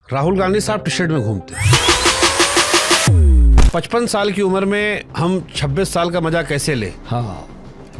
राहुल गांधी साहब T shirt में घूमते हैं। 55 साल की उम्र में हम 26 साल का मजा कैसे ले। हाँ,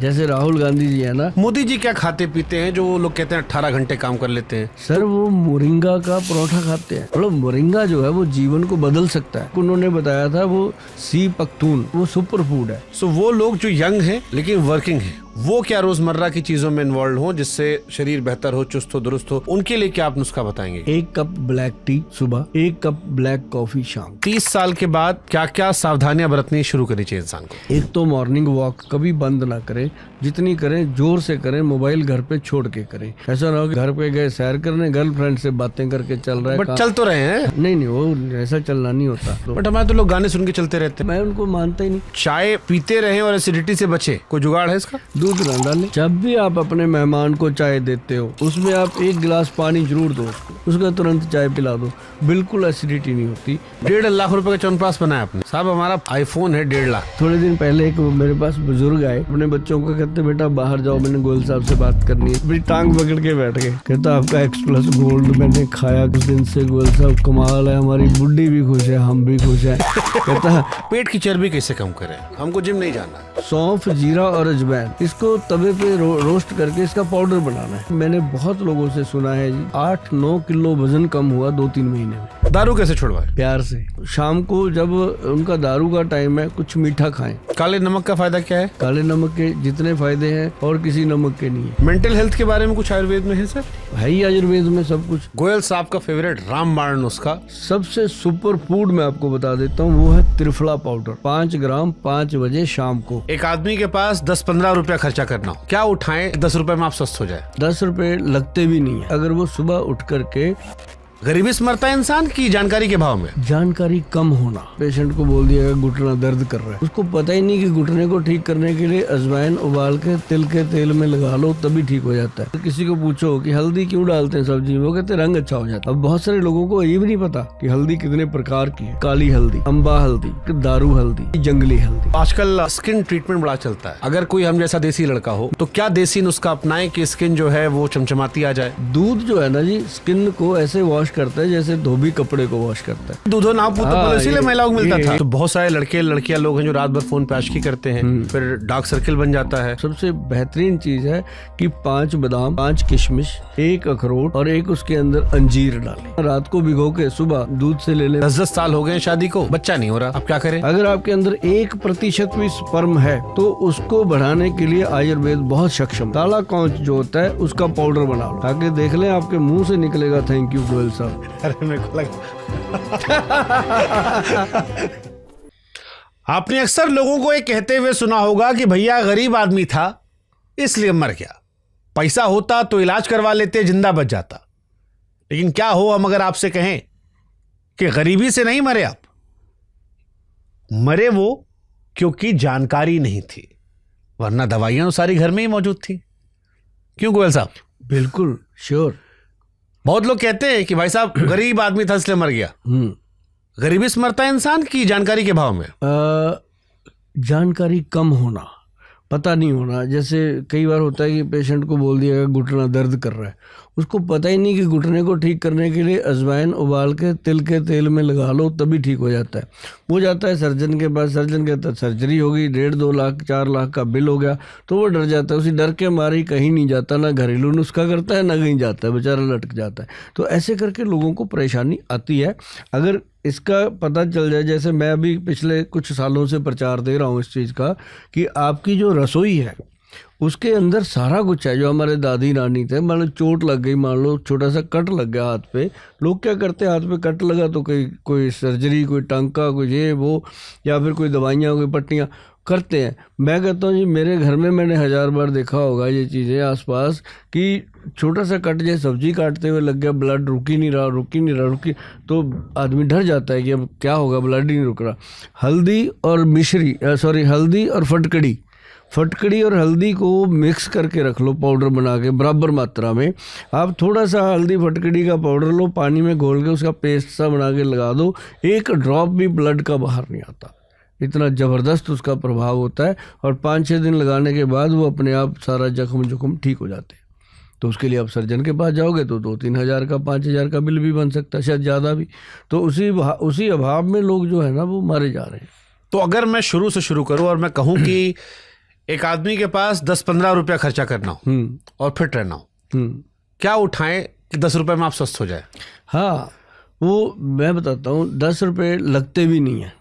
जैसे राहुल गांधी जी है ना। मोदी जी क्या खाते पीते हैं जो वो लोग कहते हैं 18 घंटे काम कर लेते हैं। सर वो मोरिंगा का परोठा खाते हैं। मतलब मोरिंगा जो है वो जीवन को बदल सकता है। उन्होंने बताया था वो सी पख्तून वो सुपर फूड है। सो वो लोग जो यंग हैं लेकिन वर्किंग हैं, वो क्या रोजमर्रा की चीजों में इन्वॉल्व हो जिससे शरीर बेहतर हो, चुस्त हो, दुरुस्त हो, उनके लिए क्या आप नुस्खा बताएंगे? 1 कप ब्लैक टी सुबह, 1 कप ब्लैक कॉफी शाम। 30 साल के बाद क्या क्या सावधानियां बरतनी शुरू करनी चाहिए इंसान को? एक तो मॉर्निंग वॉक कभी बंद ना करें, जितनी करें जोर से करें, मोबाइल घर पे छोड़ के करें। ऐसा ना हो कि घर पे गए सैर करने, गर्लफ्रेंड से बातें करके चल रहा है। बट चल तो रहे हैं। नहीं, वो ऐसा चलना नहीं होता। बट हमारे तो लोग गाने सुन के चलते रहते हैं। मैं उनको मानता ही नहीं। चाय पीते रहे और एसिडिटी से बचे, कोई जुगाड़ है इसका? दूध ना डालें। जब भी आप अपने मेहमान को चाय देते हो उसमें आप 1 गिलास पानी जरूर दो, उसका तुरंत चाय पिला दो, बिल्कुल एसिडिटी नहीं होती। 1.5 लाख रुपए का चौनप्राश बनाया आपने। साहब हमारा आईफोन है 1.5 लाख। थोड़े दिन पहले एक मेरे पास बुजुर्ग आए, अपने बच्चों को कहते बेटा बाहर जाओ, मैंने गोयल साहब से बात करनी है। मेरी टांग पकड़ के बैठ गए। कहता आपका X+ गोल्ड मैंने खाया कुछ दिन से, गोयल साहब कमाल है, हमारी बुड्ढी भी खुश है, हम भी खुश है। कहता पेट की चर्बी कैसे कम करें, हमको जिम नहीं जाना। सौंफ, जीरा और अजवाइन इसको तवे पे रोस्ट करके इसका पाउडर बनाना है। मैंने बहुत लोगों से सुना है जी 8-9 किलो वजन कम हुआ 2-3 महीने में। दारू कैसे छुड़वाए? प्यार से। शाम को जब उनका दारू का टाइम है कुछ मीठा खाएं। काले नमक का फायदा क्या है? काले नमक के जितने फायदे हैं और किसी नमक के नहीं है। मेंटल हेल्थ के बारे में कुछ आयुर्वेद में है सर? है ही आयुर्वेद में सब कुछ। गोयल साहब का फेवरेट रामबाण नुस्खा। सबसे सुपर फूड मैं आपको बता देता हूँ, वो है त्रिफला पाउडर। 5 ग्राम 5 बजे शाम को। एक आदमी के पास 10-15 रुपया खर्चा करना हो, क्या उठाएं 10 रुपए में आप स्वस्थ हो जाए? 10 रुपए लगते भी नहीं है अगर वो सुबह उठ करके। गरीबी से मरता है इंसान की जानकारी के भाव में? जानकारी कम होना। पेशेंट को बोल दिया घुटना दर्द कर रहा है, उसको पता ही नहीं कि घुटने को ठीक करने के लिए अजवाइन उबाल के तिल के तेल में लगा लो तभी ठीक हो जाता है। तो किसी को पूछो कि हल्दी क्यों डालते हैं सब्जी में, वो कहते रंग अच्छा हो जाता है। अब बहुत सारे लोगों को ये भी नहीं पता कि हल्दी कितने प्रकार की है। काली हल्दी, अम्बा हल्दी, दारू हल्दी, जंगली हल्दी। आजकल स्किन ट्रीटमेंट बड़ा चलता है। अगर कोई हम जैसा देसी लड़का हो तो क्या देसी नुस्खा अपनाएं कि स्किन जो है वो चमचमाती आ जाए? दूध जो है ना जी, स्किन को ऐसे वॉश करता है जैसे धोबी कपड़े को वॉश करता है। दूधो ना पुत्र इसीलिए महिलाओं को मिलता था। तो बहुत सारे लड़के लड़कियां लोग हैं जो रात भर फोन पे आशिकी करते हैं, फिर डार्क सर्किल बन जाता है। सबसे बेहतरीन चीज है कि 5 बादाम, 5 किशमिश, 1 अखरोट और 1 उसके अंदर अंजीर डालें। रात को भिगो के सुबह दूध से ले लें। 10 साल हो गए शादी को, बच्चा नहीं हो रहा, अब क्या करें? अगर आपके अंदर 1% भी स्पर्म है तो उसको बढ़ाने के लिए आयुर्वेद बहुत सक्षम। काला कौच जो होता है उसका पाउडर बना लो, ताकि देख लें आपके मुंह से निकलेगा थैंक यू गोयल साहब। अरे मेरे को लगा आपने अक्सर लोगों को ये कहते हुए सुना होगा कि भैया गरीब आदमी था इसलिए मर गया, पैसा होता तो इलाज करवा लेते, जिंदा बच जाता। लेकिन क्या हो हम अगर आपसे कहें कि गरीबी से नहीं मरे आप, मरे वो क्योंकि जानकारी नहीं थी, वरना दवाइयां तो सारी घर में ही मौजूद थी। क्यों गोयल साहब? बिल्कुल श्योर। बहुत लोग कहते हैं कि भाई साहब गरीब आदमी था इसलिए मर गया। गरीबी से मरता है इंसान की जानकारी के भाव में? जानकारी कम होना, पता नहीं होना। जैसे कई बार होता है कि पेशेंट को बोल दिया घुटना दर्द कर रहा है, उसको पता ही नहीं कि घुटने को ठीक करने के लिए अजवाइन उबाल के तिल के तेल में लगा लो तभी ठीक हो जाता है। वो जाता है सर्जन के पास, सर्जन कहता है सर्जरी होगी, 1.5-2 लाख 4 लाख का बिल हो गया, तो वो डर जाता है। उसी डर के मारे कहीं नहीं जाता, ना घरेलू नुस्खा करता है ना कहीं जाता है, बेचारा लटक जाता है। तो ऐसे करके लोगों को परेशानी आती है। अगर इसका पता चल जाए, जैसे मैं अभी पिछले कुछ सालों से प्रचार दे रहा हूँ इस चीज़ का कि आपकी जो रसोई है उसके अंदर सारा कुछ है। जो हमारे दादी नानी थे, मान लो चोट लग गई, मान लो छोटा सा कट लग गया हाथ पे, लोग क्या करते हैं, हाथ पे कट लगा तो कोई सर्जरी, कोई टांका, कोई ये वो, या फिर कोई दवाइयाँ, कोई पट्टियाँ करते हैं। मैं कहता हूँ जी मेरे घर में मैंने 1000 बार देखा होगा ये चीज़ें आसपास कि छोटा सा कट जैसे सब्जी काटते हुए लग गया, ब्लड रुक ही नहीं रहा, तो आदमी डर जाता है कि अब क्या होगा, ब्लड ही नहीं रुक रहा। हल्दी और फटकड़ी और हल्दी को मिक्स करके रख लो, पाउडर बना के बराबर मात्रा में। आप थोड़ा सा हल्दी फटकड़ी का पाउडर लो, पानी में घोल के उसका पेस्ट सा बना के लगा दो, 1 ड्रॉप भी ब्लड का बाहर नहीं आता। इतना ज़बरदस्त उसका प्रभाव होता है और 5-6 दिन लगाने के बाद वो अपने आप सारा जख्म ठीक हो जाते हैं। तो उसके लिए आप सर्जन के पास जाओगे तो 2-3 हज़ार का 5,000 का बिल भी बन सकता है, शायद ज़्यादा भी। तो उसी अभाव में लोग जो है ना वो मारे जा रहे हैं। तो अगर मैं शुरू से शुरू करूं और मैं कहूं कि एक आदमी के पास 10-15 रुपया खर्चा करना हो और फिट रहना हो, क्या उठाएं कि 10 रुपए में आप स्वस्थ हो जाए? हाँ, वो मैं बताता हूँ, 10 रुपये लगते भी नहीं है।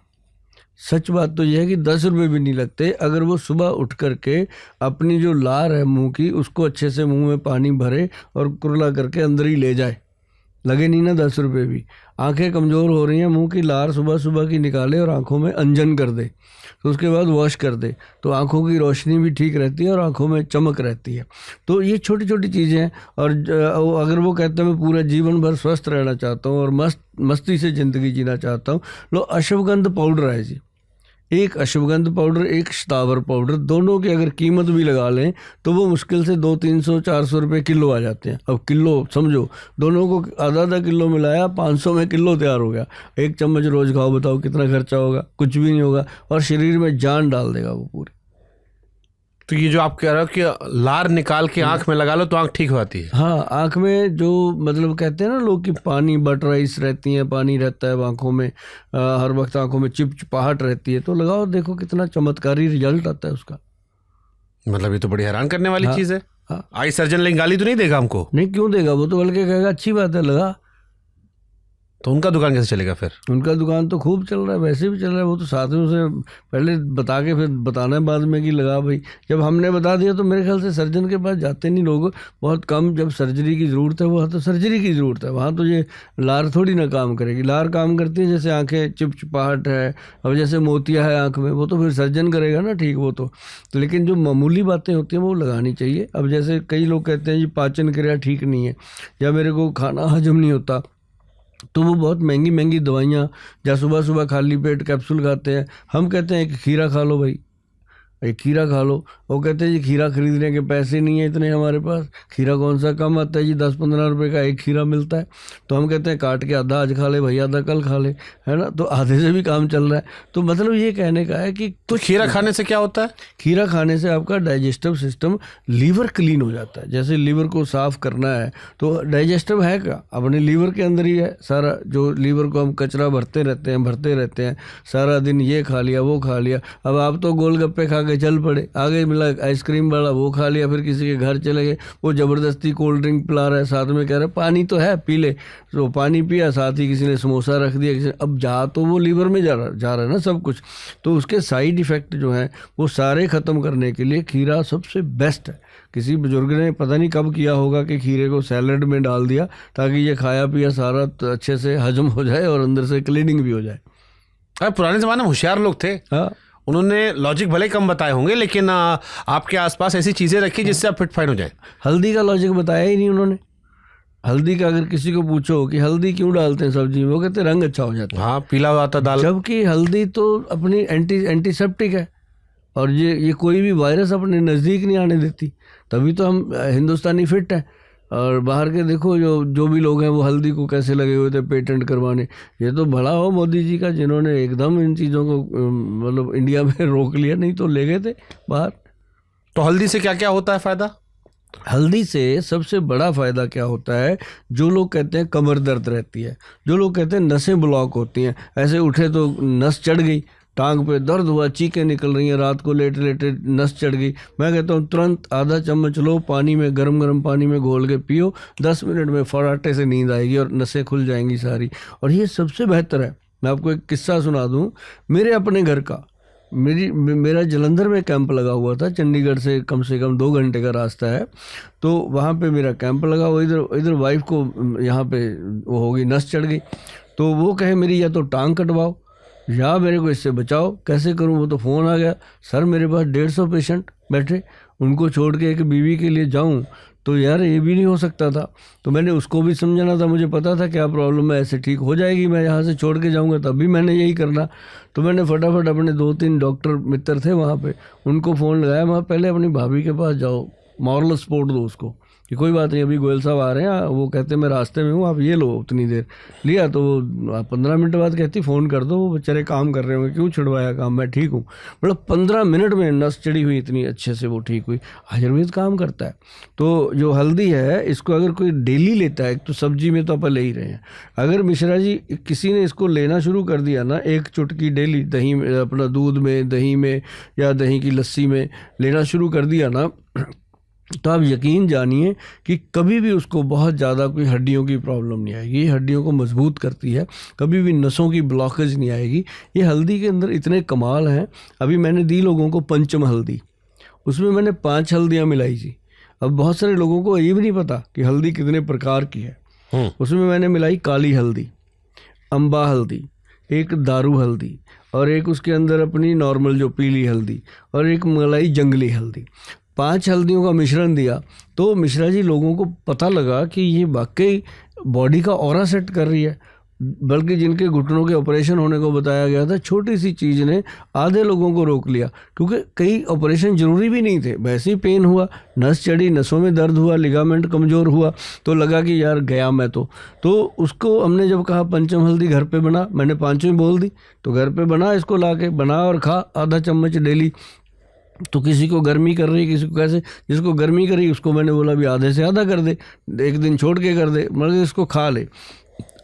सच बात तो यह है कि 10 रुपये भी नहीं लगते। अगर वो सुबह उठ करके अपनी जो लार है मुंह की, उसको अच्छे से मुंह में पानी भरे और कुरला करके अंदर ही ले जाए, लगे नहीं ना 10 रुपये भी। आंखें कमज़ोर हो रही हैं, मुंह की लार सुबह सुबह की निकाले और आंखों में अंजन कर दे, तो उसके बाद वॉश कर दे, तो आंखों की रोशनी भी ठीक रहती है और आंखों में चमक रहती है। तो ये छोटी छोटी चीज़ें हैं। और अगर वो कहते हैं मैं पूरा जीवन भर स्वस्थ रहना चाहता हूँ और मस्ती से ज़िंदगी जीना चाहता हूँ, लो अश्वगंध पाउडर है जी। एक अश्वगंध पाउडर, एक शतावर पाउडर, दोनों की अगर कीमत भी लगा लें तो वो मुश्किल से 200-300-400 रुपये किलो आ जाते हैं। अब किलो समझो, दोनों को आधा किलो मिलाया 500 में किलो तैयार हो गया। एक चम्मच रोज खाओ, बताओ कितना खर्चा होगा? कुछ भी नहीं होगा, और शरीर में जान डाल देगा वो पूरी। तो ये जो आप कह रहे हो कि लार निकाल के आंख में लगा लो तो आंख ठीक होती है? हाँ, आंख में जो मतलब कहते हैं ना लोग कि पानी बटराइस रहती है, पानी रहता है आंखों में, हर वक्त आंखों में चिपचिपाहट रहती है, तो लगाओ, देखो कितना चमत्कारी रिजल्ट आता है उसका। मतलब ये तो बड़ी हैरान करने वाली चीज है। हाँ। आई सर्जन लेकिन गाली तो नहीं देगा हमको? नहीं, क्यों देगा? वो तो बल्कि कहेगा अच्छी बात है, लगा। तो उनका दुकान कैसे चलेगा फिर? उनका दुकान तो खूब चल रहा है, वैसे भी चल रहा है। वो तो साथ में उसे पहले बता के फिर बताना है बाद में कि लगा भाई। जब हमने बता दिया तो मेरे ख्याल से सर्जन के पास जाते नहीं लोग, बहुत कम। जब सर्जरी की ज़रूरत है वहाँ तो सर्जरी की ज़रूरत है, वहाँ तो ये लार थोड़ी ना काम करेगी। लार काम करती है जैसे आंखें चिपचिपाहट है, अब जैसे मोतिया है आँख में, वो तो फिर सर्जन करेगा ना ठीक वो तो। लेकिन जो मामूली बातें होती हैं वो लगानी चाहिए। अब जैसे कई लोग कहते हैं जी पाचन क्रिया ठीक नहीं है, या मेरे को खाना हजम नहीं होता, तो वो बहुत महंगी महंगी दवाइयाँ, या सुबह सुबह खाली पेट कैप्सूल खाते हैं। हम कहते हैं कि खीरा खा लो भाई, एक खीरा खा लो। वो कहते हैं जी खीरा खरीदने के पैसे नहीं है इतने हमारे पास। खीरा कौन सा कम आता है जी, 10-15 रुपये का एक खीरा मिलता है। तो हम कहते हैं काट के आधा आज खा ले भाई, आधा कल खा ले, है ना। तो आधे से भी काम चल रहा है। तो मतलब ये कहने का है कि तो खीरा खाने से क्या होता है? खीरा खाने से आपका डाइजेस्टिव सिस्टम, लीवर क्लीन हो जाता है। जैसे लीवर को साफ करना है, तो डाइजेस्टिव है क्या? अपने लीवर के अंदर ही है सारा। जो लीवर को हम कचरा भरते रहते हैं सारा दिन, ये खा लिया वो खा लिया। अब आप तो गोलगप्पे खा के चल पड़े, आगे मिला आइसक्रीम वाला, वो खा लिया, फिर किसी के घर चले गए, वो ज़बरदस्ती कोल्ड ड्रिंक पिला रहा है, साथ में कह रहा है पानी तो है पी ले, तो पानी पिया, साथ ही किसी ने समोसा रख दिया, किसी ने। अब जा तो वो लीवर में जा रहा है ना सब कुछ। तो उसके साइड इफ़ेक्ट जो हैं वो सारे ख़त्म करने के लिए खीरा सबसे बेस्ट है। किसी बुजुर्ग ने पता नहीं कब किया होगा कि खीरे को सैलड में डाल दिया ताकि ये खाया पिया सारा तो अच्छे से हजम हो जाए और अंदर से क्लीनिंग भी हो जाए। अरे पुराने ज़माने में होशियार लोग थे। हाँ, उन्होंने लॉजिक भले कम बताए होंगे, लेकिन आपके आसपास ऐसी चीज़ें रखी जिससे आप फिट फाइन हो जाए। हल्दी का लॉजिक बताया ही नहीं उन्होंने। हल्दी का अगर किसी को पूछो कि हल्दी क्यों डालते हैं सब्जी में, वो कहते हैं रंग अच्छा हो जाता है। हाँ, पीला हो जाता दाल। जबकि हल्दी तो अपनी एंटीसेप्टिक है, और ये कोई भी वायरस अपने नज़दीक नहीं आने देती। तभी तो हम हिंदुस्तानी फिट है। और बाहर के देखो जो भी लोग हैं वो हल्दी को कैसे लगे हुए थे पेटेंट करवाने। ये तो भला हो मोदी जी का, जिन्होंने एकदम इन चीज़ों को मतलब इंडिया में रोक लिया, नहीं तो ले गए थे बाहर। तो हल्दी से क्या क्या होता है फ़ायदा? हल्दी से सबसे बड़ा फ़ायदा क्या होता है, जो लोग कहते हैं कमर दर्द रहती है, जो लोग कहते हैं नसें ब्लॉक होती हैं, ऐसे उठे तो नस चढ़ गई, टांग पे दर्द हुआ, चीखें निकल रही हैं, रात को लेटे लेटे नस चढ़ गई, मैं कहता हूँ तुरंत आधा चम्मच लो, पानी में गरम पानी में घोल के पियो, 10 मिनट में फटाटे से नींद आएगी और नसें खुल जाएंगी सारी। और ये सबसे बेहतर है। मैं आपको एक किस्सा सुना दूँ मेरे अपने घर का। मेरा जलंधर में कैंप लगा हुआ था, चंडीगढ़ से कम 2 घंटे का रास्ता है। तो वहाँ पे मेरा कैंप लगा हुआ, इधर वाइफ को यहाँ पे वो हो गई, नस चढ़ गई। तो वो कहे मेरी या तो टांग कटवाओ या मेरे को इससे बचाओ, कैसे करूं? वो तो फ़ोन आ गया, सर मेरे पास 150 पेशेंट बैठे, उनको छोड़ के एक बीवी के लिए जाऊं तो यार ये भी नहीं हो सकता था। तो मैंने उसको भी समझाना था, मुझे पता था क्या प्रॉब्लम है, ऐसे ठीक हो जाएगी, मैं यहाँ से छोड़ के जाऊँगा तब भी मैंने यही करना। तो मैंने फटाफट अपने 2-3 डॉक्टर मित्र थे वहाँ पे, उनको फ़ोन लगाया, वहाँ पहले अपनी भाभी के पास जाओ, मॉरल सपोर्ट दो उसको, कि कोई बात नहीं, अभी गोयल साहब आ रहे हैं, वो कहते मैं रास्ते में हूँ, आप ये लो उतनी देर लिया। तो 15 मिनट बाद कहती फ़ोन कर दो, वो बेचारे काम कर रहे होंगे, क्यों छुड़वाया काम, मैं ठीक हूँ। मतलब 15 मिनट में नस चढ़ी हुई इतनी अच्छे से वो ठीक हुई। आयुर्वेद काम करता है। तो जो हल्दी है इसको अगर कोई डेली लेता है, तो सब्जी में तो अपन ले ही रहे हैं, अगर मिश्रा जी किसी ने इसको लेना शुरू कर दिया ना, एक चुटकी डेली दही में, अपना दूध में, दही में या दही की लस्सी में लेना शुरू कर दिया ना, तो आप यकीन जानिए कि कभी भी उसको बहुत ज़्यादा कोई हड्डियों की प्रॉब्लम नहीं आएगी। ये हड्डियों को मजबूत करती है, कभी भी नसों की ब्लॉकेज नहीं आएगी। ये हल्दी के अंदर इतने कमाल हैं। अभी मैंने दी लोगों को पंचम हल्दी, उसमें मैंने 5 हल्दियाँ मिलाई थी। अब बहुत सारे लोगों को ये भी नहीं पता कि हल्दी कितने प्रकार की है। उसमें मैंने मिलाई काली हल्दी, अम्बा हल्दी, एक दारू हल्दी, और एक उसके अंदर अपनी नॉर्मल जो पीली हल्दी, और एक मलाई जंगली हल्दी। 5 हल्दियों का मिश्रण दिया तो मिश्रा जी लोगों को पता लगा कि ये वाकई बॉडी का ऑरा सेट कर रही है। बल्कि जिनके घुटनों के ऑपरेशन होने को बताया गया था, छोटी सी चीज़ ने आधे लोगों को रोक लिया, क्योंकि कई ऑपरेशन जरूरी भी नहीं थे, वैसे ही पेन हुआ, नस चढ़ी, नसों में दर्द हुआ, लिगामेंट कमज़ोर हुआ, तो लगा कि यार गया मैं तो उसको हमने जब कहा पंचम हल्दी घर पे बना, मैंने 5 ही बोल दी, तो घर पे बना, इसको ला के बना और खा आधा चम्मच डेली। तो किसी को गर्मी कर रही, किसी को कैसे, जिसको गर्मी करी उसको मैंने बोला भी आधे से आधा कर दे, एक दिन छोड़ के कर दे, मतलब इसको खा ले।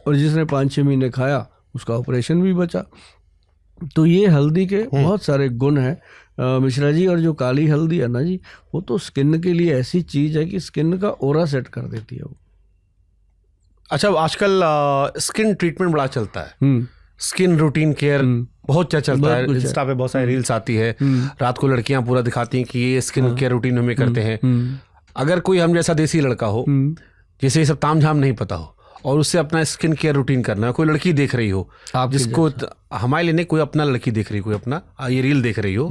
और जिसने 5-6 महीने खाया उसका ऑपरेशन भी बचा। तो ये हल्दी के बहुत सारे गुण हैं मिश्रा जी। और जो काली हल्दी है ना जी, वो तो स्किन के लिए ऐसी चीज़ है कि स्किन का ऑरा सेट कर देती है वो। अच्छा, आजकल स्किन ट्रीटमेंट बड़ा चलता है, स्किन रूटीन केयर बहुत क्या चलता है, इंस्टा पे बहुत सारी रील्स आती है, रात को लड़कियां पूरा दिखाती हैं कि ये स्किन केयर रूटीन हमें करते हैं। अगर कोई हम जैसा देसी लड़का हो, जिसे ये सब ताम झाम नहीं पता हो, और उससे अपना स्किन केयर रूटीन करना है, कोई लड़की देख रही हो जिसको, हमारे लिए नहीं, कोई अपना लड़की देख रही, कोई अपना ये रील देख रही हो,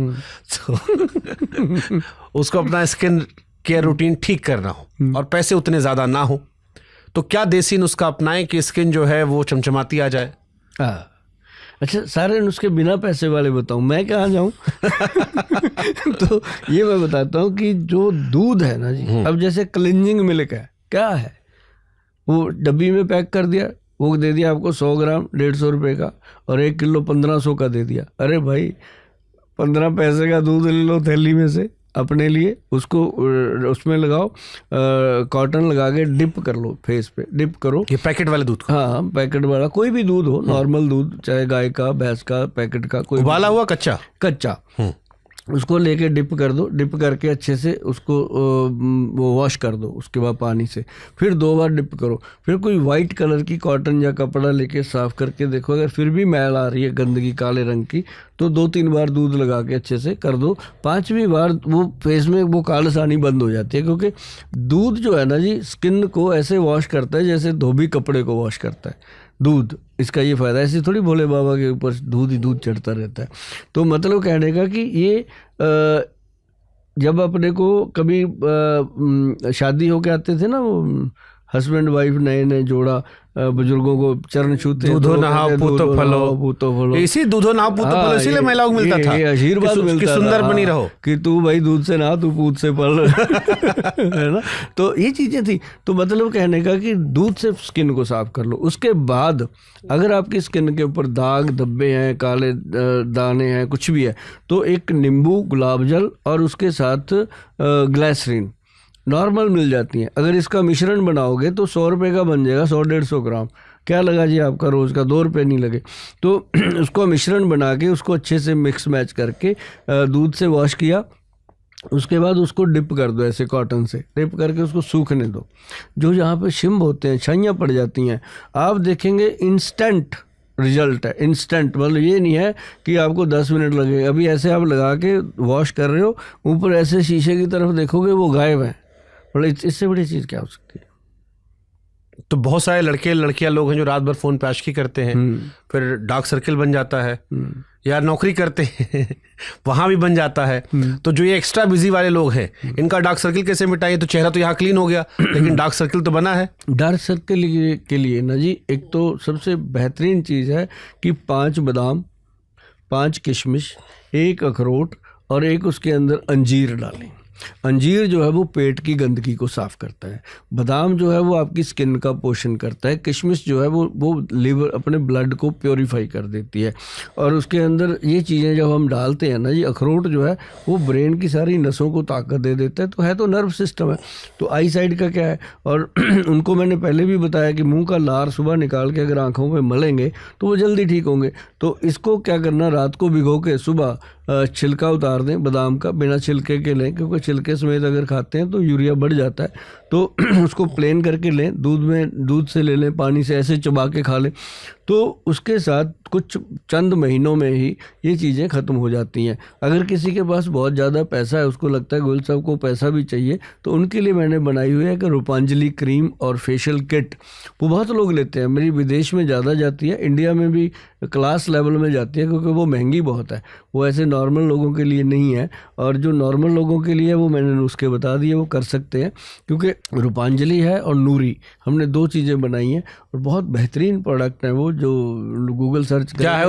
तो उसको अपना स्किन केयर रूटीन ठीक करना हो और पैसे उतने ज़्यादा ना हो, तो क्या देसी नुस्खा अपनाएं कि स्किन जो है वो चमचमाती आ जाए? अच्छा, सारे नुस्खे बिना पैसे वाले बताऊं, मैं कहाँ जाऊं? तो ये मैं बताता हूँ कि जो दूध है ना जी, अब जैसे क्लिंजिंग मिल्क है, क्या है, वो डब्बी में पैक कर दिया, वो दे दिया आपको 100 ग्राम 150 रुपये का, और 1 किलो 1500 का दे दिया। अरे भाई 15 पैसे का दूध ले लो थैली में से अपने लिए, उसको उसमें लगाओ, कॉटन लगा के डिप कर लो, फेस पे डिप करो। ये पैकेट वाले दूध को? हाँ, पैकेट वाला कोई भी दूध हो, नॉर्मल दूध, चाहे गाय का, भैंस का, पैकेट का, कोई उबाला हुआ कच्चा, उसको लेके डिप कर दो। डिप करके अच्छे से उसको वो वॉश कर दो, उसके बाद पानी से फिर 2 बार डिप करो। फिर कोई वाइट कलर की कॉटन या कपड़ा लेके साफ करके देखो, अगर फिर भी मैल आ रही है गंदगी काले रंग की, तो 2-3 बार दूध लगा के अच्छे से कर दो। 5वीं बार वो फेस में वो कालस आनी बंद हो जाती है, क्योंकि दूध जो है ना जी, स्किन को ऐसे वॉश करता है जैसे धोबी कपड़े को वॉश करता है दूध। इसका ये फ़ायदा, ऐसे थोड़ी भोले बाबा के ऊपर दूध ही दूध चढ़ता रहता है। तो मतलब कहने का कि ये जब अपने को कभी शादी होके आते थे ना, वो हस्बैंड वाइफ नए जोड़ा, बुजुर्गों को चरण छूते, दूधो नहाओ पूतो फलो, इसी दूधो नहाओ पूतो फलो इसीलिए महिलाओं को मिलता था, आशीर्वाद मिलता था, सुंदर बनी रहो, कि तू भाई दूध से नहा, तू पूत से पल है ना। तो ये चीजें थी। तो मतलब कहने का कि दूध से स्किन को साफ कर लो। उसके बाद अगर आपकी स्किन के ऊपर दाग धब्बे हैं, काले दाने हैं, कुछ भी है, तो एक नींबू, गुलाब जल और उसके साथ ग्लिसरीन नॉर्मल मिल जाती हैं। अगर इसका मिश्रण बनाओगे तो 100 रुपये का बन जाएगा, 100-150 ग्राम। क्या लगा जी आपका रोज़ का 2 रुपये नहीं लगे। तो उसको मिश्रण बना के उसको अच्छे से मिक्स मैच करके दूध से वॉश किया, उसके बाद उसको डिप कर दो, ऐसे कॉटन से डिप करके उसको सूखने दो। जो जहाँ पे शिम्ब होते हैं, छाइयाँ पड़ जाती हैं, आप देखेंगे इंस्टेंट रिजल्ट है। इंस्टेंट मतलब ये नहीं है कि आपको 10 मिनट लगे। अभी ऐसे आप लगा के वॉश कर रहे हो, ऊपर ऐसे शीशे की तरफ देखोगे वो गायब है। मतलब इससे बड़ी चीज़ क्या हो सकती है। तो बहुत सारे लड़के लड़कियां लोग हैं जो रात भर फ़ोन पे आशिकी करते हैं, फिर डार्क सर्किल बन जाता है, या नौकरी करते हैं वहाँ भी बन जाता है। तो जो ये एक्स्ट्रा बिजी वाले लोग हैं, इनका डार्क सर्किल कैसे मिटाइए? तो चेहरा तो यहाँ क्लीन हो गया, लेकिन डार्क सर्किल तो बना है। डार्क सर्किल के लिए ना जी, एक तो सबसे बेहतरीन चीज़ है कि 5 बादाम, 5 किशमिश, 1 अखरोट और 1 उसके अंदर अंजीर डालें। अंजीर जो है वो पेट की गंदगी को साफ करता है, बादाम जो है वो आपकी स्किन का पोषण करता है, किशमिश जो है वो लिवर अपने ब्लड को प्योरीफाई कर देती है। और उसके अंदर ये चीज़ें जब हम डालते हैं ना जी, अखरोट जो है वो ब्रेन की सारी नसों को ताकत दे देता है तो नर्व सिस्टम है। तो आई साइड का क्या है, और उनको मैंने पहले भी बताया कि मुंह का लार सुबह निकाल के अगर आँखों पे मलेंगे तो वो जल्दी ठीक होंगे। तो इसको क्या करना, रात को भिगो के सुबह छिलका उतार दें बादाम का, बिना छिलके के लें, क्योंकि छिलके समेत अगर खाते हैं तो यूरिया बढ़ जाता है। तो उसको प्लेन करके लें, दूध से ले लें, पानी से ऐसे चबा के खा लें, तो उसके साथ कुछ चंद महीनों में ही ये चीज़ें ख़त्म हो जाती हैं। अगर किसी के पास बहुत ज़्यादा पैसा है, उसको लगता है गोयल साहब को पैसा भी चाहिए, तो उनके लिए मैंने बनाई हुई है कि रूपांजलि क्रीम और फेशियल किट। वो बहुत लोग लेते हैं, मेरी विदेश में ज़्यादा जाती है, इंडिया में भी क्लास लेवल में जाती है, क्योंकि वो महंगी बहुत है, वो ऐसे नॉर्मल लोगों के लिए नहीं है। और जो नॉर्मल लोगों के लिए वो मैंने नुस्खे बता दिए, वो कर सकते हैं, क्योंकि रूपांजलि है और नूरी, हमने 2 चीज़ें बनाई हैं और बहुत बेहतरीन प्रोडक्ट है वो, जो गूगल सर्च क्या है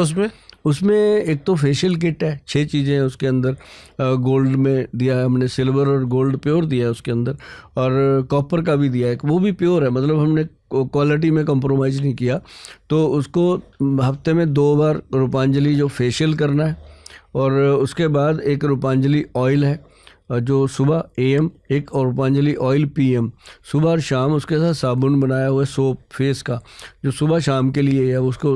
उसमें एक तो फेशियल किट है, 6 चीज़ें हैं उसके अंदर, गोल्ड में दिया है हमने, सिल्वर और गोल्ड प्योर दिया है उसके अंदर, और कॉपर का भी दिया है, वो भी प्योर है, मतलब हमने क्वालिटी में कंप्रोमाइज़ नहीं किया। तो उसको हफ्ते में 2 बार रूपांजलि जो फेशियल करना है, और उसके बाद एक रूपांजलि ऑयल है जो सुबह AM, एक और रूपांजलि ऑयल PM, सुबह और शाम। उसके साथ साबुन बनाया हुआ है सोप फेस का, जो सुबह शाम के लिए है। उसको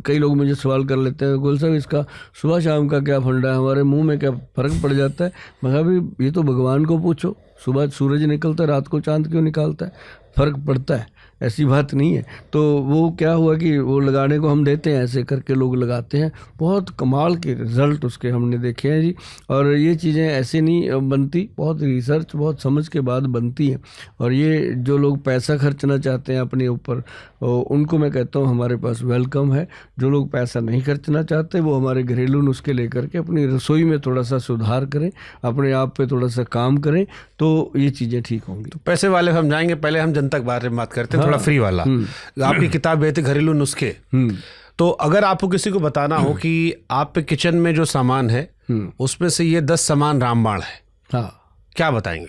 कई लोग मुझे सवाल कर लेते हैं, गोयल साहब इसका सुबह शाम का क्या फंडा है, हमारे मुंह में क्या फ़र्क पड़ जाता है? मैं कहा भाई ये तो भगवान को पूछो, सुबह सूरज निकलता है, रात को चांद क्यों निकालता है? फ़र्क पड़ता है, ऐसी बात नहीं है। तो वो क्या हुआ कि वो लगाने को हम देते हैं, ऐसे करके लोग लगाते हैं, बहुत कमाल के रिज़ल्ट उसके हमने देखे हैं जी। और ये चीज़ें ऐसे नहीं बनती, बहुत रिसर्च बहुत समझ के बाद बनती हैं। और ये जो लोग पैसा खर्चना चाहते हैं अपने ऊपर, उनको मैं कहता हूँ हमारे पास वेलकम है। जो लोग पैसा नहीं खर्चना चाहते वो हमारे घरेलू नुस्खे लेकर के अपनी रसोई में थोड़ा सा सुधार करें, अपने आप पे थोड़ा सा काम करें, तो ये चीज़ें ठीक होंगी। तो पैसे वाले हम जाएंगे, पहले हम जनता के बारे में बात करते हैं, थोड़ा फ्री वाला। आपकी किताब है घरेलू नुस्खे, तो अगर आपको किसी को बताना हो कि आप पे किचन में जो सामान है उसमें से ये 10 सामान रामबाण है, हाँ, क्या बताएंगे?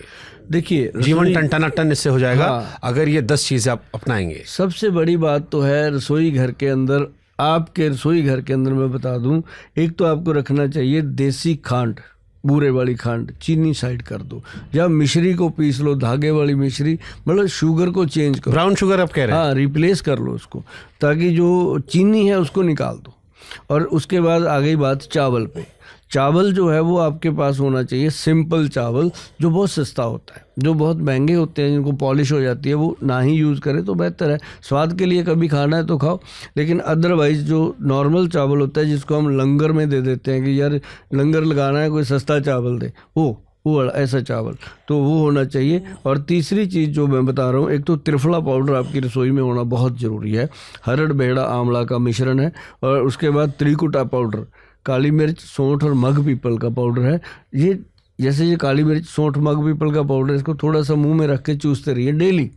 देखिए, जीवन टन इससे हो जाएगा। हाँ। अगर ये 10 चीजें आप अपनाएंगे। सबसे बड़ी बात तो है रसोई घर के अंदर, आपके रसोई घर के अंदर मैं बता दूं, एक तो आपको रखना चाहिए देसी खांड, बूरे वाली खांड, चीनी साइड कर दो, या मिश्री को पीस लो, धागे वाली मिश्री, मतलब शुगर को चेंज करो, ब्राउन शुगर आप कह रहे हैं? हाँ, रिप्लेस कर लो उसको, ताकि जो चीनी है उसको निकाल दो। और उसके बाद आ गई बात चावल पे। चावल जो है वो आपके पास होना चाहिए सिंपल चावल, जो बहुत सस्ता होता है। जो बहुत महंगे होते हैं जिनको पॉलिश हो जाती है वो ना ही यूज़ करें तो बेहतर है। स्वाद के लिए कभी खाना है तो खाओ, लेकिन अदरवाइज़ जो नॉर्मल चावल होता है जिसको हम लंगर में दे देते हैं कि यार लंगर लगाना है, कोई सस्ता चावल दे, वो ऐसा चावल, तो वो होना चाहिए। और तीसरी चीज़ जो मैं बता रहा हूँ, एक तो त्रिफला पाउडर आपकी रसोई में होना बहुत ज़रूरी है, हरड़ बेहड़ा आंवला का मिश्रण है। और उसके बाद त्रिकुटा पाउडर, काली मिर्च, सौंठ और मग पीपल का पाउडर है। ये जैसे ये काली मिर्च, सौंठ, मग पीपल का पाउडर, इसको थोड़ा सा मुंह में रख के चूसते रहिए डेली।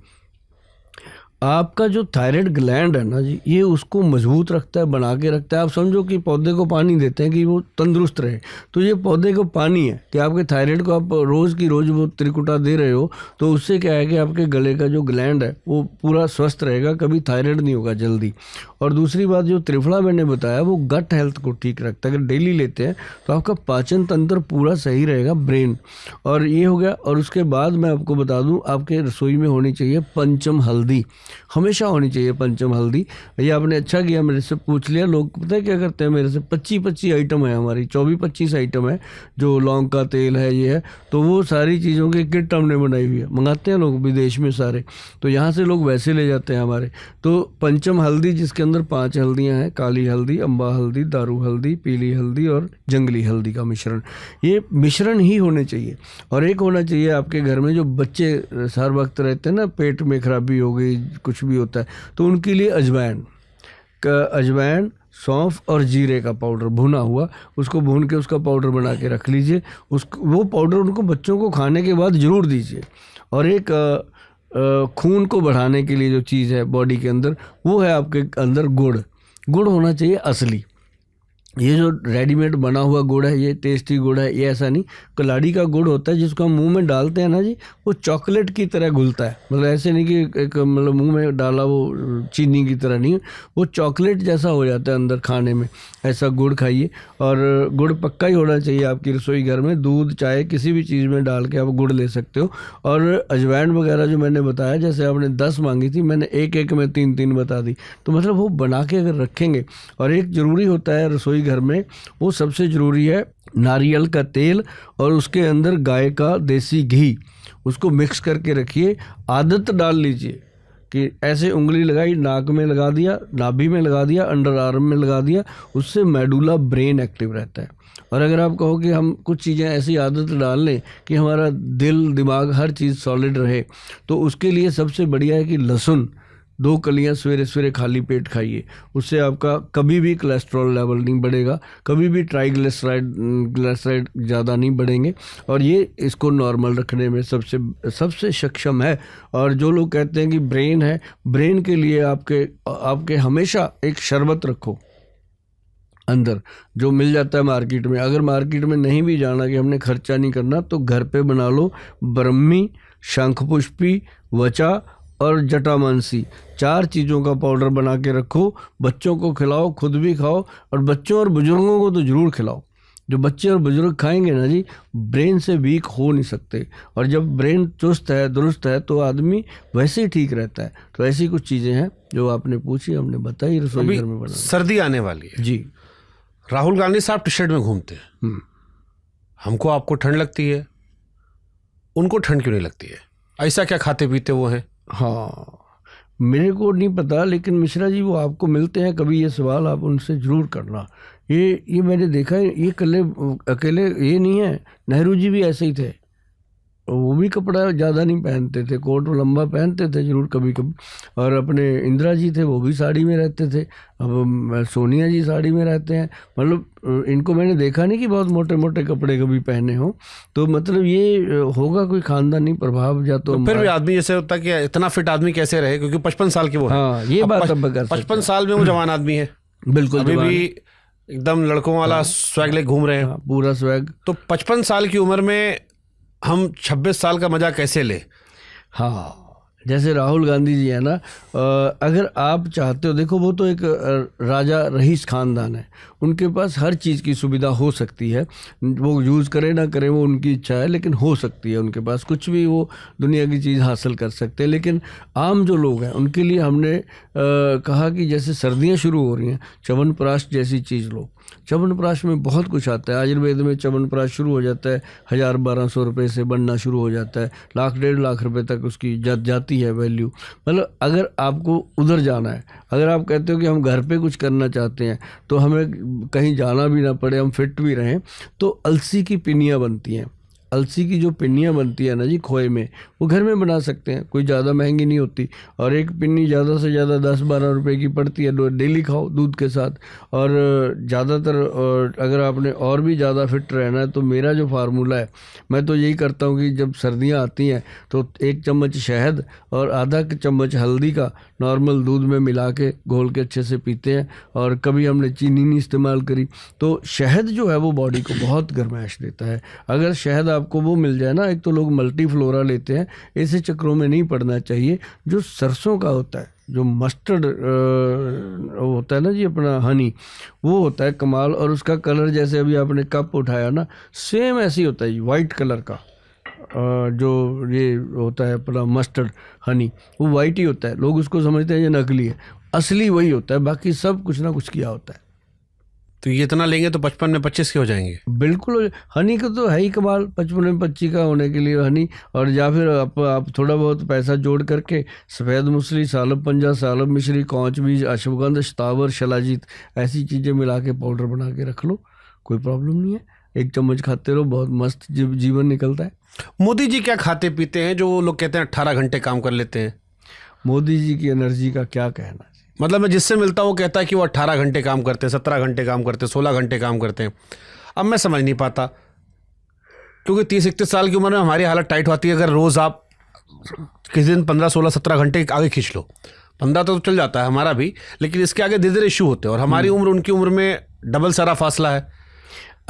आपका जो थायराइड ग्लैंड है ना जी, ये उसको मजबूत रखता है, बना के रखता है। आप समझो कि पौधे को पानी देते हैं कि वो तंदुरुस्त रहे, तो ये पौधे को पानी है कि आपके थायराइड को आप रोज़ की रोज़ वो त्रिकुटा दे रहे हो, तो उससे क्या है कि आपके गले का जो ग्लैंड है वो पूरा स्वस्थ रहेगा, कभी थायराइड नहीं होगा जल्दी। और दूसरी बात, जो त्रिफला मैंने बताया वो गट हेल्थ को ठीक रखता है, अगर डेली लेते हैं तो आपका पाचन तंत्र पूरा सही रहेगा, ब्रेन। और ये हो गया। और उसके बाद मैं आपको बता दूं, आपके रसोई में होनी चाहिए पंचम हल्दी, हमेशा होनी चाहिए पंचम हल्दी। ये आपने अच्छा किया मेरे से पूछ लिया। लोग पता है क्या करते हैं, मेरे से 25 आइटम है, हमारी 24-25 आइटम है, जो लौंग का तेल है, ये है, तो वो सारी चीज़ों की किट हमने बनाई हुई है, मंगाते हैं लोग विदेश में सारे, तो यहाँ से लोग वैसे ले जाते हैं हमारे। तो पंचम हल्दी जिसके अंदर 5 हल्दियाँ हैं, काली हल्दी, अम्बा हल्दी, दारू हल्दी, पीली हल्दी और जंगली हल्दी का मिश्रण, ये मिश्रण ही होने चाहिए। और एक होना चाहिए आपके घर में, जो बच्चे हर वक्त रहते हैं ना, पेट में खराबी हो गई, कुछ भी होता है, तो उनके लिए अजवाइन, सौंफ और जीरे का पाउडर भुना हुआ, उसको भून के उसका पाउडर बना के रख लीजिए। वो पाउडर उनको बच्चों को खाने के बाद ज़रूर दीजिए। और एक खून को बढ़ाने के लिए जो चीज़ है बॉडी के अंदर, वो है आपके अंदर गुड़ होना चाहिए असली। ये जो रेडीमेड बना हुआ गुड़ है, ये टेस्टी गुड़ है, ये ऐसा नहीं। कलाड़ी का गुड़ होता है जिसको हम मुंह में डालते हैं ना जी, वो चॉकलेट की तरह घुलता है। मतलब ऐसे नहीं कि एक मतलब मुंह में डाला वो चीनी की तरह नहीं, वो चॉकलेट जैसा हो जाता है अंदर खाने में। ऐसा गुड़ खाइए, और गुड़ पक्का ही होना चाहिए आपकी रसोई घर में। दूध चाय किसी भी चीज़ में डाल के आप गुड़ ले सकते हो। और अजवाइन वगैरह जो मैंने बताया, जैसे आपने 10 मांगी थी, मैंने एक एक में 3-3 बता दी। तो मतलब वो बना के अगर रखेंगे। और एक ज़रूरी होता है रसोई घर में, वो सबसे ज़रूरी है नारियल का तेल, और उसके अंदर गाय का देसी घी, उसको मिक्स करके रखिए। आदत डाल लीजिए कि ऐसे उंगली लगाई, नाक में लगा दिया, नाभि में लगा दिया, अंडर आर्म में लगा दिया, उससे मेडुला ब्रेन एक्टिव रहता है। और अगर आप कहो कि हम कुछ चीज़ें ऐसी आदत डाल लें कि हमारा दिल दिमाग हर चीज़ सॉलिड रहे, तो उसके लिए सबसे बढ़िया है कि लहसुन 2 कलियां सवेरे सवेरे खाली पेट खाइए। उससे आपका कभी भी कोलेस्ट्रॉल लेवल नहीं बढ़ेगा, कभी भी ट्राइग्लिसराइड ज़्यादा नहीं बढ़ेंगे, और ये इसको नॉर्मल रखने में सबसे सक्षम है। और जो लोग कहते हैं कि ब्रेन है, ब्रेन के लिए आपके हमेशा एक शरबत रखो अंदर, जो मिल जाता है मार्केट में। अगर मार्केट में नहीं भी जाना कि हमने खर्चा नहीं करना, तो घर पे बना लो। ब्रह्मी, शंखपुष्पी, वचा और जटामानसी, 4 चीज़ों का पाउडर बना के रखो। बच्चों को खिलाओ, खुद भी खाओ, और बच्चों और बुजुर्गों को तो ज़रूर खिलाओ। जो बच्चे और बुजुर्ग खाएंगे ना जी, ब्रेन से वीक हो नहीं सकते। और जब ब्रेन चुस्त है, दुरुस्त है, तो आदमी वैसे ही ठीक रहता है। तो ऐसी कुछ चीज़ें हैं जो आपने पूछी, हमने बताई रसोई घर में बना। सर्दी आने वाली है जी। राहुल गांधी साहब टी शर्ट में घूमते हैं, हमको आपको ठंड लगती है, उनको ठंड क्यों नहीं लगती है? ऐसा क्या खाते पीते वो हैं? हाँ, मेरे को नहीं पता, लेकिन मिश्रा जी वो आपको मिलते हैं कभी, ये सवाल आप उनसे ज़रूर करना। ये मैंने देखा है, ये अकेले ये नहीं है, नेहरू जी भी ऐसे ही थे। वो भी कपड़ा ज़्यादा नहीं पहनते थे, कोट लंबा पहनते थे ज़रूर कभी कभी। और अपने इंदिरा जी थे, वो भी साड़ी में रहते थे। अब सोनिया जी साड़ी में रहते हैं। मतलब इनको मैंने देखा नहीं कि बहुत मोटे मोटे कपड़े कभी पहने हो। तो मतलब ये होगा कोई खानदानी प्रभाव, या तो फिर भी आदमी जैसे होता कि इतना फिट आदमी कैसे रहे, क्योंकि 55 साल के वो है। हाँ, ये बात अब कर सकते 55 साल में वो जवान आदमी है, बिल्कुल अभी भी एकदम लड़कों वाला स्वैग ले घूम रहे हैं। पूरा स्वैग। तो 55 साल की उम्र में हम 26 साल का मजा कैसे ले? हाँ, जैसे राहुल गांधी जी है ना, अगर आप चाहते हो, देखो वो तो एक राजा रईस खानदान है, उनके पास हर चीज़ की सुविधा हो सकती है। वो यूज़ करें ना करें वो उनकी इच्छा है, लेकिन हो सकती है उनके पास कुछ भी, वो दुनिया की चीज़ हासिल कर सकते हैं। लेकिन आम जो लोग हैं उनके लिए हमने कहा कि जैसे सर्दियाँ शुरू हो रही हैं, च्यवनप्राश जैसी चीज़ लो। च्यवनप्राश में बहुत कुछ आता है। आयुर्वेद में च्यवनप्राश शुरू हो जाता है 1000-1200 रुपये से बनना शुरू हो जाता है, 1-1.5 लाख रुपए तक उसकी जाती है वैल्यू। मतलब अगर आपको उधर जाना है, अगर आप कहते हो कि हम घर पे कुछ करना चाहते हैं, तो हमें कहीं जाना भी ना पड़े, हम फिट भी रहें, तो अलसी की पिनियाँ बनती हैं। अलसी की जो पिन्नियाँ बनती है ना जी खोए में, वो घर में बना सकते हैं, कोई ज़्यादा महंगी नहीं होती। और एक पिन्नी ज़्यादा से ज़्यादा 10-12 रुपए की पड़ती है। डेली खाओ दूध के साथ। और ज़्यादातर अगर आपने और भी ज़्यादा फिट रहना है, तो मेरा जो फार्मूला है, मैं तो यही करता हूँ कि जब सर्दियाँ आती हैं तो 1 चम्मच शहद और आधा चम्मच हल्दी का नॉर्मल दूध में मिला के घोल के अच्छे से पीते हैं। और कभी हमने चीनी नहीं इस्तेमाल करी। तो शहद जो है वो बॉडी को बहुत गर्माइश देता है। अगर शहद आपको वो मिल जाए ना, एक तो लोग मल्टीफ्लोरा लेते हैं, ऐसे चक्रों में नहीं पड़ना चाहिए। जो सरसों का होता है, जो मस्टर्ड होता है ना जी, अपना हनी, वो होता है कमाल। और उसका कलर जैसे अभी आपने कप उठाया ना, सेम ऐसे ही होता है, वाइट कलर का। जो ये होता है अपना मस्टर्ड हनी, वो वाइट ही होता है। लोग उसको समझते हैं ये नकली है, असली वही होता है। बाकी सब कुछ ना कुछ किया होता है। तो ये इतना लेंगे तो 55 में 25 के हो जाएंगे। बिल्कुल, हनी का तो है ही कमाल, 55 में 25 का होने के लिए हनी। और या फिर आप थोड़ा बहुत पैसा जोड़ करके सफ़ेद मूसली, सालब पंजा, सालब मिश्री, कौच बीज, अश्वगंध, शतावर, शिलाजीत, ऐसी चीज़ें मिला के पाउडर बना के रख लो, कोई प्रॉब्लम नहीं है। 1 चम्मच खाते रहो, बहुत मस्त जीवन निकलता है। मोदी जी क्या खाते पीते हैं जो वो लोग कहते हैं 18 घंटे काम कर लेते हैं? मोदी जी की एनर्जी का क्या कहना है? मतलब मैं जिससे मिलता हूँ वो कहता है कि वो 18 घंटे काम करते हैं, 17 घंटे काम करते हैं, 16 घंटे काम करते हैं। अब मैं समझ नहीं पाता, क्योंकि 30-31 साल की उम्र में हमारी हालत टाइट होती है। अगर रोज़ आप किसी दिन 15, 16, 17 घंटे आगे खींच लो, 15 तो चल जाता है हमारा भी, लेकिन इसके आगे धीरे धीरे इशू होते हैं। और हमारी उम्र उनकी उम्र में डबल सारा फासला है।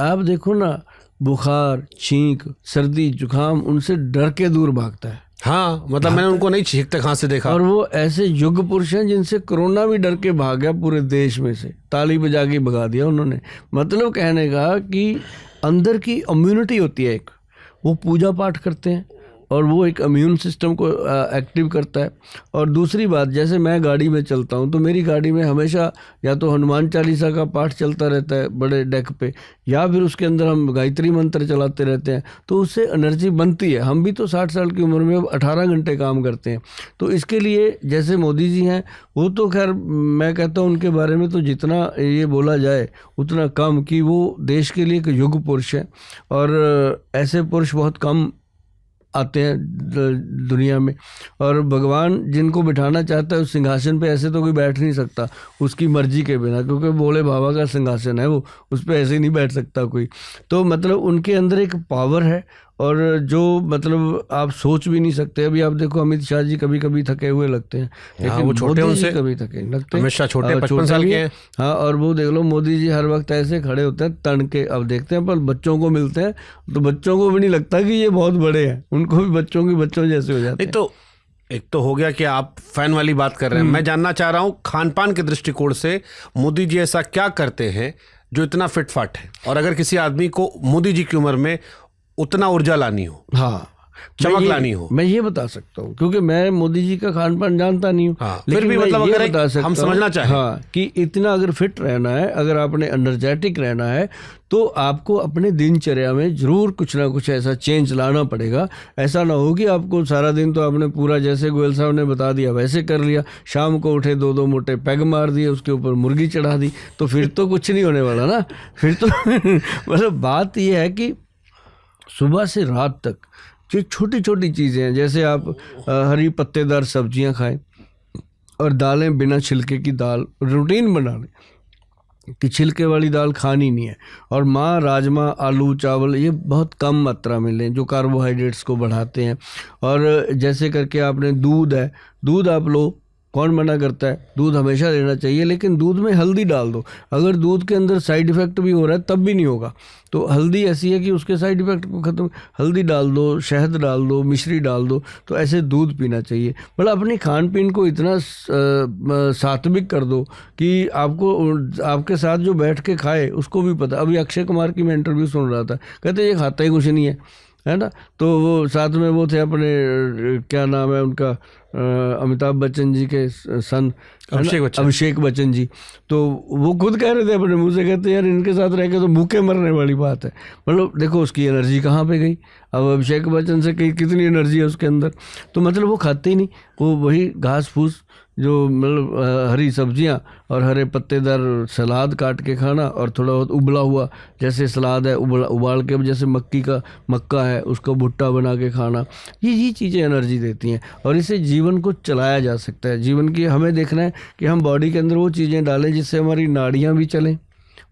आप देखो ना, बुखार, छींक, सर्दी, जुकाम उनसे डर के दूर भागता है। हाँ, मतलब मैंने उनको नहीं छींकते खांसते देखा। और वो ऐसे युग पुरुष हैं जिनसे कोरोना भी डर के भाग गया पूरे देश में से, ताली बजा के भगा दिया उन्होंने। मतलब कहने का कि अंदर की इम्यूनिटी होती है एक, वो पूजा पाठ करते हैं और वो एक इम्यून सिस्टम को एक्टिव करता है। और दूसरी बात, जैसे मैं गाड़ी में चलता हूँ तो मेरी गाड़ी में हमेशा या तो हनुमान चालीसा का पाठ चलता रहता है बड़े डेक पे, या फिर उसके अंदर हम गायत्री मंत्र चलाते रहते हैं, तो उससे एनर्जी बनती है। हम भी तो 60 साल की उम्र में अब 18 घंटे काम करते हैं। तो इसके लिए जैसे मोदी जी हैं, वो तो खैर मैं कहता हूँ उनके बारे में तो जितना ये बोला जाए उतना कम, कि वो देश के लिए एक युग पुरुष है। और ऐसे पुरुष बहुत कम आते हैं दुनिया में। और भगवान जिनको बिठाना चाहता है उस सिंहासन पे ऐसे तो कोई बैठ नहीं सकता उसकी मर्जी के बिना, क्योंकि भोले बाबा का सिंहासन है वो, उस पर ऐसे नहीं बैठ सकता कोई। तो मतलब उनके अंदर एक पावर है, और जो मतलब आप सोच भी नहीं सकते। अभी आप देखो अमित शाह जी कभी कभी थके हुए लगते हैं, लेकिन वो छोटे मोदी जी उनसे कभी थके नहीं लगते। हमेशा छोटे, 55 साल के हैं। हाँ, और वो देख लो मोदी जी हर वक्त ऐसे खड़े होते हैं तन के। अब देखते हैं पर बच्चों को मिलते हैं तो बच्चों को भी नहीं लगता कि ये बहुत बड़े हैं, उनको भी बच्चों की बच्चों जैसे हो जाते हैं। तो एक तो हो गया कि आप फैन वाली बात कर रहे हैं, मैं जानना चाह रहा हूँ खान पान के दृष्टिकोण से मोदी जी ऐसा क्या करते हैं जो इतना फिटफाट है, और अगर किसी आदमी को मोदी जी की उम्र में उतना ऊर्जा लानी हो, हाँ, चमक लानी हो। मैं ये बता सकता हूँ, क्योंकि मैं मोदी जी का खान पान जानता नहीं हूँ। हाँ, लेकिन फिर भी मैं मतलब ये अगर बता सकता हम हूँ, समझना चाहें, हाँ, कि इतना अगर फिट रहना है, अगर आपने एनर्जेटिक रहना है, तो आपको अपने दिनचर्या में जरूर कुछ ना कुछ ऐसा चेंज लाना पड़ेगा। ऐसा ना हो कि आपको सारा दिन तो आपने पूरा, जैसे गोयल साहब ने बता दिया वैसे कर लिया, शाम को उठे 2-2 मोटे पैग मार दिए, उसके ऊपर मुर्गी चढ़ा दी, तो फिर तो कुछ नहीं होने वाला ना। फिर तो मतलब बात यह है कि सुबह से रात तक जो छोटी छोटी चीज़ें हैं, जैसे आप हरी पत्तेदार सब्जियां खाएं और दालें, बिना छिलके की दाल रूटीन बना लें कि छिलके वाली दाल खानी नहीं है। और माँ, राजमा, आलू, चावल ये बहुत कम मात्रा में लें जो कार्बोहाइड्रेट्स को बढ़ाते हैं। और जैसे करके आपने दूध है, दूध आप लो, कौन मना करता है, दूध हमेशा लेना चाहिए, लेकिन दूध में हल्दी डाल दो। अगर दूध के अंदर साइड इफ़ेक्ट भी हो रहा है तब भी नहीं होगा, तो हल्दी ऐसी है कि उसके साइड इफ़ेक्ट को ख़त्म, हल्दी डाल दो, शहद डाल दो, मिश्री डाल दो, तो ऐसे दूध पीना चाहिए। मतलब अपनी खान पीन को इतना सात्विक कर दो कि आपको, आपके साथ जो बैठ के खाए उसको भी पता। अभी अक्षय कुमार की मैं इंटरव्यू सुन रहा था, कहते ये खाता ही कुछ नहीं है ना। तो वो साथ में वो थे अपने, क्या नाम है उनका, अमिताभ बच्चन जी के सन, अभिषेक बच्चन जी, तो वो खुद कह रहे थे अपने मुंह से, कहते यार इनके साथ रह के तो भूखे मरने वाली बात है। मतलब देखो उसकी एनर्जी कहाँ पे गई। अब अभिषेक बच्चन से कितनी एनर्जी है उसके अंदर। तो मतलब वो खाते ही नहीं, वो वही घास फूस, जो मतलब हरी सब्जियां और हरे पत्तेदार सलाद काट के खाना, और थोड़ा बहुत उबला हुआ, जैसे सलाद है उबाल के, जैसे मक्का है उसका भुट्टा बना के खाना, ये चीज़ें एनर्जी देती हैं और इससे जीवन को चलाया जा सकता है। जीवन की हमें देखना है कि हम बॉडी के अंदर वो चीज़ें डालें जिससे हमारी नाड़ियाँ भी चलें,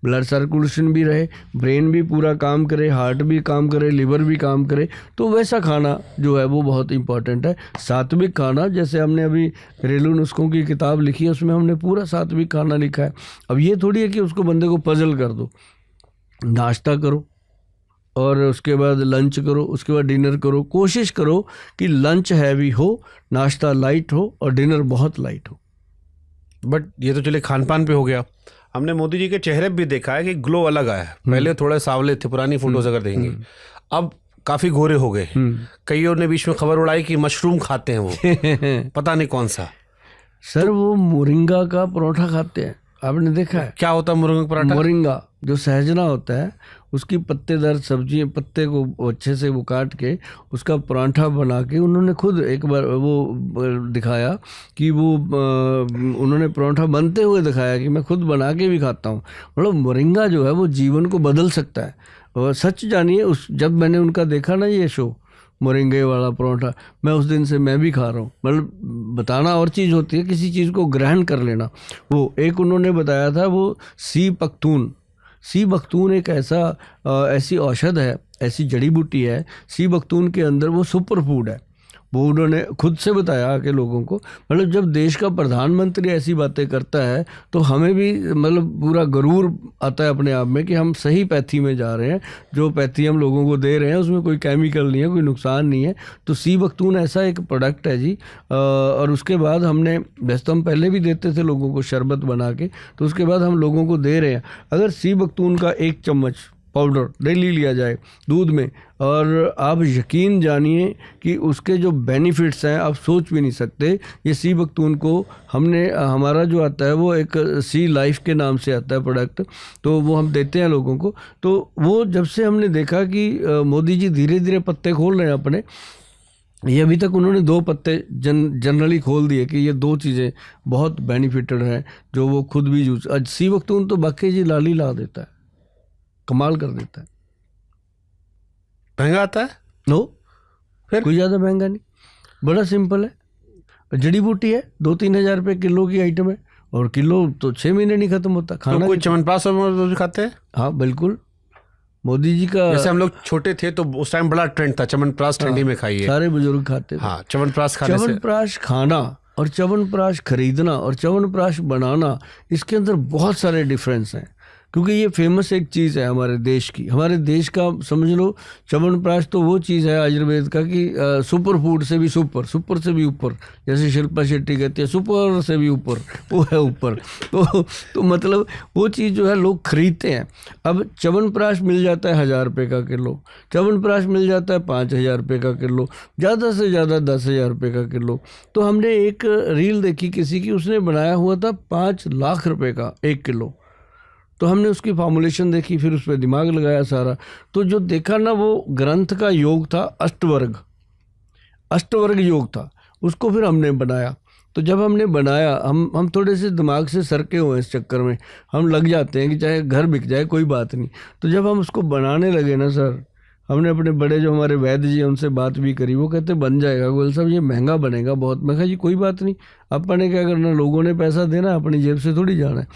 ब्लड सर्कुलेशन भी रहे, ब्रेन भी पूरा काम करे, हार्ट भी काम करे, लिवर भी काम करे। तो वैसा खाना जो है वो बहुत इंपॉर्टेंट है। सात्विक खाना, जैसे हमने अभी घरेलू नुस्खों की किताब लिखी है, उसमें हमने पूरा सात्विक खाना लिखा है। अब ये थोड़ी है कि उसको बंदे को पजल कर दो, नाश्ता करो और उसके बाद लंच करो, उसके बाद डिनर करो। कोशिश करो कि लंच हैवी हो, नाश्ता लाइट हो और डिनर बहुत लाइट हो। बट ये तो चले खान पान पे हो गया। हमने मोदी जी के चेहरे पे भी देखा है कि ग्लो अलग आया है। पहले थोड़े सावले थे, पुरानी फोटोज अगर देखेंगे, अब काफी गोरे हो गए। कईयों ने बीच में खबर उड़ाई कि मशरूम खाते हैं वो पता नहीं कौन सा। सर वो मोरिंगा का परोठा खाते हैं, आपने देखा है? क्या होता है मोरिंगा पराठा? मोरिंगा जो सहजना होता है, उसकी पत्तेदार सब्जी, पत्ते को अच्छे से वो काट के उसका पराठा बना के उन्होंने खुद एक बार वो दिखाया कि वो उन्होंने पराठा बनते हुए दिखाया कि मैं खुद बना के भी खाता हूँ। मतलब मोरिंगा जो है वो जीवन को बदल सकता है। और सच जानिए, उस जब मैंने उनका देखा ना ये शो मोरिंगे वाला परोठा, मैं उस दिन से मैं भी खा रहा हूँ। मतलब बताना और चीज़ होती है, किसी चीज़ को ग्रहण कर लेना। वो एक उन्होंने बताया था, वो सी बख्तून एक ऐसी औषध है, ऐसी जड़ी बूटी है। सी बख्तून के अंदर वो सुपर फूड है, वो उन्होंने खुद से बताया आके लोगों को। मतलब जब देश का प्रधानमंत्री ऐसी बातें करता है तो हमें भी मतलब पूरा गरूर आता है अपने आप में कि हम सही पैथी में जा रहे हैं। जो पैथी हम लोगों को दे रहे हैं उसमें कोई केमिकल नहीं है, कोई नुकसान नहीं है। तो सी बख्तून ऐसा एक प्रोडक्ट है जी। और उसके बाद हमने, वैसे तो हम पहले भी देते थे लोगों को शरबत बना के, तो उसके बाद हम लोगों को दे रहे हैं। अगर सी बख्तून का 1 चम्मच पाउडर डेली लिया जाए दूध में, और आप यकीन जानिए कि उसके जो बेनिफिट्स हैं आप सोच भी नहीं सकते। ये सी बख्तून को हमने, हमारा जो आता है वो एक सी लाइफ के नाम से आता है प्रोडक्ट, तो वो हम देते हैं लोगों को। तो वो जब से हमने देखा कि मोदी जी धीरे धीरे पत्ते खोल रहे हैं अपने, ये अभी तक उन्होंने 2 पत्ते जनरली खोल दिए कि ये 2 चीज़ें बहुत बेनिफिटेड हैं जो वो खुद भी यूज। आज सी बख्तून तो बाकी जी लाली ला देता है, कमाल कर देता है। महंगा आता है? नो, फिर कोई ज़्यादा महंगा नहीं, बड़ा सिंपल है। जड़ी बूटी है, 2-3 हज़ार रुपये किलो की आइटम है, और किलो तो 6 महीने नहीं खत्म होता। खाना तो कोई च्यवनप्राश भी खाते हैं? हाँ बिल्कुल, मोदी जी का, जैसे हम लोग छोटे थे तो उस टाइम बड़ा ट्रेंड था च्यवनप्राश ठंडी में खाइए, सारे बुजुर्ग खाते थे। हाँ, च्यवनप्राश खाने से। च्यवनप्राश खाना और च्यवनप्राश खरीदना और च्यवनप्राश बनाना, इसके अंदर बहुत सारे डिफरेंस हैं, क्योंकि ये फेमस एक चीज़ है हमारे देश की। हमारे देश का समझ लो, च्यवनप्राश तो वो चीज़ है आयुर्वेद का कि सुपर फूड से भी सुपर से भी ऊपर, जैसे शिल्पा शेट्टी कहती है सुपर से भी ऊपर, वो है ऊपर। तो मतलब वो चीज़ जो है लोग खरीदते हैं। अब च्यवनप्राश मिल जाता है 1000 रुपये का किलो, च्यवनप्राश मिल जाता है 5000 रुपये का किलो, ज़्यादा से ज़्यादा 10,000 रुपये का किलो। तो हमने एक रील देखी किसी की, उसने बनाया हुआ था 5 लाख रुपये का 1 किलो। तो हमने उसकी फॉर्मुलेशन देखी, फिर उस पर दिमाग लगाया सारा, तो जो देखा ना, वो ग्रंथ का योग था, अष्टवर्ग योग था, उसको फिर हमने बनाया। तो जब हमने बनाया, हम थोड़े से दिमाग से सरके हुए इस चक्कर में, हम लग जाते हैं कि चाहे घर बिक जाए कोई बात नहीं। तो जब हम उसको बनाने लगे ना सर, हमने अपने बड़े जो हमारे वैद्य जी हैं उनसे बात भी करी, वो कहते बन जाएगा गोयल साहब, ये महंगा बनेगा बहुत। मैं कहा जी कोई बात नहीं, अपने क्या करना, लोगों ने पैसा देना, अपनी जेब से थोड़ी जाना है।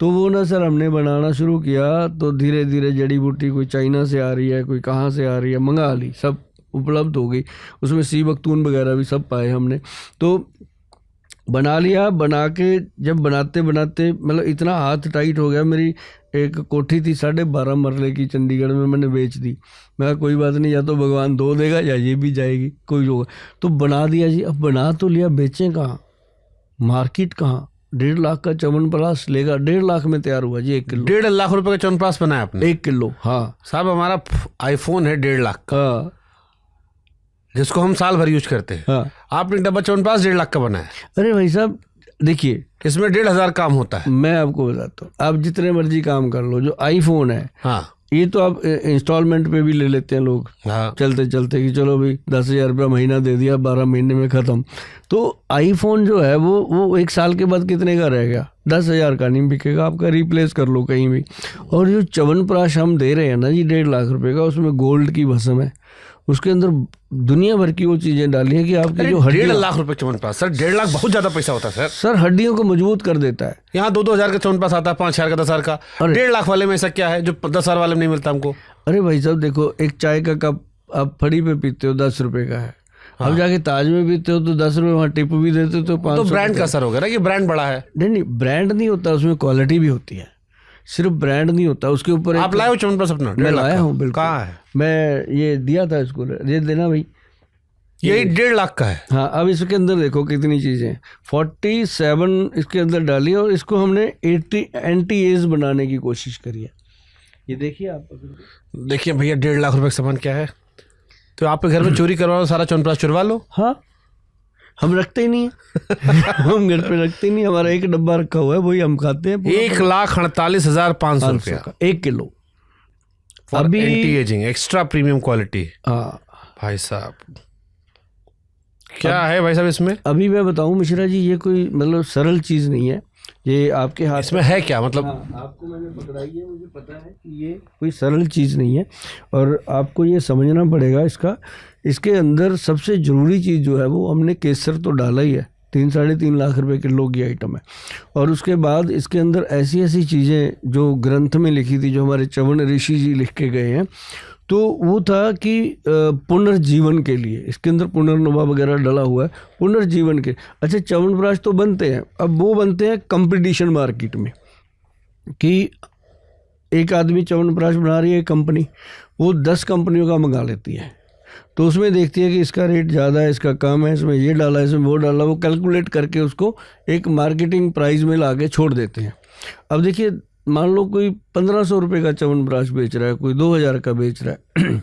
तो वो ना सर हमने बनाना शुरू किया, तो धीरे धीरे जड़ी बूटी कोई चाइना से आ रही है, कोई कहाँ से आ रही है, मंगा ली, सब उपलब्ध हो गई। उसमें सी बख्तून वगैरह भी सब पाए हमने, तो बना लिया। बना के जब बनाते बनाते मतलब इतना हाथ टाइट हो गया, मेरी एक कोठी थी 12.5 मरले की चंडीगढ़ में, मैंने बेच दी। मैं कहा कोई बात नहीं, या तो भगवान दो देगा या ये भी जाएगी, कोई होगा। तो बना दिया जी। अब बना तो लिया, बेचें कहाँ, मार्केट कहाँ? 1.5 लाख का च्यवनप्राश लेगा, 1.5 लाख में तैयार हुआ जी 1 किलो। 1.5 लाख रुपए का च्यवनप्राश बनाया आपने? 1 किलो, हाँ साहब, हमारा आईफोन है 1.5 लाख का, हाँ जिसको हम साल भर यूज करते हैं। हाँ। आपने डब्बा च्यवनप्राश 1.5 लाख का बनाया? अरे भाई साहब देखिए, इसमें 1,500 काम होता है। मैं आपको बताता हूँ, आप जितने मर्जी काम कर लो, जो आईफोन है, हाँ, ये तो आप इंस्टॉलमेंट पे भी ले लेते हैं लोग, हाँ, चलते चलते कि चलो भाई 10,000 रुपया महीना दे दिया, 12 महीने में ख़त्म। तो आईफोन जो है वो 1 साल के बाद कितने का रह गया? 10,000 का नहीं बिकेगा, आपका रिप्लेस कर लो कहीं भी। और जो च्यवनप्राश हम दे रहे हैं ना जी 1.5 लाख रुपए का, उसमें गोल्ड की भस्म है, उसके अंदर दुनिया भर की वो चीज़ें डाली हैं कि आपकी जो 1.5 लाख रुपए च्यवनप्राश? सर 1.5 लाख बहुत ज्यादा पैसा होता है सर, हड्डियों को मजबूत कर देता है। यहाँ 2-2 हजार का च्यवनप्राश आता है, 5,000 का, 10,000 का। 1.5 लाख वाले में ऐसा क्या है जो 10,000 वाले में नहीं मिलता हमको? अरे भाई साहब देखो, एक चाय का कप आप फड़ी पे पीते हो 10 रुपए का है, अब जाके ताज में पीते हो तो 10 रुपए, वहाँ टिप भी देते हो तो 500। तो ब्रांड का असर हो गया ना कि ब्रांड बड़ा है। नहीं, ब्रांड नहीं होता, उसमें क्वालिटी भी होती है, सिर्फ ब्रांड नहीं होता उसके ऊपर। आप लाए हो च्यवनप्राश अपना? मैं लाया हूँ, बिल्कुल। कहाँ है? मैं ये दिया था इसको, ये देना भाई, यही 1.5 लाख का है। हाँ। अब इसके अंदर देखो कितनी चीज़ें, 47 इसके अंदर डाली, और इसको हमने 80 एंटी एज बनाने की कोशिश करी है। ये देखिए आप, देखिए भैया 1.5 लाख रुपए का सामान क्या है। तो आपके घर में चोरी करवाओ, सारा च्यवनप्राश चुरवा लो। हाँ, हम रखते ही नहीं है हम घर पे रखते ही नहीं, हमारा एक डब्बा रखा हुआ है, वही हम खाते हैं। 1,48,500 रुपया 1 किलो अभी anti ageing extra premium quality. हाँ भाई साहब, क्या है भाई साहब इसमें? अभी मैं बताऊं मिश्रा जी, ये कोई मतलब सरल चीज़ नहीं है, ये आपके हाथ इसमें है क्या मतलब? हाँ, आपको मैंने पकड़ाई है, मुझे पता है कि ये कोई सरल चीज़ नहीं है, और आपको ये समझना पड़ेगा इसके अंदर सबसे ज़रूरी चीज़ जो है वो हमने केसर तो डाला ही है, 3-3.5 लाख रुपए किलो की आइटम है। और उसके बाद इसके अंदर ऐसी ऐसी चीज़ें जो ग्रंथ में लिखी थी, जो हमारे च्यवन ऋषि जी लिख के गए हैं, तो वो था कि पुनर्जीवन के लिए, इसके अंदर पुनर्नवा वगैरह डला हुआ है पुनर्जीवन के। अच्छा, च्यवनप्राश तो बनते हैं, अब वो बनते हैं कंपटीशन मार्केट में, कि एक आदमी च्यवनप्राश बना रही है कंपनी, वो 10 कंपनियों का मंगा लेती है, तो उसमें देखती है कि इसका रेट ज़्यादा है, इसका कम है, इसमें ये डाला, इसमें वो डाला, वो कैलकुलेट करके उसको एक मार्केटिंग प्राइस में ला के छोड़ देते हैं। अब देखिए, मान लो कोई 1500 रुपये का च्यवनप्राश बेच रहा है, कोई 2000 का बेच रहा है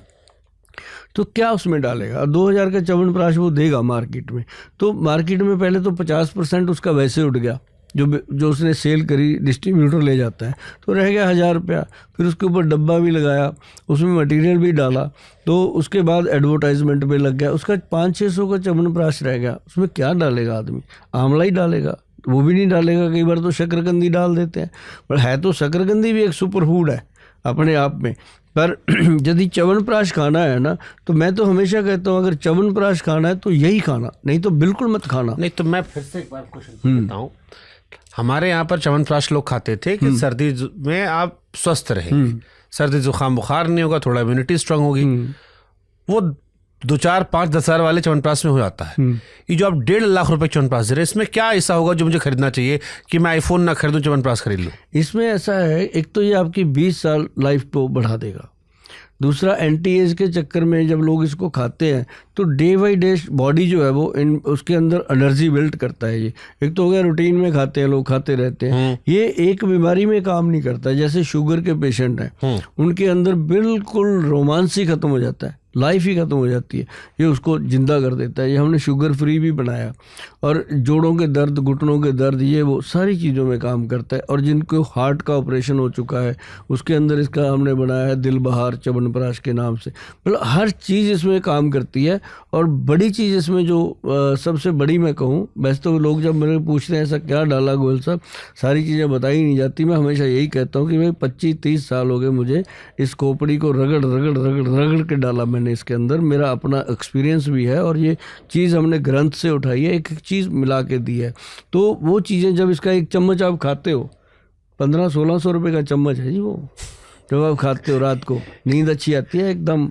तो क्या उसमें डालेगा? 2000 का च्यवनप्राश वो देगा मार्केट में, तो मार्केट में पहले तो 50% उसका वैसे उठ गया, जो उसने सेल करी, डिस्ट्रीब्यूटर ले जाता है, तो रह गया 1000 रुपया। फिर उसके ऊपर डब्बा भी लगाया, उसमें मटेरियल भी डाला, तो उसके बाद एडवर्टाइजमेंट पे लग गया, उसका 500-600 का च्यवनप्राश रह गया। उसमें क्या डालेगा आदमी? आंवला ही डालेगा, वो भी नहीं डालेगा, कई बार तो शकरकंदी डाल देते हैं, पर है तो शकरकंदी भी एक सुपर फूड है अपने आप में। पर यदि च्यवनप्राश खाना है ना, तो मैं तो हमेशा कहता हूँ अगर च्यवनप्राश खाना है तो यही खाना, नहीं तो बिल्कुल मत खाना। नहीं तो मैं फिर से एक बार क्वेश्चन बताऊं, हमारे यहाँ पर च्यवनप्राश लोग खाते थे कि सर्दी में आप स्वस्थ रहेंगे, सर्दी जुकाम बुखार नहीं होगा, थोड़ा इम्यूनिटी स्ट्रांग होगी, वो 2, 4, 5, 10 हज़ार वाले च्यवनप्राश में हो जाता है। ये जो आप 1.5 लाख रुपए च्यवनप्राश दे रहे हैं, इसमें क्या ऐसा होगा जो मुझे खरीदना चाहिए कि मैं आईफोन ना खरीदूं, च्यवनप्राश खरीद लूं? इसमें ऐसा है, एक तो ये आपकी 20 साल लाइफ को बढ़ा देगा, दूसरा एंटी एज के चक्कर में जब लोग इसको खाते हैं तो डे बाई डे बॉडी जो है वो उसके अंदर एनर्जी बिल्ड करता है। ये एक तो हो गया रूटीन में खाते हैं लोग, खाते रहते हैं, ये एक बीमारी में काम नहीं करता। जैसे शुगर के पेशेंट हैं, उनके अंदर बिल्कुल रोमांस ही खत्म हो जाता है, लाइफ ही खत्म हो जाती है, ये उसको जिंदा कर देता है। ये हमने शुगर फ्री भी बनाया, और जोड़ों के दर्द, घुटनों के दर्द, ये वो सारी चीज़ों में काम करता है। और जिनको हार्ट का ऑपरेशन हो चुका है उसके अंदर इसका हमने बनाया है दिल बहार च्यवनप्राश के नाम से। मतलब हर चीज़ इसमें काम करती है। और बड़ी चीज़ इसमें जो सबसे बड़ी मैं कहूँ, वैसे तो लोग जब मेरे पूछते हैं ऐसा क्या डाला गोयल साहब, सारी चीज़ें बताई नहीं जाती। मैं हमेशा यही कहता हूँ कि भाई 25-30 साल हो गए मुझे इस खोपड़ी को रगड़ रगड़ रगड़ रगड़ के डाला मैंने इसके अंदर, मेरा अपना एक्सपीरियंस भी है, और ये चीज़ हमने ग्रंथ से उठाई है, एक एक चीज़ मिला के दी है। तो वो चीज़ें जब इसका एक चम्मच आप खाते हो, 1500-1600 रुपये का चम्मच है जी वो, जब आप खाते हो रात को नींद अच्छी आती है एकदम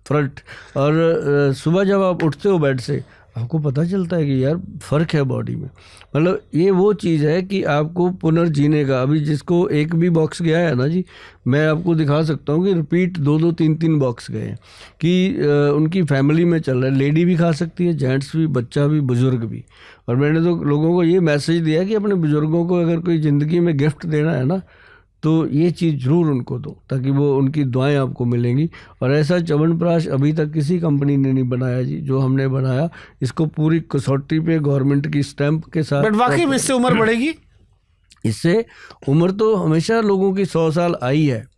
फ्रंट, और सुबह जब आप उठते हो बेड से आपको पता चलता है कि यार फ़र्क है बॉडी में। मतलब ये वो चीज़ है कि आपको पुनर्जीने का, अभी जिसको एक भी बॉक्स गया है ना जी, मैं आपको दिखा सकता हूँ कि रिपीट 2-2, 3-3 बॉक्स गए हैं, कि उनकी फैमिली में चल रहा है। लेडी भी खा सकती है, जेंट्स भी, बच्चा भी, बुज़ुर्ग भी। और मैंने तो लोगों को ये मैसेज दिया कि अपने बुज़ुर्गों को अगर कोई ज़िंदगी में गिफ्ट देना है ना, तो ये चीज़ ज़रूर उनको दो, ताकि वो उनकी दुआएं आपको मिलेंगी। और ऐसा च्यवनप्राश अभी तक किसी कंपनी ने नहीं बनाया जी, जो हमने बनाया, इसको पूरी कसौटी पे गवर्नमेंट की स्टैंप के साथ। बट वाकई में इससे उम्र बढ़ेगी? इससे उम्र तो हमेशा लोगों की 100 साल आई है,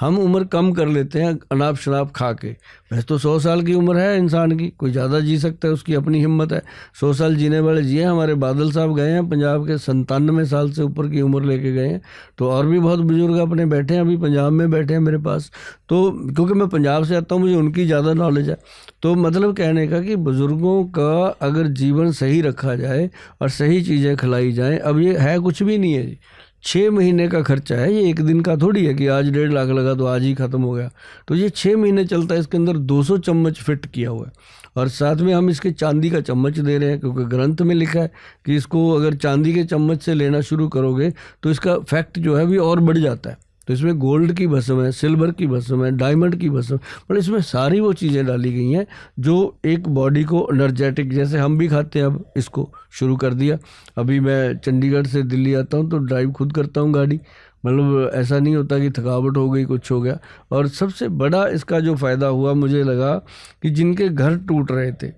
हम उम्र कम कर लेते हैं अनाप शनाप खा के। वैसे तो 100 साल की उम्र है इंसान की, कोई ज़्यादा जी सकता है, उसकी अपनी हिम्मत है। 100 साल जीने वाले जिए। हमारे बादल साहब गए हैं पंजाब के, 97 साल से ऊपर की उम्र लेके गए हैं। तो और भी बहुत बुजुर्ग अपने बैठे हैं, अभी पंजाब में बैठे हैं मेरे पास। तो क्योंकि मैं पंजाब से आता हूँ, मुझे उनकी ज़्यादा नॉलेज है। तो मतलब कहने का कि बुज़ुर्गों का अगर जीवन सही रखा जाए और सही चीज़ें खिलाई जाएँ, अब ये है कुछ भी नहीं है जी, 6 महीने का खर्चा है ये, एक दिन का थोड़ी है कि आज 1.5 लाख लगा तो आज ही ख़त्म हो गया। तो ये 6 महीने चलता है। इसके अंदर 200 चम्मच फिट किया हुआ है, और साथ में हम इसके चांदी का चम्मच दे रहे हैं, क्योंकि ग्रंथ में लिखा है कि इसको अगर चांदी के चम्मच से लेना शुरू करोगे तो इसका फैक्ट जो है भी और बढ़ जाता है। तो इसमें गोल्ड की भस्म है, सिल्वर की भस्म है, डायमंड की भस्म, मतलब इसमें सारी वो चीज़ें डाली गई हैं जो एक बॉडी को एनर्जेटिक, जैसे हम भी खाते हैं, अब इसको शुरू कर दिया। अभी मैं चंडीगढ़ से दिल्ली आता हूँ तो ड्राइव खुद करता हूँ गाड़ी, मतलब ऐसा नहीं होता कि थकावट हो गई, कुछ हो गया। और सबसे बड़ा इसका जो फ़ायदा हुआ मुझे लगा कि जिनके घर टूट रहे थे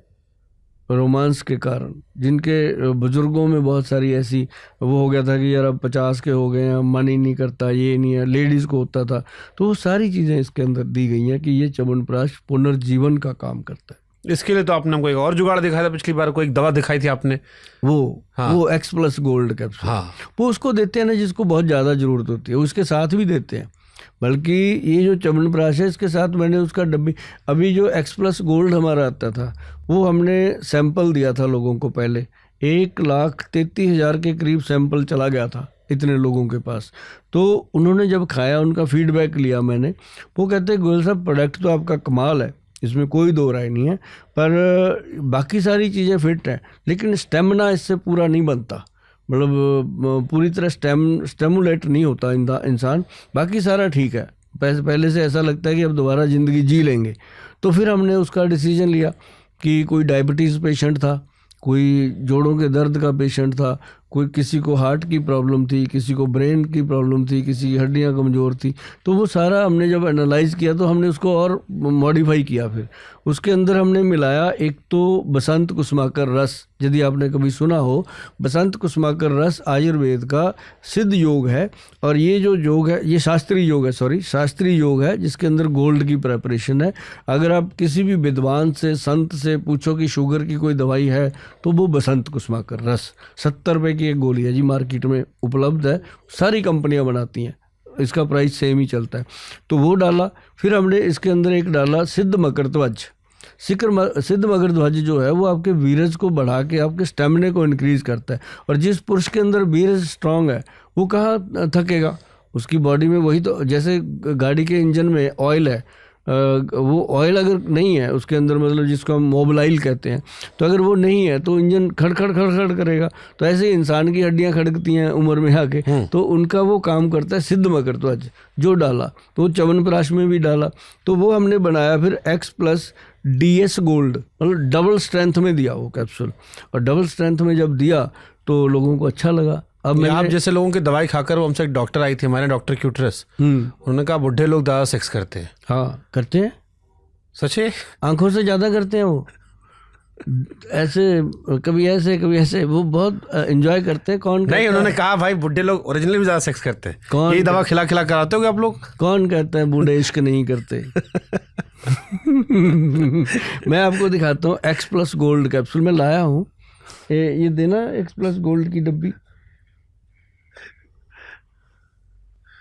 रोमांस के कारण, जिनके बुज़ुर्गों में बहुत सारी ऐसी वो हो गया था कि यार अब 50 के हो गए हैं, मन ही नहीं करता, ये नहीं है, लेडीज़ को होता था, तो वो सारी चीज़ें इसके अंदर दी गई हैं कि ये च्यवनप्राश पुनर्जीवन का काम करता है। इसके लिए तो आपने हमको एक और जुगाड़ दिखाया था पिछली बार, कोई एक दवा दिखाई थी आपने, वो X+ गोल्ड कैप्सूल। वो उसको देते हैं ना जिसको बहुत ज़्यादा ज़रूरत होती है, उसके साथ भी देते हैं। बल्कि ये जो च्यवनप्राश है इसके साथ मैंने उसका डब्बी, अभी जो X+ गोल्ड हमारा आता था वो हमने सैंपल दिया था लोगों को, पहले 1,33,000 के करीब सैंपल चला गया था इतने लोगों के पास। तो उन्होंने जब खाया, उनका फीडबैक लिया मैंने, वो कहते हैं गोयल साहब प्रोडक्ट तो आपका कमाल है, इसमें कोई दो राय नहीं है, पर बाकी सारी चीज़ें फिट हैं, लेकिन स्टेमिना इससे पूरा नहीं बनता, मतलब पूरी तरह स्टेमुलेट नहीं होता इंसान, बाकी सारा ठीक है, पहले से ऐसा लगता है कि अब दोबारा ज़िंदगी जी लेंगे। तो फिर हमने उसका डिसीजन लिया कि कोई डायबिटीज़ पेशेंट था, कोई जोड़ों के दर्द का पेशेंट था, कोई किसी को हार्ट की प्रॉब्लम थी, किसी को ब्रेन की प्रॉब्लम थी, किसी की हड्डियां कमज़ोर थी। तो वो सारा हमने जब एनालाइज़ किया तो हमने उसको और मॉडिफाई किया। फिर उसके अंदर हमने मिलाया, एक तो बसंत कुसुमाकर रस, यदि आपने कभी सुना हो, बसंत कुसुमाकर रस आयुर्वेद का सिद्ध योग है, और ये जो योग है ये शास्त्रीय योग है जिसके अंदर गोल्ड की प्रेपरेशन है। अगर आप किसी भी विद्वान से, संत से पूछो कि शुगर की कोई दवाई है तो वो बसंत कुसुमाकर रस, 70 रुपये की एक गोली है जी, मार्केट में उपलब्ध है, सारी कंपनियां बनाती हैं, इसका प्राइस सेम ही चलता है। तो वो डाला। फिर हमने इसके अंदर एक डाला सिद्ध मकरध्वज। सिद्ध मकरध्वज जो है वो आपके वीरज को बढ़ा के आपके स्टेमिना को इंक्रीज करता है, और जिस पुरुष के अंदर वीरज स्ट्रांग है वो कहाँ थकेगा, उसकी बॉडी में वही तो, जैसे गाड़ी के इंजन में ऑयल है, वो ऑयल अगर नहीं है उसके अंदर, मतलब जिसको हम मोबिलाइल कहते हैं, तो अगर वो नहीं है तो इंजन खड़खड़ खड़खड़ करेगा। तो ऐसे ही इंसान की हड्डियां खड़कती हैं उम्र में आके, तो उनका वो काम करता है सिद्ध मकरध्वज जो डाला। तो च्यवनप्राश में भी डाला, तो वो हमने बनाया फिर X+DS गोल्ड, मतलब डबल स्ट्रेंथ में दिया वो कैप्सूल, और डबल स्ट्रेंथ में जब दिया तो लोगों को अच्छा लगा। अब आप जैसे लोगों की दवाई खाकर, वो हमसे एक डॉक्टर आई थी, हमारे डॉक्टर क्यूटरस, उन्होंने कहा बुढ़े लोग ज़्यादा सेक्स करते हैं। हाँ करते हैं, सच है, आंखों से ज़्यादा करते हैं वो, ऐसे कभी ऐसे वो बहुत एंजॉय करते हैं। कौन नहीं, उन्होंने कहा भाई बुढ़े लोग ओरिजिनली भी ज़्यादा सेक्स करते हैं, कौन यही दवा खिला खिला कराते हो आप लोग? कौन कहता है बूढ़े इश्क नहीं करते? मैं आपको दिखाता हूँ X+ गोल्ड कैप्सूल मैं लाया हूँ, ये देना X+ गोल्ड की डब्बी।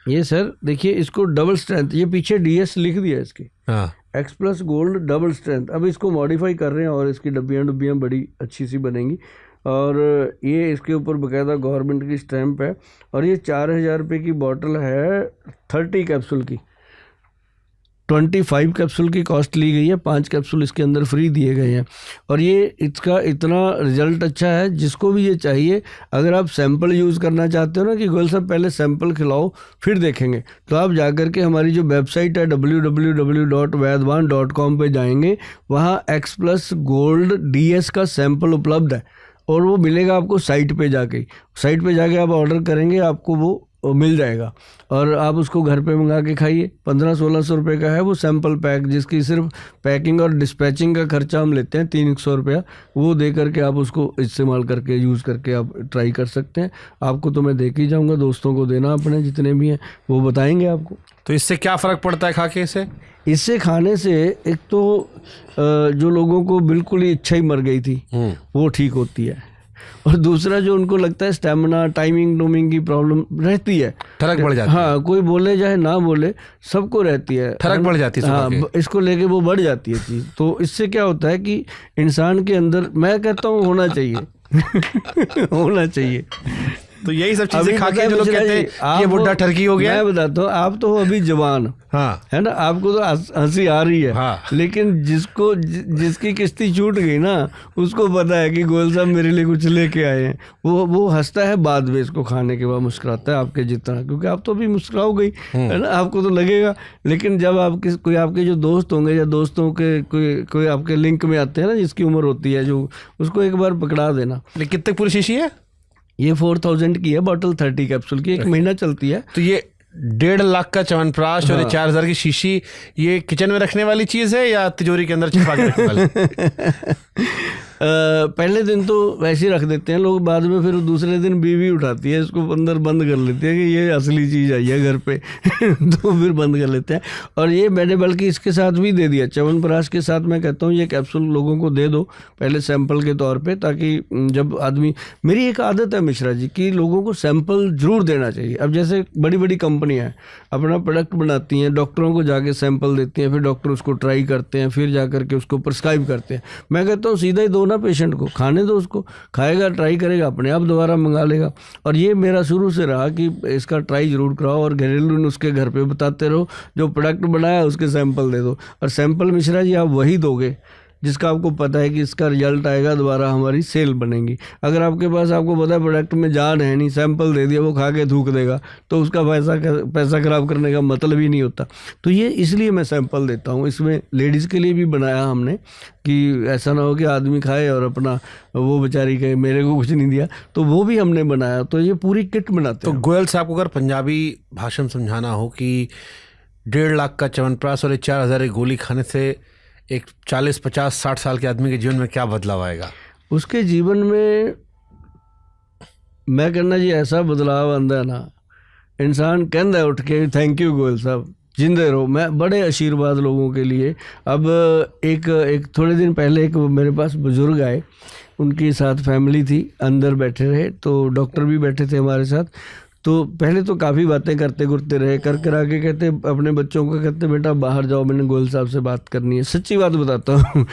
ये सर देखिए, इसको डबल स्ट्रेंथ, ये पीछे DS लिख दिया इसके, हाँ, X+ गोल्ड डबल स्ट्रेंथ। अब इसको मॉडिफाई कर रहे हैं और इसकी डब्बियाँ बड़ी अच्छी सी बनेंगी, और ये इसके ऊपर बकायदा गवर्नमेंट की स्टैंप है, और ये 4000 रुपये की बॉटल है 30 कैप्सूल की। 25 कैप्सूल की कॉस्ट ली गई है, 5 कैप्सूल इसके अंदर फ्री दिए गए हैं, और ये इसका इतना रिजल्ट अच्छा है जिसको भी ये चाहिए। अगर आप सैंपल यूज़ करना चाहते हो ना कि गोयल साहब पहले सैंपल खिलाओ फिर देखेंगे, तो आप जाकर के हमारी जो वेबसाइट है www.vaidwan.com पे जाएंगे, वहाँ X+ गोल्ड DS का सैंपल उपलब्ध है, और वो मिलेगा आपको साइट पे जाके आप ऑर्डर करेंगे, आपको वो मिल जाएगा, और आप उसको घर पे मंगा के खाइए। 1500-1600 रुपये का है वो सैंपल पैक, जिसकी सिर्फ पैकिंग और डिस्पैचिंग का खर्चा हम लेते हैं 300 रुपया, वो दे करके आप उसको इस्तेमाल करके, यूज़ करके आप ट्राई कर सकते हैं। आपको तो मैं दे के ही जाऊँगा, दोस्तों को देना अपने जितने भी हैं, वो बताएंगे आपको। तो इससे क्या फ़र्क पड़ता है खा के? इससे खाने से एक तो जो लोगों को बिल्कुल ही इच्छा ही मर गई थी वो ठीक होती है, और दूसरा जो उनको लगता है स्टेमिना, टाइमिंग की प्रॉब्लम रहती है, ठरक बढ़ जाती है। हाँ, कोई बोले चाहे ना बोले, सबको रहती है, ठरक बढ़ जाती है। हाँ, इसको लेके वो बढ़ जाती है चीज़। तो इससे क्या होता है कि इंसान के अंदर, मैं कहता हूँ होना चाहिए होना चाहिए। तो यही सब चीजें खा के जो लोग कहते हैं ये बुढ़ा ठरकी हो गया। मैं बताता हूँ, आप तो हो अभी जवान, हाँ, है ना, आपको तो हंसी आ रही है, हाँ। लेकिन जिसकी किश्ती छूट गई ना, उसको पता है कि गोयल साहब मेरे लिए कुछ लेके आए हैं। वो हंसता है बाद में, इसको खाने के बाद मुस्कुराता है आपके जितना, क्योंकि आप तो अभी मुस्कुराओ गई, है ना, आपको तो लगेगा। लेकिन जब कोई आपके जो दोस्त होंगे या दोस्तों के कोई आपके लिंक में आते हैं ना, जिसकी उम्र होती है, जो उसको एक बार पकड़ा देना। लेकिन कितने पूरी शीशी है? ये 4000 की है बॉटल, 30 कैप्सूल की, 1 महीना चलती है। तो ये 1.5 लाख का च्यवनप्राश और 4000 की शीशी, ये किचन में रखने वाली चीज़ है या तिजोरी के अंदर छिपा के रखने वाली? पहले दिन तो वैसे ही रख देते हैं लोग, बाद में फिर दूसरे दिन बीवी उठाती है, इसको अंदर बंद कर लेती है कि ये असली चीज़ आई है घर पे तो फिर बंद कर लेते हैं। और ये मैंने बल्कि इसके साथ भी दे दिया, च्यवनप्राश के साथ मैं कहता हूँ ये कैप्सूल लोगों को दे दो पहले सैंपल के तौर पे, ताकि जब आदमी, मेरी एक आदत है मिश्रा जी कि लोगों को सैंपल जरूर देना चाहिए। अब जैसे बड़ी बड़ी कंपनियाँ हैं, अपना प्रोडक्ट बनाती हैं, डॉक्टरों को जाके सैंपल देती हैं, फिर डॉक्टर उसको ट्राई करते हैं, फिर जा करके उसको प्रिस्क्राइब करते हैं। मैं कहता हूँ सीधा ही 2 ना पेशेंट को, खाने दो उसको, खाएगा, ट्राई करेगा, अपने आप दोबारा मंगा लेगा। और ये मेरा शुरू से रहा कि इसका ट्राई जरूर कराओ और घरेलू नुस्खे घर पे बताते रहो, जो प्रोडक्ट बनाया उसके सैंपल दे दो। और सैंपल मिश्रा जी आप वही दोगे जिसका आपको पता है कि इसका रिजल्ट आएगा, दोबारा हमारी सेल बनेगी। अगर आपके पास आपको पता है प्रोडक्ट में जान है नहीं, सैंपल दे दिया, वो खा के थूक देगा, तो उसका पैसा खराब करने का मतलब ही नहीं होता। तो ये इसलिए मैं सैंपल देता हूँ। इसमें लेडीज़ के लिए भी बनाया हमने कि ऐसा ना हो कि आदमी खाए और अपना वो बेचारी कहे मेरे को कुछ नहीं दिया, तो वो भी हमने बनाया। तो ये पूरी किट बनाते तो हैं। गोयल साहब को अगर पंजाबी भाषा में समझाना हो कि 1.5 लाख का च्यवनप्राश और 4,000 की गोली खाने से एक 40, 50, 60 साल के आदमी के जीवन में क्या बदलाव आएगा? उसके जीवन में मैं कहना जी ऐसा बदलाव आंदा है ना, इंसान कहता है उठ के थैंक यू गोयल साहब, जिंदे रहो। मैं बड़े आशीर्वाद लोगों के लिए। अब एक थोड़े दिन पहले एक मेरे पास बुजुर्ग आए, उनके साथ फैमिली थी, अंदर बैठे रहे, तो डॉक्टर भी बैठे थे हमारे साथ। तो पहले तो काफ़ी बातें करते घुरते रहे, कर आके कहते अपने बच्चों को कहते बेटा बाहर जाओ, मैंने गोयल साहब से बात करनी है। सच्ची बात बताता हूँ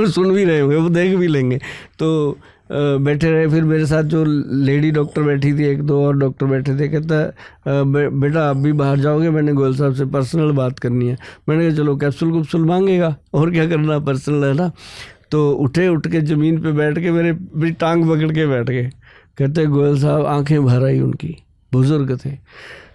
सुन भी रहे होंगे, वो देख भी लेंगे। तो बैठे रहे। फिर मेरे साथ जो लेडी डॉक्टर बैठी थी, एक दो और डॉक्टर बैठे थे, कहता बेटा आप भी बाहर जाओगे, मैंने गोयल साहब से पर्सनल बात करनी है। मैंने कहा चलो, कैप्सूल कुप्सूल मांगेगा और क्या करना, पर्सनल है ना। तो उठ के ज़मीन पे बैठ के मेरी टांग पकड़ के बैठ गए। कहते गोयल साहब, आंखें भर आई उनकी, बुजुर्ग थे।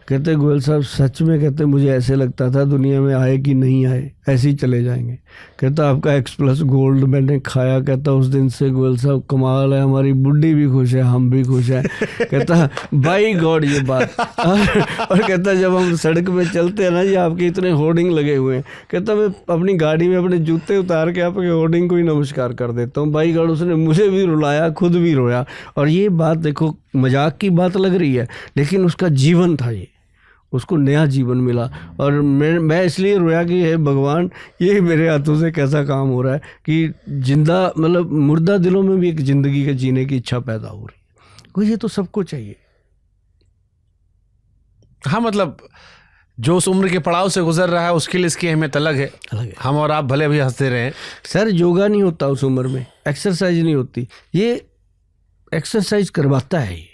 कहते गोयल साहब सच में, कहते मुझे ऐसे लगता था दुनिया में आए कि नहीं आए, ऐसे ही चले जाएंगे। कहता आपका X+ गोल्ड मैंने खाया, कहता उस दिन से गोयल साहब कमाल है, हमारी बुढ़ी भी खुश है, हम भी खुश हैं। कहता बाई गॉड ये बात। और कहता जब हम सड़क पे चलते हैं ना जी, आपके इतने होर्डिंग लगे हुए हैं, कहता मैं अपनी गाड़ी में अपने जूते उतार के आपके होर्डिंग को ही नमस्कार कर देता हूँ। बाई गॉड, उसने मुझे भी रुलाया, खुद भी रोया। और ये बात देखो मजाक की बात लग रही है, लेकिन उसका जीवन था ये, उसको नया जीवन मिला। और मैं इसलिए रोया कि हे भगवान, ये मेरे हाथों से कैसा काम हो रहा है कि जिंदा मतलब मुर्दा दिलों में भी एक ज़िंदगी के जीने की इच्छा पैदा हो रही है। तो ये तो सबको चाहिए। हाँ, मतलब जो उस उम्र के पड़ाव से गुजर रहा है उसके लिए इसकी अहमियत अलग है। हम और आप भले भी हंसते रहे सर, योगा नहीं होता उस उम्र में, एक्सरसाइज नहीं होती। ये एक्सरसाइज करवाता है। ये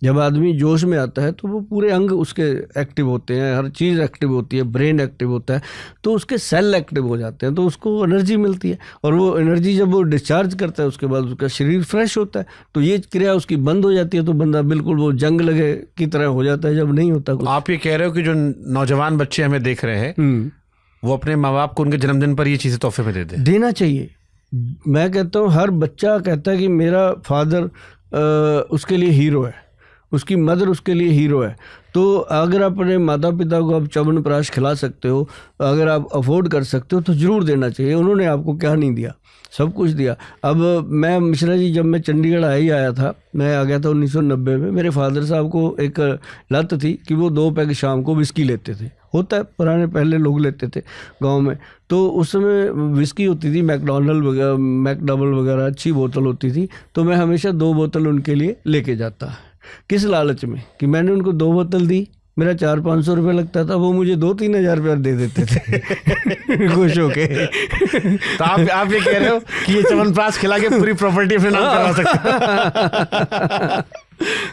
जब आदमी जोश में आता है तो वो पूरे अंग उसके एक्टिव होते हैं, हर चीज़ एक्टिव होती है, ब्रेन एक्टिव होता है, तो उसके सेल एक्टिव हो जाते हैं, तो उसको एनर्जी मिलती है। और वो एनर्जी जब वो डिस्चार्ज करता है उसके बाद उसका शरीर फ्रेश होता है। तो ये क्रिया उसकी बंद हो जाती है तो बंदा बिल्कुल वो जंग लगे की तरह हो जाता है, जब नहीं होता कुछ। आप ये कह रहे हो कि जो नौजवान बच्चे हमें देख रहे हैं वो अपने माँ बाप को उनके जन्मदिन पर ये चीज़ें तोहफे में देना चाहिए। मैं कहता हूँ हर बच्चा कहता है कि मेरा फादर उसके लिए हीरो है, उसकी मदर उसके लिए हीरो है। तो अगर आप अपने माता पिता को आप च्यवनप्राश खिला सकते हो, अगर आप अफोर्ड कर सकते हो तो ज़रूर देना चाहिए। उन्होंने आपको क्या नहीं दिया, सब कुछ दिया। अब मैं मिश्रा जी, जब मैं चंडीगढ़ आया था, मैं आ गया था 1990 में। मेरे फादर साहब को एक लत थी कि वो 2 पैग शाम को विस्की लेते थे। होता है, पुराने पहले लोग लेते थे गांव में। तो उस समय विस्की होती थी, मैकडबल वगैरह अच्छी बोतल होती थी। तो मैं हमेशा 2 बोतल उनके लिए लेके जाता। किस लालच में कि मैंने उनको 2 बोतल दी, मेरा 400-500 रुपये लगता था, वो मुझे 2-3 हज़ार रुपया दे देते थे खुश होके। तो आप ये कह रहे हो कि ये च्यवनप्राश खिला के पूरी प्रॉपर्टी अपने नाम करवा सकते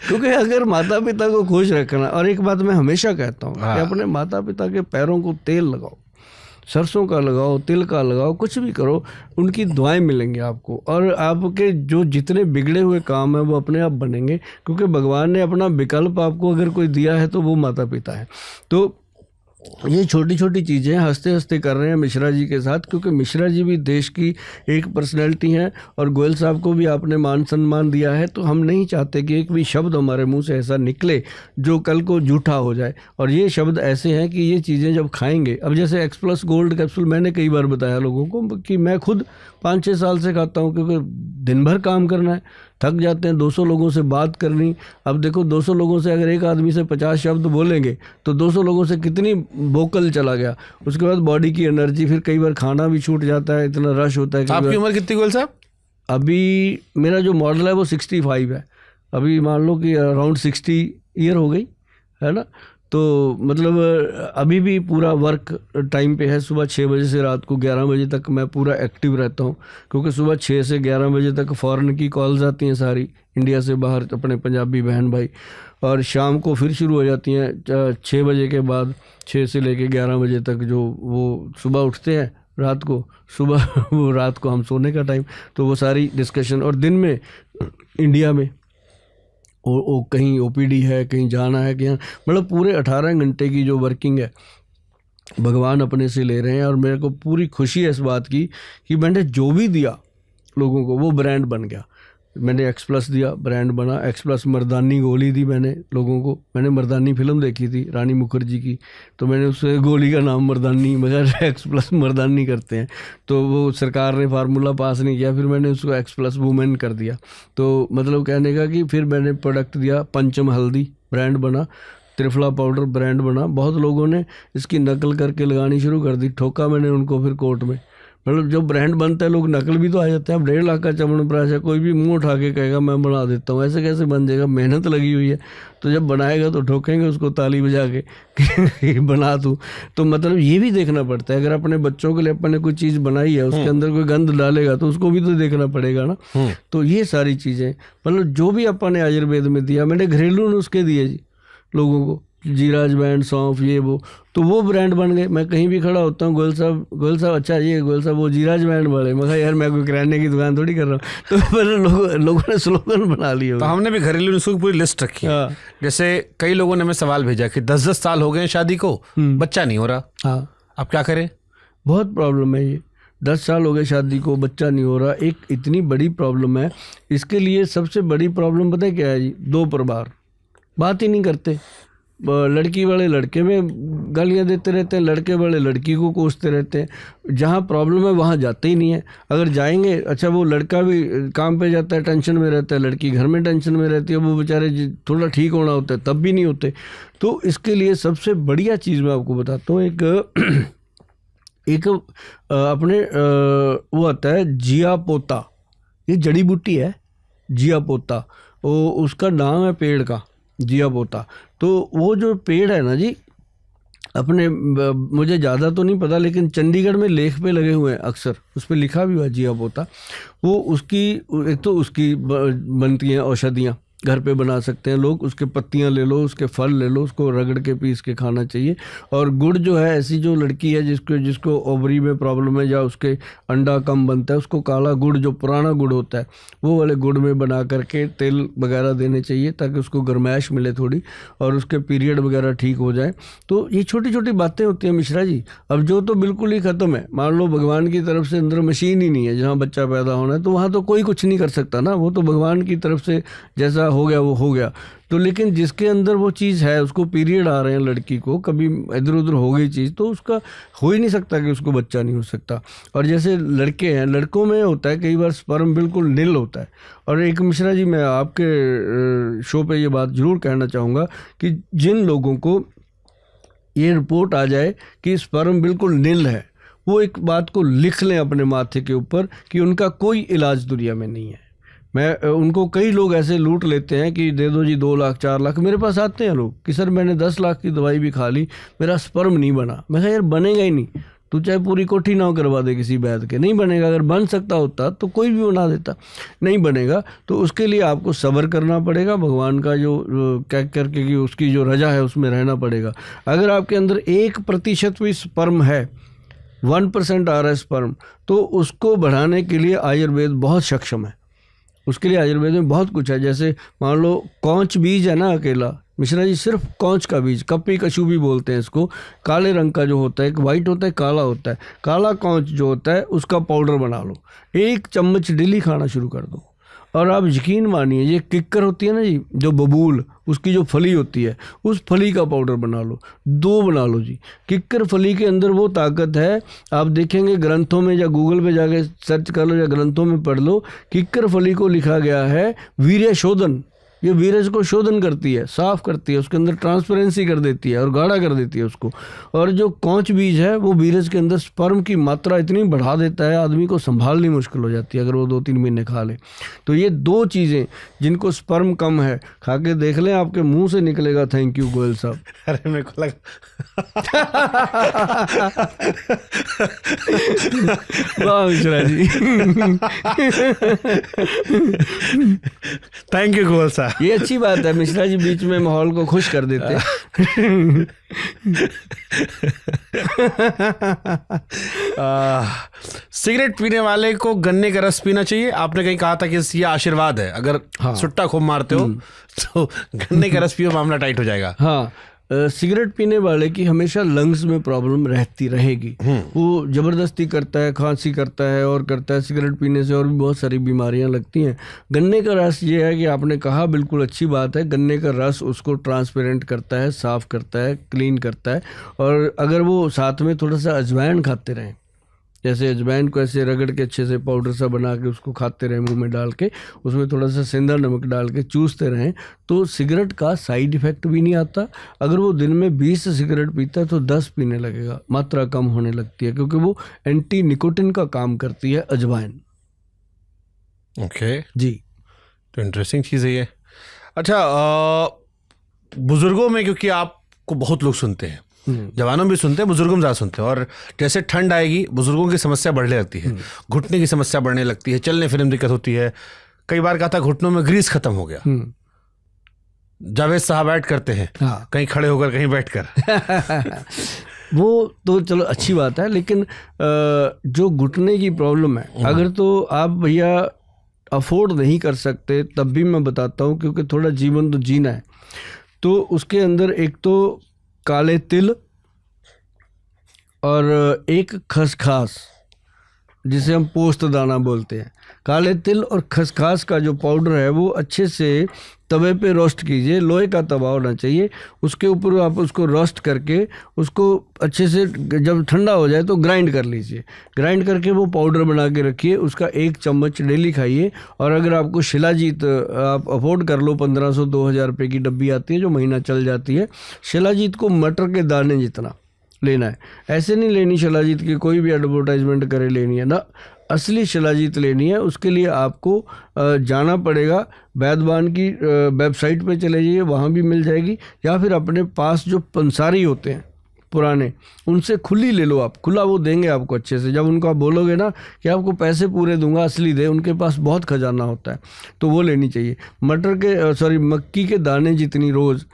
क्योंकि अगर माता पिता को खुश रखना, और एक बात मैं हमेशा कहता हूँ कि अपने माता पिता के पैरों को तेल लगाओ, सरसों का लगाओ, तिल का लगाओ, कुछ भी करो, उनकी दुआएं मिलेंगी आपको। और आपके जो जितने बिगड़े हुए काम हैं वो अपने आप बनेंगे, क्योंकि भगवान ने अपना विकल्प आपको अगर कोई दिया है तो वो माता पिता है। तो ये छोटी छोटी चीज़ें हंसते हंसते कर रहे हैं मिश्रा जी के साथ, क्योंकि मिश्रा जी भी देश की एक पर्सनैलिटी हैं और गोयल साहब को भी आपने मान सम्मान दिया है। तो हम नहीं चाहते कि एक भी शब्द हमारे मुंह से ऐसा निकले जो कल को झूठा हो जाए। और ये शब्द ऐसे हैं कि ये चीज़ें जब खाएंगे, अब जैसे X+ गोल्ड कैप्सूल मैंने कई बार बताया लोगों को कि मैं खुद 5-6 साल से खाता हूँ, क्योंकि दिन भर काम करना है, थक जाते हैं, 200 लोगों से बात करनी। अब देखो 200 लोगों से अगर एक आदमी से 50 शब्द बोलेंगे तो 200 लोगों से कितनी वोकल चला गया। उसके बाद बॉडी की एनर्जी, फिर कई बार खाना भी छूट जाता है, इतना रश होता है। आपकी उम्र कितनी गोयल साहब? अभी मेरा जो मॉडल है वो 65 है। अभी मान लो कि अराउंड 60 ईयर हो गई है ना। तो मतलब अभी भी पूरा वर्क टाइम पे है। सुबह 6 बजे से रात को 11 बजे तक मैं पूरा एक्टिव रहता हूँ, क्योंकि सुबह 6 से 11 बजे तक फ़ॉरेन की कॉल्स आती हैं सारी, इंडिया से बाहर अपने पंजाबी बहन भाई, और शाम को फिर शुरू हो जाती हैं 6 बजे के बाद, 6 से लेके 11 बजे तक, जो वो सुबह उठते हैं रात को, सुबह वो रात को हम सोने का टाइम, तो वो सारी डिस्कशन। और दिन में इंडिया में वो कहीं ओपीडी है, कहीं जाना है, कहीं, मतलब पूरे 18 घंटे की जो वर्किंग है भगवान अपने से ले रहे हैं। और मेरे को पूरी खुशी है इस बात की कि मैंने जो भी दिया लोगों को वो ब्रांड बन गया। मैंने X+ दिया, ब्रांड बना। X+ मर्दानी गोली दी मैंने लोगों को। मैंने मर्दानी फिल्म देखी थी रानी मुखर्जी की, तो मैंने उस गोली का नाम मर्दानी, मगर X+ मर्दानी करते हैं, तो वो सरकार ने फार्मूला पास नहीं किया, फिर मैंने उसको X+ वुमेन कर दिया। तो मतलब कहने का कि फिर मैंने प्रोडक्ट दिया, पंचम हल्दी ब्रांड बना, त्रिफला पाउडर ब्रांड बना। बहुत लोगों ने इसकी नकल करके लगानी शुरू कर दी, ठोका मैंने उनको फिर कोर्ट में। मतलब जब ब्रांड बनता है लोग नकल भी तो आ जाते हैं। अब 1.5 लाख का च्यवनप्राश है, कोई भी मुंह उठा के कहेगा मैं बना देता हूँ, ऐसे कैसे बन जाएगा? मेहनत लगी हुई है, तो जब बनाएगा तो ठोकेंगे उसको ताली बजा के कि बना दूँ। तो मतलब ये भी देखना पड़ता है, अगर अपने बच्चों के लिए अपन ने कोई चीज़ बनाई है, उसके अंदर कोई गंद डालेगा तो उसको भी तो देखना पड़ेगा ना। तो ये सारी चीज़ें, मतलब जो भी अपन ने आयुर्वेद में दिया, मैंने घरेलू नुस्खे दिए जी लोगों को, जीरा अजवाइन सौंफ ये वो, तो वो ब्रांड बन गए। मैं कहीं भी खड़ा होता हूँ, गोयल साहब अच्छा ये गोयल साहब वो जीरा अजवाइन वाले, मैं कहा यार मैं कोई किराने की दुकान थोड़ी कर रहा हूँ। तो फिर लोगों ने स्लोगन बना लिए। तो हमने भी घरेलू नुस्खों की पूरी लिस्ट रखी है। जैसे कई लोगों ने हमें सवाल भेजा कि 10-10 साल हो गए शादी को, बच्चा नहीं हो रहा, हाँ अब क्या करें? बहुत प्रॉब्लम है ये। 10 साल हो गए शादी को, बच्चा नहीं हो रहा, एक इतनी बड़ी प्रॉब्लम है। इसके लिए सबसे बड़ी प्रॉब्लम पता है क्या है जी? 2 परिवार बात ही नहीं करते। लड़की वाले लड़के में गालियाँ देते रहते हैं, लड़के वाले लड़की को कोसते रहते हैं। जहाँ प्रॉब्लम है वहाँ जाते ही नहीं है। अगर जाएंगे, अच्छा वो लड़का भी काम पे जाता है, टेंशन में रहता है, लड़की घर में टेंशन में रहती है, वो बेचारे थोड़ा ठीक होना होता है तब भी नहीं होते। तो इसके लिए सबसे बढ़िया चीज़ मैं आपको बताता हूँ, एक अपने वो आता है जिया पोता, ये जड़ी बूटी है जिया पोता, वो उसका नाम है पेड़ का जिया पोता। तो वो जो पेड़ है ना जी, अपने मुझे ज़्यादा तो नहीं पता, लेकिन चंडीगढ़ में लेख पे लगे हुए हैं अक्सर, उस पर लिखा भी हुआ है जिया पोता। वो उसकी एक तो उसकी बनती हैं औषधियाँ, घर पे बना सकते हैं लोग। उसके पत्तियां ले लो, उसके फल ले लो, उसको रगड़ के पीस के खाना चाहिए। और गुड़ जो है, ऐसी जो लड़की है जिसको ओवरी में प्रॉब्लम है या उसके अंडा कम बनता है, उसको काला गुड़ जो पुराना गुड़ होता है वो वाले गुड़ में बना करके तेल वगैरह देने चाहिए, ताकि उसको गर्माइश मिले थोड़ी और उसके पीरियड वगैरह ठीक हो जाए। तो ये छोटी छोटी बातें होती हैं मिश्रा जी। अब जो तो बिल्कुल ही ख़त्म है, मान लो भगवान की तरफ से अंदर मशीन ही नहीं है जहाँ बच्चा पैदा होना है, तो वहाँ तो कोई कुछ नहीं कर सकता ना, वो तो भगवान की तरफ से जैसा हो गया वो हो गया। तो लेकिन जिसके अंदर वो चीज़ है, उसको पीरियड आ रहे हैं, लड़की को कभी इधर उधर हो गई चीज़, तो उसका हो ही नहीं सकता कि उसको बच्चा नहीं हो सकता। और जैसे लड़के हैं, लड़कों में होता है कई बार स्पर्म बिल्कुल निल होता है। और एक मिश्रा जी, मैं आपके शो पे ये बात ज़रूर कहना चाहूँगा कि जिन लोगों को ये रिपोर्ट आ जाए कि स्पर्म बिल्कुल निल है, वो एक बात को लिख लें अपने माथे के ऊपर कि उनका कोई इलाज दुनिया में नहीं है। मैं उनको, कई लोग ऐसे लूट लेते हैं कि दे दो जी 2 लाख 4 लाख, मेरे पास आते हैं लोग कि सर मैंने 10 लाख की दवाई भी खा ली, मेरा स्पर्म नहीं बना। मैं कहा यार बनेगा ही नहीं, तू चाहे पूरी कोठी ना करवा दे किसी वैद्य के, नहीं बनेगा। अगर बन सकता होता तो कोई भी बना देता, नहीं बनेगा। तो उसके लिए आपको सब्र करना पड़ेगा, भगवान का जो क्या करके कि उसकी जो रजा है उसमें रहना पड़ेगा। अगर आपके अंदर 1% भी स्पर्म है, 1% आ रहा है स्पर्म, तो उसको बढ़ाने के लिए आयुर्वेद बहुत सक्षम है। उसके लिए आयुर्वेद में बहुत कुछ है। जैसे मान लो कौच बीज है ना, अकेला मिश्रा जी, सिर्फ कौच का बीज, कप्पी कशु भी बोलते हैं इसको, काले रंग का जो होता है, एक वाइट होता है, काला होता है, काला कौच जो होता है उसका पाउडर बना लो, 1 चम्मच डेली खाना शुरू कर दो। और आप यकीन मानिए, ये किक्कर होती है ना जी, जो बबूल, उसकी जो फली होती है, उस फली का पाउडर बना लो, 2 बना लो जी। किक्कर फली के अंदर वो ताकत है, आप देखेंगे ग्रंथों में, या गूगल पे जाके सर्च कर लो या ग्रंथों में पढ़ लो, किक्कर फली को लिखा गया है वीर्य शोधन, ये वीरज को शोधन करती है, साफ करती है, उसके अंदर ट्रांसपेरेंसी कर देती है और गाढ़ा कर देती है उसको। और जो कौच बीज है वो वीरज के अंदर स्पर्म की मात्रा इतनी बढ़ा देता है, आदमी को संभालनी मुश्किल हो जाती है अगर वो 2-3 महीने खा ले। तो ये 2 चीज़ें, जिनको स्पर्म कम है खा के देख लें, आपके मुंह से निकलेगा थैंक यू गोयल साहब। अरे मेरे को लगा वाह मिश्रा जी। थैंक यू गोयल साहब। ये अच्छी बात है, मिश्रा जी बीच में माहौल को खुश कर देते हैं। सिगरेट पीने वाले को गन्ने का रस पीना चाहिए। आपने कहीं कहा था कि ये आशीर्वाद है, अगर सुट्टा खूब मारते हो तो गन्ने का रस पियो, मामला टाइट हो जाएगा। हाँ, सिगरेट पीने वाले की हमेशा लंग्स में प्रॉब्लम रहती रहेगी। वो जबरदस्ती करता है, खांसी करता है और करता है, सिगरेट पीने से और भी बहुत सारी बीमारियां लगती हैं। गन्ने का रस ये है कि आपने कहा बिल्कुल अच्छी बात है, गन्ने का रस उसको ट्रांसपेरेंट करता है, साफ करता है, क्लीन करता है। और अगर वो साथ में थोड़ा सा अजवाइन खाते रहें, जैसे अजवाइन को ऐसे रगड़ के अच्छे से पाउडर सा बना के उसको खाते रहें मुंह में डाल के, उसमें थोड़ा सा सेंधा नमक डाल के चूसते रहें, तो सिगरेट का साइड इफ़ेक्ट भी नहीं आता। अगर वो दिन में 20 सिगरेट पीता है तो 10 पीने लगेगा, मात्रा कम होने लगती है, क्योंकि वो एंटी निकोटिन का काम करती है अजवाइन। ओके जी, तो इंटरेस्टिंग चीज़ है ये। अच्छा, बुजुर्गों में, क्योंकि आपको बहुत लोग सुनते हैं, जवानों भी सुनते हैं, बुजुर्गों में ज़्यादा सुनते हैं, और जैसे ठंड आएगी बुजुर्गों की समस्या बढ़ने लगती है, घुटने की समस्या बढ़ने लगती है, चलने फिरने में दिक्कत होती है। कई बार कहा था घुटनों में ग्रीस खत्म हो गया। जावेद साहब ऐड करते हैं, हाँ। कहीं खड़े होकर कहीं बैठकर। वो तो चलो अच्छी बात है, लेकिन जो घुटने की प्रॉब्लम है, अगर तो आप भैया अफोर्ड नहीं कर सकते, तब भी मैं बताता हूँ, क्योंकि थोड़ा जीवन तो जीना है। तो उसके अंदर एक तो काले तिल और एक खसखस, जिसे हम पोस्त दाना बोलते हैं। काले तिल और खसखस का जो पाउडर है वो अच्छे से तवे पे रोस्ट कीजिए, लोहे का तवा होना चाहिए। उसके ऊपर आप उसको रोस्ट करके उसको अच्छे से जब ठंडा हो जाए तो ग्राइंड कर लीजिए। ग्राइंड करके वो पाउडर बना के रखिए, उसका 1 चम्मच डेली खाइए। और अगर आपको शिलाजीत आप अफोर्ड कर लो, 1500-2000 रुपये की डब्बी आती है जो महीना चल जाती है। शिलाजीत को मटर के दाने जितना लेना है, ऐसे नहीं लेनी शिलाजीत की कोई भी एडवर्टाइजमेंट करे लेनी है ना, असली शिलाजीत लेनी है। उसके लिए आपको जाना पड़ेगा, वैद्यवान की वेबसाइट पे चले जाइए, वहाँ भी मिल जाएगी, या फिर अपने पास जो पंसारी होते हैं पुराने, उनसे खुली ले लो आप, खुला वो देंगे आपको अच्छे से। जब उनको आप बोलोगे ना कि आपको पैसे पूरे दूंगा, असली दे, उनके पास बहुत खजाना होता है, तो वो लेनी चाहिए। मक्की के दाने जितनी रोज़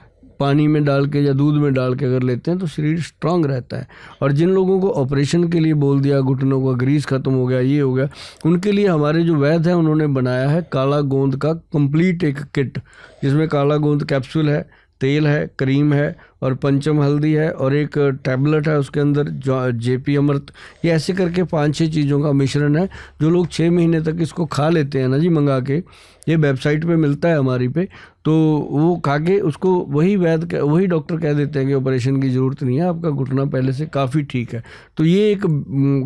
पानी में डाल के या दूध में डाल के अगर लेते हैं तो शरीर स्ट्रांग रहता है। और जिन लोगों को ऑपरेशन के लिए बोल दिया, घुटनों का ग्रीस खत्म हो गया, ये हो गया, उनके लिए हमारे जो वैद्य हैं उन्होंने बनाया है काला गोंद का कंप्लीट एक किट, जिसमें काला गोंद कैप्सूल है, तेल है, क्रीम है और पंचम हल्दी है और एक टैबलेट है उसके अंदर जेपी अमृत। ये ऐसे करके 5-6 चीज़ों का मिश्रण है। जो लोग 6 महीने तक इसको खा लेते हैं ना जी, मंगा के, ये वेबसाइट पे मिलता है हमारी पे, तो वो खा के उसको वही डॉक्टर कह देते हैं कि ऑपरेशन की ज़रूरत नहीं है, आपका घुटना पहले से काफ़ी ठीक है। तो ये एक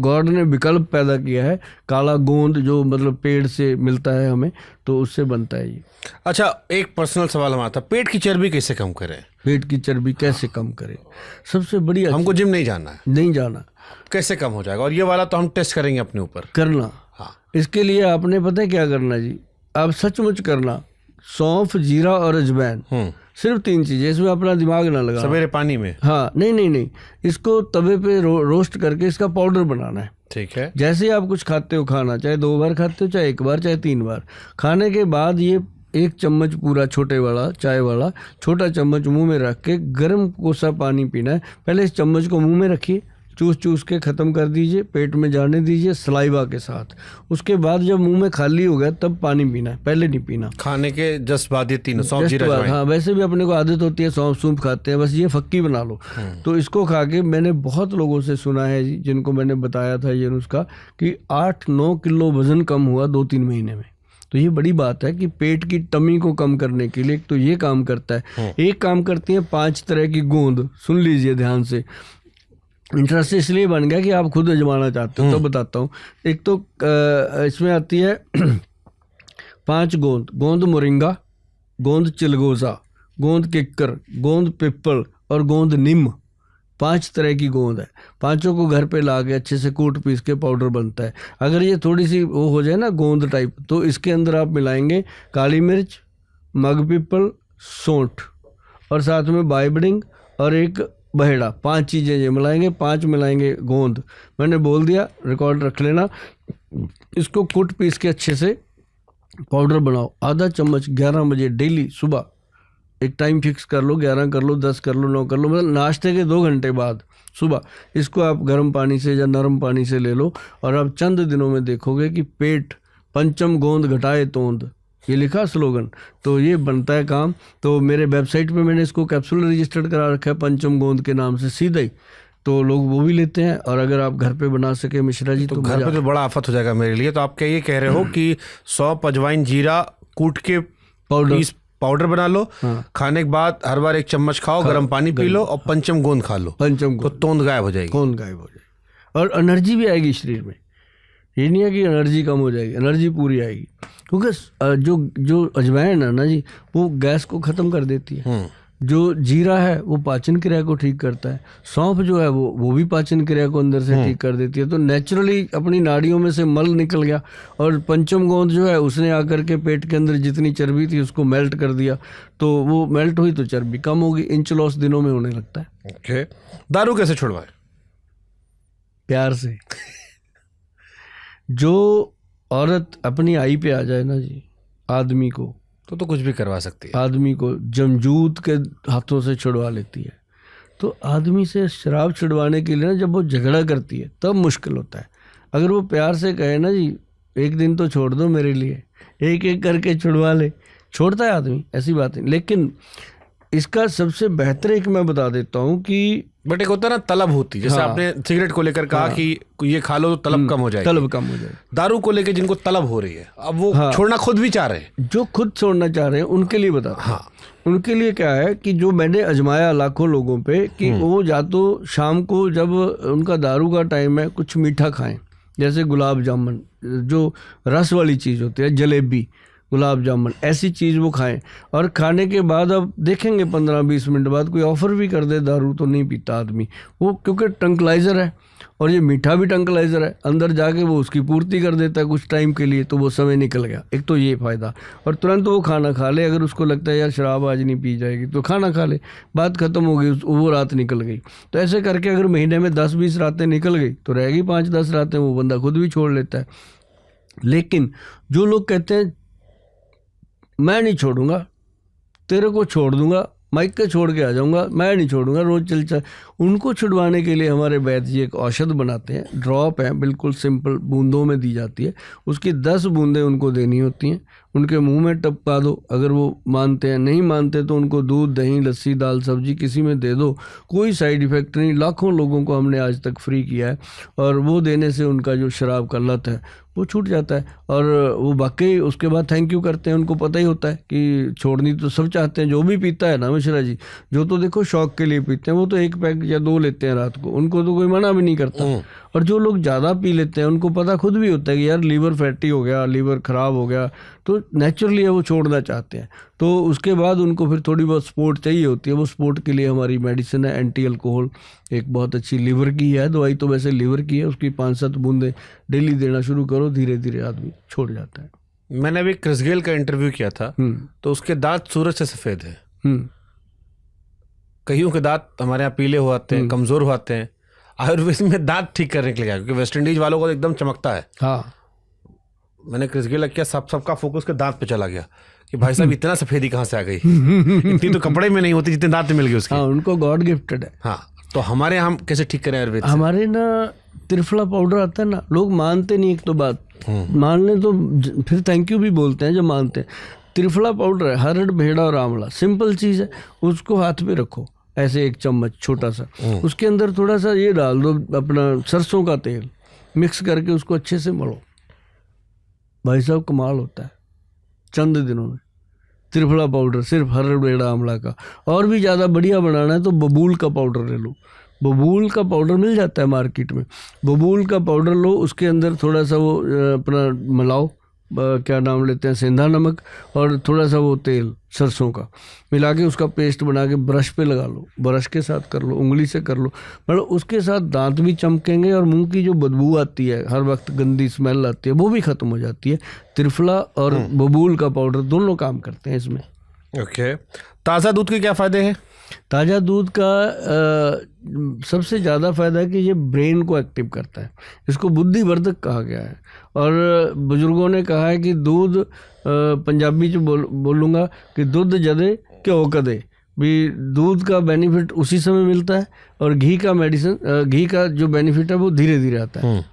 गॉड ने विकल्प पैदा किया है, काला गोंद, जो मतलब पेड़ से मिलता है हमें, तो उससे बनता है ये। अच्छा, एक पर्सनल सवाल हमारा था, पेट की चर्बी कैसे कम करें? पेट की चर्बी कैसे कम करें? सबसे बड़ी, हमको जिम नहीं जाना है, नहीं जाना, कैसे कम हो जाएगा? और ये वाला तो हम टेस्ट करेंगे अपने ऊपर करना। हाँ, इसके लिए आपने पता है क्या करना जी, आप सचमुच करना, सौंफ, जीरा और अजवाइन, सिर्फ 3 चीजें, इसमें अपना दिमाग ना लगा, सवेरे पानी में। हाँ, नहीं, इसको तवे पे रोस्ट करके इसका पाउडर बनाना है। ठीक है। जैसे ही आप कुछ खाते हो, खाना चाहे 2 बार खाते हो, चाहे 1 बार, चाहे 3 बार, खाने के बाद ये 1 चम्मच पूरा, छोटे वाला, चाय वाला छोटा चम्मच मुंह में रख के गर्म कोसा पानी पीना है। पहले इस चम्मच को मुंह में रखिए, चूस के ख़त्म कर दीजिए, पेट में जाने दीजिए सलाइवा के साथ। उसके बाद जब मुंह में खाली हो गया तब पानी पीना है, पहले नहीं पीना। खाने के जस्ट बाद ये 3 सौंफ, जीरा, अजवाइन। हाँ, वैसे भी अपने को आदत होती है सौंफ सूंफ खाते हैं, बस ये फक्की बना लो। तो इसको खा के मैंने बहुत लोगों से सुना है जी, जिनको मैंने बताया था ये नुस्खा, कि 8-9 किलो वजन कम हुआ 2-3 महीने में। तो ये बड़ी बात है कि पेट की टमी को कम करने के लिए तो ये काम करता है। एक काम करती है 5 तरह की गोंद, सुन लीजिए ध्यान से। इंटरेस्ट इसलिए बन गया कि आप खुद आजमाना चाहते हो, तो बताता हूँ। एक तो इसमें आती है 5 गोंद मोरिंगा, गोंद चिलगोजा, गोंद किक्कर, गोंद पिप्पल और गोंद नीम, 5 तरह की गोंद है। पांचों को घर पे ला के अच्छे से कूट पीस के पाउडर बनता है। अगर ये थोड़ी सी वो हो जाए ना गोंद टाइप, तो इसके अंदर आप मिलाएंगे काली मिर्च, मग पिप्पल, सौंठ और साथ में बाइबडिंग और एक बहेड़ा, 5 चीज़ें ये मिलाएंगे, 5 मिलाएंगे गोंद। मैंने बोल दिया, रिकॉर्ड रख लेना। इसको कूट पीस के अच्छे से पाउडर बनाओ, आधा चम्मच 11 बजे डेली सुबह, एक टाइम फिक्स कर लो, 11 कर लो, 10 कर लो, 9 कर लो, मतलब नाश्ते के 2 घंटे बाद सुबह इसको आप गर्म पानी से या नरम पानी से ले लो और आप चंद दिनों में देखोगे कि पेट पंचम गोंद घटाए तोंद, ये लिखा स्लोगन, तो ये बनता है काम। तो मेरे वेबसाइट पे मैंने इसको कैप्सूल रजिस्टर्ड करा रखा है पंचम गोंद के नाम से सीधा ही, तो लोग वो भी लेते हैं। और अगर आप घर पे बना सके मिश्रा जी, तो घर पे तो बड़ा आफत हो जाएगा मेरे लिए। तो आप क्या ये कह रहे हो कि सौंफ, अजवाइन, जीरा कूट के पाउडर बना लो, खाने के बाद हर बार 1 चम्मच खाओ, गर्म पानी पी लो और पंचम गोंद खा लो, पंचम तो तोंद गायब हो जाएगी। गोंद गायब हो जाएगी और एनर्जी भी आएगी शरीर में। ये नहीं है कि एनर्जी कम हो जाएगी, एनर्जी पूरी आएगी, क्योंकि जो अजवाइन है ना जी, वो गैस को ख़त्म कर देती है। जो जीरा है वो पाचन क्रिया को ठीक करता है। सौंफ जो है वो भी पाचन क्रिया को अंदर से ठीक कर देती है। तो नेचुरली अपनी नाड़ियों में से मल निकल गया। और पंचम गोंद जो है उसने आकर के पेट के अंदर जितनी चर्बी थी उसको मेल्ट कर दिया, तो वो मेल्ट हुई तो चर्बी कम होगी। इंच लॉस दिनों में होने लगता है। ओके, दारू कैसे छुड़वाए? प्यार से। जो औरत अपनी आई पे आ जाए ना जी, आदमी को तो कुछ भी करवा सकती है। आदमी को जमजूत के हाथों से छुड़वा लेती है। तो आदमी से शराब छुड़वाने के लिए ना, जब वो झगड़ा करती है तब मुश्किल होता है। अगर वो प्यार से कहे ना जी, एक दिन तो छोड़ दो मेरे लिए, एक एक करके छुड़वा ले, छोड़ता है आदमी, ऐसी बात नहीं। लेकिन इसका सबसे बेहतर एक मैं बता देता हूँ कि बट एक होता है ना तलब होती, जैसे आपने सिगरेट को लेकर कहा कि ये खा लो तो तलब कम हो जाएगी। तलब कम हो जाएगी। दारू को लेकर जिनको तलब हो रही है, अब वो छोड़ना खुद भी चाह रहे हैं, जो खुद छोड़ना चाह रहे हैं उनके लिए बता। हाँ, उनके लिए क्या है कि जो मैंने आजमाया लाखों लोगों पे, कि वो या तो शाम को जब उनका दारू का टाइम है कुछ मीठा खाएं, जैसे गुलाब जामुन, जो रस वाली चीज़ होती है, जलेबी, गुलाब जामुन, ऐसी चीज़ वो खाएं। और खाने के बाद अब देखेंगे 15-20 मिनट बाद कोई ऑफ़र भी कर दे दारू, तो नहीं पीता आदमी वो, क्योंकि टंकलाइज़र है और ये मीठा भी टंकलाइज़र है, अंदर जाके वो उसकी पूर्ति कर देता है कुछ टाइम के लिए, तो वो समय निकल गया। एक तो ये फ़ायदा। और तुरंत वो खाना खा ले, अगर उसको लगता है यार शराब आज नहीं पी जाएगी तो खाना खा ले, बात ख़त्म हो गई, वो रात निकल गई। तो ऐसे करके अगर महीने में 10-20 रातें निकल गई तो रहेगी 5-10 रातें, वो बंदा खुद भी छोड़ लेता है। लेकिन जो लोग कहते हैं मैं नहीं छोड़ूंगा, तेरे को छोड़ दूंगा, माइक के छोड़ के आ जाऊंगा, मैं नहीं छोड़ूंगा, रोज चल, उनको छुड़वाने के लिए हमारे वैद्य जी एक औषध बनाते हैं। ड्रॉप है, बिल्कुल सिंपल, बूंदों में दी जाती है। उसकी 10 बूंदें उनको देनी होती हैं, उनके मुंह में टपका दो। अगर वो मानते हैं, नहीं मानते तो उनको दूध, दही, लस्सी, दाल, सब्जी किसी में दे दो, कोई साइड इफ़ेक्ट नहीं। लाखों लोगों को हमने आज तक फ्री किया है और वो देने से उनका जो शराब का लत है वो छूट जाता है। और वो वाकई उसके बाद थैंक यू करते हैं। उनको पता ही होता है कि छोड़नी तो सब चाहते हैं, जो भी पीता है ना मिश्रा जी, जो तो देखो शौक के लिए पीते हैं वो तो 1 पैक या 2 लेते हैं रात को, उनको तो कोई मना भी नहीं करता। और जो लोग ज़्यादा पी लेते हैं उनको पता खुद भी होता है कि यार लीवर फैटी हो गया, लीवर ख़राब हो गया, तो नेचुरली वो छोड़ना चाहते हैं। तो उसके बाद उनको फिर थोड़ी बहुत सपोर्ट चाहिए होती है। वो सपोर्ट के लिए हमारी मेडिसिन है एंटी अल्कोहल, एक बहुत अच्छी लीवर की है दवाई, तो वैसे लीवर की है, उसकी 5-7 बूंदें डेली देना शुरू करो, धीरे धीरे आदमी छोड़ जाता है। मैंने अभी क्रिस गेल का इंटरव्यू किया था, तो उसके दांत सूरज से सफ़ेद है। कईयों के दांत हमारे यहाँ पीले होते हैं, कमज़ोर होते हैं। आयुर्वेद में दांत ठीक करने के लिए, क्योंकि वेस्ट इंडीज वालों को एकदम चमकता है। हाँ, मैंने क्रिस गेल किया, सबका फोकस के दांत पे चला गया कि भाई साहब इतना सफेदी कहाँ से आ गई। इतनी तो कपड़े में नहीं होती जितने दांत में मिल गए उसके। हाँ, उनको गॉड गिफ्टेड है। हाँ, तो हमारे यहाँ हम कैसे ठीक करें आयुर्वेद से? हमारे ना त्रिफला पाउडर आता है ना, लोग मानते नहीं। एक तो बात मान लें तो फिर थैंक यू भी बोलते हैं जब मानते हैं। त्रिफला पाउडर है, हरड़, भेड़ा और आंवला, सिंपल चीज़ है। उसको हाथ पे रखो ऐसे 1 चम्मच छोटा सा, उसके अंदर थोड़ा सा ये डाल दो अपना सरसों का तेल, मिक्स करके उसको अच्छे से मलो। भाई साहब कमाल होता है चंद दिनों में। त्रिफला पाउडर सिर्फ हरड़, भेड़ा, आंवला का। और भी ज़्यादा बढ़िया बनाना है तो बबूल का पाउडर ले लो। बबूल का पाउडर मिल जाता है मार्केट में। बबूल का पाउडर लो, उसके अंदर थोड़ा सा वो अपना मिलाओ, क्या नाम लेते हैं, सेंधा नमक और थोड़ा सा वो तेल सरसों का मिला के उसका पेस्ट बना के ब्रश पे लगा लो, ब्रश के साथ कर लो, उंगली से कर लो, मतलब उसके साथ दांत भी चमकेंगे और मुंह की जो बदबू आती है, हर वक्त गंदी स्मेल आती है, वो भी खत्म हो जाती है। त्रिफला और बबूल का पाउडर दोनों काम करते हैं इसमें। ओके, ताज़ा दूध के क्या फ़ायदे हैं? ताज़ा दूध का सबसे ज़्यादा फायदा है कि ये ब्रेन को एक्टिव करता है, इसको बुद्धिवर्धक कहा गया है। और बुजुर्गों ने कहा है कि दूध, पंजाबी में बोलूँगा कि दूध जदे घ्यो कदे, भी दूध का बेनिफिट उसी समय मिलता है और घी का जो बेनिफिट है वो धीरे धीरे आता है।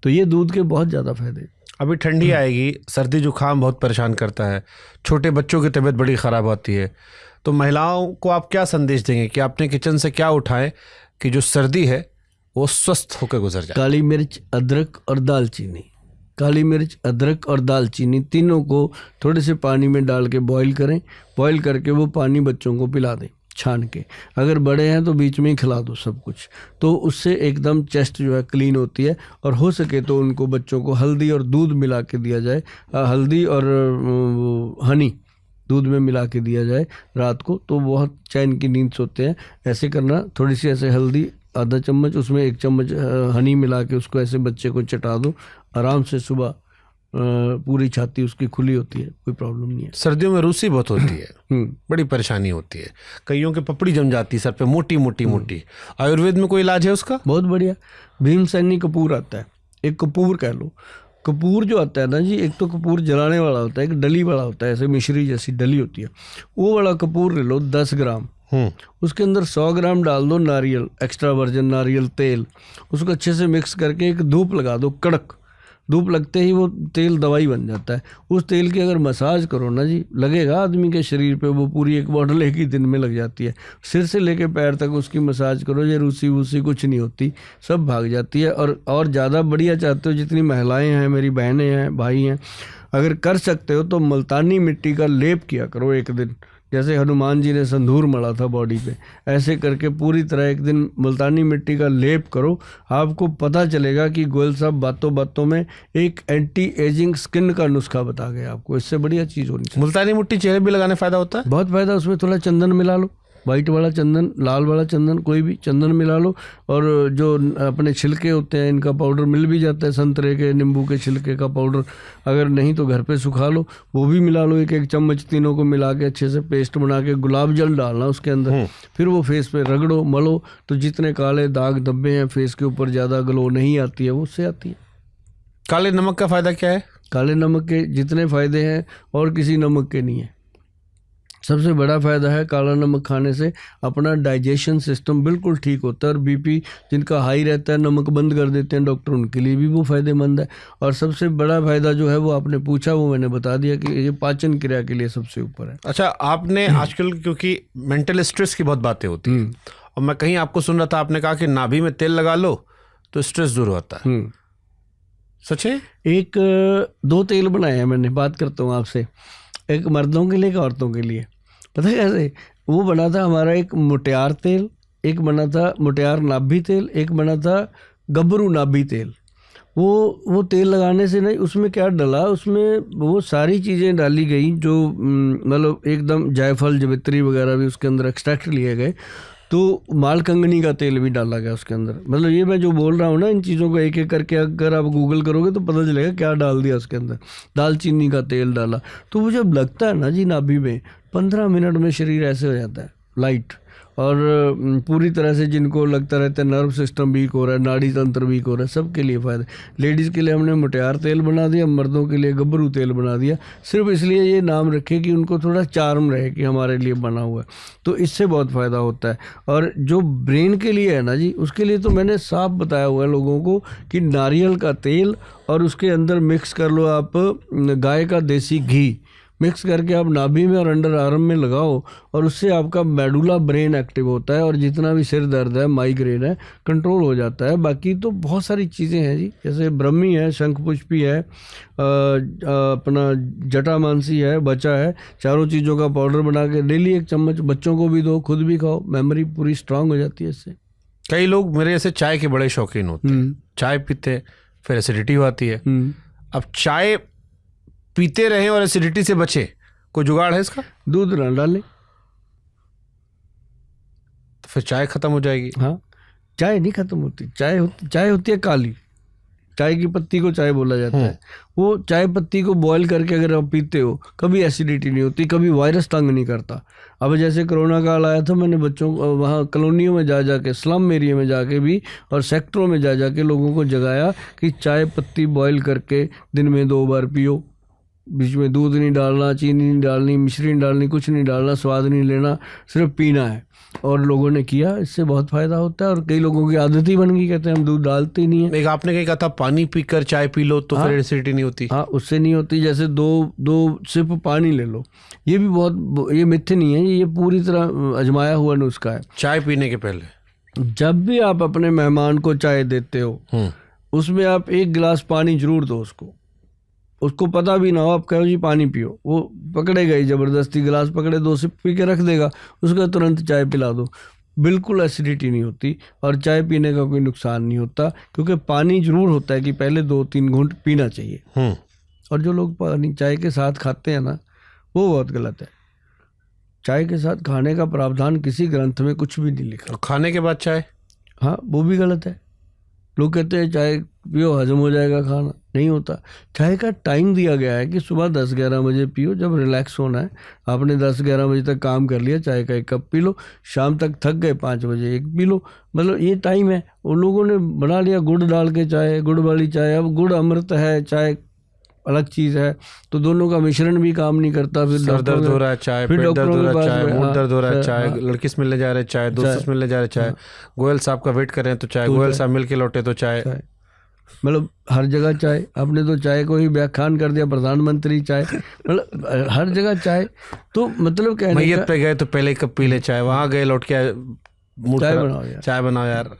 तो ये दूध के बहुत ज़्यादा फायदे। अभी ठंडी आएगी, सर्दी जुकाम बहुत परेशान करता है, छोटे बच्चों की तबीयत बड़ी ख़राब होती है, तो महिलाओं को आप क्या संदेश देंगे कि अपने किचन से क्या उठाएं कि जो सर्दी है वो स्वस्थ होकर गुजर जाए? काली मिर्च, अदरक और दालचीनी, काली मिर्च, अदरक और दालचीनी तीनों को थोड़े से पानी में डाल के बॉईल करें। बॉईल करके वो पानी बच्चों को पिला दें छान के। अगर बड़े हैं तो बीच में ही खिला दो सब कुछ, तो उससे एकदम चेस्ट जो है क्लीन होती है। और हो सके तो उनको बच्चों को हल्दी और दूध मिला के दिया जाए, हल्दी और हनी दूध में मिला के दिया जाए रात को, तो बहुत चैन की नींद सोते हैं। ऐसे करना, थोड़ी सी ऐसे हल्दी आधा चम्मच, उसमें 1 चम्मच हनी मिला के उसको ऐसे बच्चे को चटा दो, आराम से सुबह पूरी छाती उसकी खुली होती है, कोई प्रॉब्लम नहीं है। सर्दियों में रूसी बहुत होती है, बड़ी परेशानी होती है, कईयों के पपड़ी जम जाती है सर पे, मोटी मोटी मोटी। आयुर्वेद में कोई इलाज है उसका? बहुत बढ़िया, भीमसेनी कपूर आता है, एक कपूर कह लो। कपूर जो आता है ना जी, एक तो कपूर जलाने वाला होता है, एक डली वाला होता है, ऐसे मिश्री जैसी डली होती है, वो वाला कपूर ले लो 10 ग्राम, उसके अंदर 100 ग्राम डाल दो नारियल, एक्स्ट्रा वर्जिन नारियल तेल, उसको अच्छे से मिक्स करके एक धूप लगा दो, कड़क धूप लगते ही वो तेल दवाई बन जाता है। उस तेल की अगर मसाज करो ना जी, लगेगा आदमी के शरीर पे, वो पूरी एक बॉटल एक ही दिन में लग जाती है। सिर से लेके पैर तक उसकी मसाज करो, ये रूसी वूसी कुछ नहीं होती, सब भाग जाती है। और ज़्यादा बढ़िया चाहते हो, जितनी महिलाएं हैं, मेरी बहनें हैं, भाई हैं, अगर कर सकते हो तो मुल्तानी मिट्टी का लेप किया करो एक दिन, जैसे हनुमान जी ने संधूर मढ़ा था बॉडी पे, ऐसे करके पूरी तरह एक दिन मुल्तानी मिट्टी का लेप करो। आपको पता चलेगा कि गोयल साहब बातों बातों में एक एंटी एजिंग स्किन का नुस्खा बता गए आपको, इससे बढ़िया चीज़ होनी चाहिए। मुल्तानी मिट्टी चेहरे भी लगाने फ़ायदा होता है? बहुत फ़ायदा, उसमें थोड़ा चंदन मिला लो, वाइट वाला चंदन, लाल वाला चंदन, कोई भी चंदन मिला लो। और जो अपने छिलके होते हैं, इनका पाउडर मिल भी जाता है, संतरे के, नींबू के छिलके का पाउडर, अगर नहीं तो घर पे सुखा लो, वो भी मिला लो, 1-1 चम्मच, तीनों को मिला के अच्छे से पेस्ट बना के गुलाब जल डालना उसके अंदर, फिर वो फेस पे रगड़ो, मलो, तो जितने काले दाग धब्बे हैं फेस के ऊपर, ज़्यादा ग्लो नहीं आती है, वो उससे आती है। काले नमक का फ़ायदा क्या है? काले नमक के जितने फ़ायदे हैं और किसी नमक के नहीं है। सबसे बड़ा फ़ायदा है काला नमक खाने से अपना डाइजेशन सिस्टम बिल्कुल ठीक होता है। और बीपी जिनका हाई रहता है, नमक बंद कर देते हैं डॉक्टर, उनके लिए भी वो फ़ायदेमंद है। और सबसे बड़ा फ़ायदा जो है वो आपने पूछा, वो मैंने बता दिया कि ये पाचन क्रिया के लिए सबसे ऊपर है। अच्छा, आपने आजकल क्योंकि मेंटल स्ट्रेस की बहुत बातें होती हैं, और मैं कहीं आपको सुन रहा था, आपने कहा कि नाभि में तेल लगा लो तो स्ट्रेस दूर होता है, सच है? 2 तेल बनाए हैं मैंने, बात करता हूँ आपसे, एक मर्दों के लिए, एक औरतों के लिए। पता है कैसे? वो बना था हमारा एक मुटियार तेल, एक बना था मुटियार नाभि तेल, एक बना था गबरू नाभि तेल। वो तेल लगाने से नहीं, उसमें क्या डला, उसमें वो सारी चीज़ें डाली गई जो मतलब एकदम जायफल, जवित्री वगैरह भी उसके अंदर एक्सट्रैक्ट लिए गए, तो मालकंगनी का तेल भी डाला गया उसके अंदर। मतलब ये मैं जो बोल रहा हूँ ना, इन चीज़ों को एक एक करके अगर आप गूगल करोगे तो पता चलेगा क्या डाल दिया उसके अंदर। दालचीनी का तेल डाला, तो वो जब लगता है ना जी नाभि में, 15 मिनट में शरीर ऐसे हो जाता है लाइट। और पूरी तरह से जिनको लगता रहता है नर्व सिस्टम वीक हो रहा है, नाड़ी तंत्र वीक हो रहा है, सबके लिए फ़ायदा। लेडीज़ के लिए हमने मुटियार तेल बना दिया, मर्दों के लिए गबरू तेल बना दिया, सिर्फ इसलिए ये नाम रखे कि उनको थोड़ा चार्म रहे कि हमारे लिए बना हुआ है, तो इससे बहुत फ़ायदा होता है। और जो ब्रेन के लिए है ना जी, उसके लिए तो मैंने साफ बताया हुआ है लोगों को कि नारियल का तेल और उसके अंदर मिक्स कर लो आप गाय का देसी घी, मिक्स करके आप नाभि में और अंडर आर्म में लगाओ, और उससे आपका मेडुला ब्रेन एक्टिव होता है, और जितना भी सिर दर्द है, माइग्रेन है, कंट्रोल हो जाता है। बाकी तो बहुत सारी चीज़ें हैं जी, जैसे ब्रह्मी है, शंखपुष्पी है, अपना जटामानसी है, बचा है, चारों चीज़ों का पाउडर बना के डेली 1 चम्मच बच्चों को भी दो, खुद भी खाओ, मेमोरी पूरी स्ट्रांग हो जाती है इससे। कई लोग मेरे ऐसे चाय के बड़े शौकीन होते हैं, चाय पीते हैं, फिर एसिडिटी आती है। अब चाय पीते रहें और एसिडिटी से बचे, कोई जुगाड़ है इसका? दूध ना डालें। तो फिर चाय खत्म हो जाएगी। हाँ, चाय नहीं खत्म होती। चाय होती है काली। चाय की पत्ती को चाय बोला जाता है। वो चाय पत्ती को बॉयल करके अगर आप पीते हो, कभी एसिडिटी नहीं होती, कभी वायरस तंग नहीं करता। अब जैसे कोरोना काल आया था, मैंने बच्चों वहाँ कॉलोनियों में जा के, स्लम एरिया में जाके भी और सेक्टरों में जा के लोगों को जगाया कि चाय पत्ती बॉयल करके दिन में 2 बार पियो। बीच में दूध नहीं डालना, चीनी नहीं डालनी, मिश्री नहीं डालनी, कुछ नहीं डालना, स्वाद नहीं लेना, सिर्फ पीना है। और लोगों ने किया, इससे बहुत फायदा होता है। और कई लोगों की आदत ही बन गई, कहते हैं हम दूध डालते ही नहीं है। एक आपने कहीं कहा था पानी पीकर चाय पी लो तो फिर एसिडिटी नहीं होती। हाँ, उससे नहीं होती। जैसे दो सिप पानी ले लो, ये भी बहुत, ये मिथ्य नहीं है, ये पूरी तरह आजमाया हुआ नुस्खा है। चाय पीने के पहले जब भी आप अपने मेहमान को चाय देते हो, उसमें आप 1 गिलास पानी जरूर दो उसको पता भी ना हो, आप कहो जी पानी पियो, वो पकड़ेगा ही जबरदस्ती, गिलास पकड़े 2 सिप पी के रख देगा, उसका तुरंत चाय पिला दो। बिल्कुल एसिडिटी नहीं होती और चाय पीने का कोई नुकसान नहीं होता, क्योंकि पानी जरूर होता है कि पहले 2-3 घूंट पीना चाहिए। और जो लोग पानी चाय के साथ खाते हैं ना, वो बहुत गलत है। चाय के साथ खाने का प्रावधान किसी ग्रंथ में कुछ भी नहीं लिखा। खाने के बाद चाय, हाँ, वो भी गलत है। लोग कहते हैं चाय पियो हजम हो जाएगा खाना, नहीं होता। चाय का टाइम दिया गया है कि सुबह 10-11 बजे पियो, जब रिलैक्स होना है। आपने 10-11 बजे तक काम कर लिया, चाय का 1 कप पी लो, शाम तक थक गए 5 बजे 1 पी लो, मतलब ये टाइम है। उन लोगों ने बना लिया गुड़ डाल के चाय, गुड़ वाली चाय। अब गुड़ अमृत है, चाय अलग चीज़ है, तो दोनों का मिश्रण भी काम नहीं करता। फिर सर दर्द हो रहा है चाय, पेट दर्द हो रहा है चाय, मूड दर्द हो रहा है चाय, लड़की से मिलने जा रहे चाय, दोस्तों से मिलने जा रहे चाय, गोयल साहब का वेट कर रहे हैं तो चाय, गोयल साहब मिल के लौटे तो चाय, मतलब हर जगह चाय। आपने तो चाय को ही व्याख्यान कर दिया, प्रधानमंत्री चाय, मतलब हर जगह चाय। तो मतलब कहने मैयत पे गए तो पहले 1 कप पी ले चाय, वहां गए लौट के चाय बनाओ यार, चाय बनाओ यार,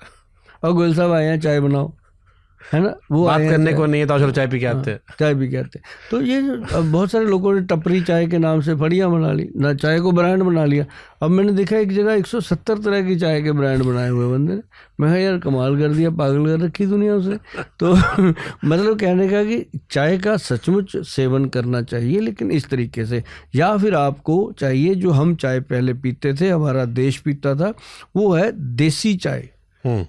और गोयल साहब आए हैं चाय बनाओ, है ना, वो बात करने को नहीं है तो चलो चाय पी के आते हैं, चाय पी के आते। तो ये बहुत सारे लोगों ने टपरी चाय के नाम से फड़ियाँ बना ली ना, चाय को ब्रांड बना लिया। अब मैंने देखा एक जगह 170 तरह की चाय के ब्रांड बनाए हुए बंदे ने। मैं कहा यार कमाल कर दिया, पागल कर रखी दुनिया उसे। तो मतलब कहने का कि चाय का सचमुच सेवन करना चाहिए, लेकिन इस तरीके से। या फिर आपको चाहिए जो हम चाय पहले पीते थे, हमारा देश पीता था, वो है देसी चाय,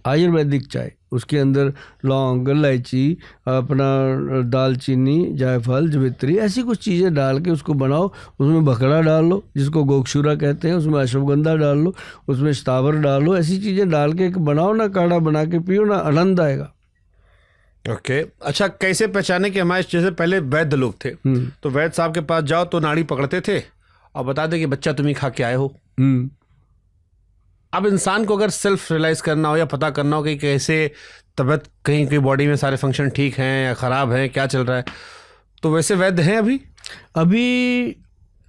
आयुर्वेदिक चाय। उसके अंदर लौंग, इलायची, अपना दालचीनी, जायफल, जवित्री, ऐसी कुछ चीज़ें डाल के उसको बनाओ। उसमें भखड़ा डाल लो, जिसको गोक्षूरा कहते हैं, उसमें अश्वगंधा डाल लो, उसमें स्थावर डाल लो, ऐसी चीज़ें डाल के एक बनाओ ना, काढ़ा बना के पियो ना, आनंद आएगा। ओके अच्छा, कैसे पहचाने कि हमारे जैसे पहले वैद्य लोग थे, तो वैद्य साहब के पास जाओ तो नाड़ी पकड़ते थे और बता दे कि बच्चा तुम ही खा के आए हो। अब इंसान को अगर सेल्फ रियलाइज करना हो या पता करना हो कि कैसे तबीयत, कहीं की बॉडी में सारे फंक्शन ठीक हैं या ख़राब हैं, क्या चल रहा है, तो वैसे वैद्य हैं अभी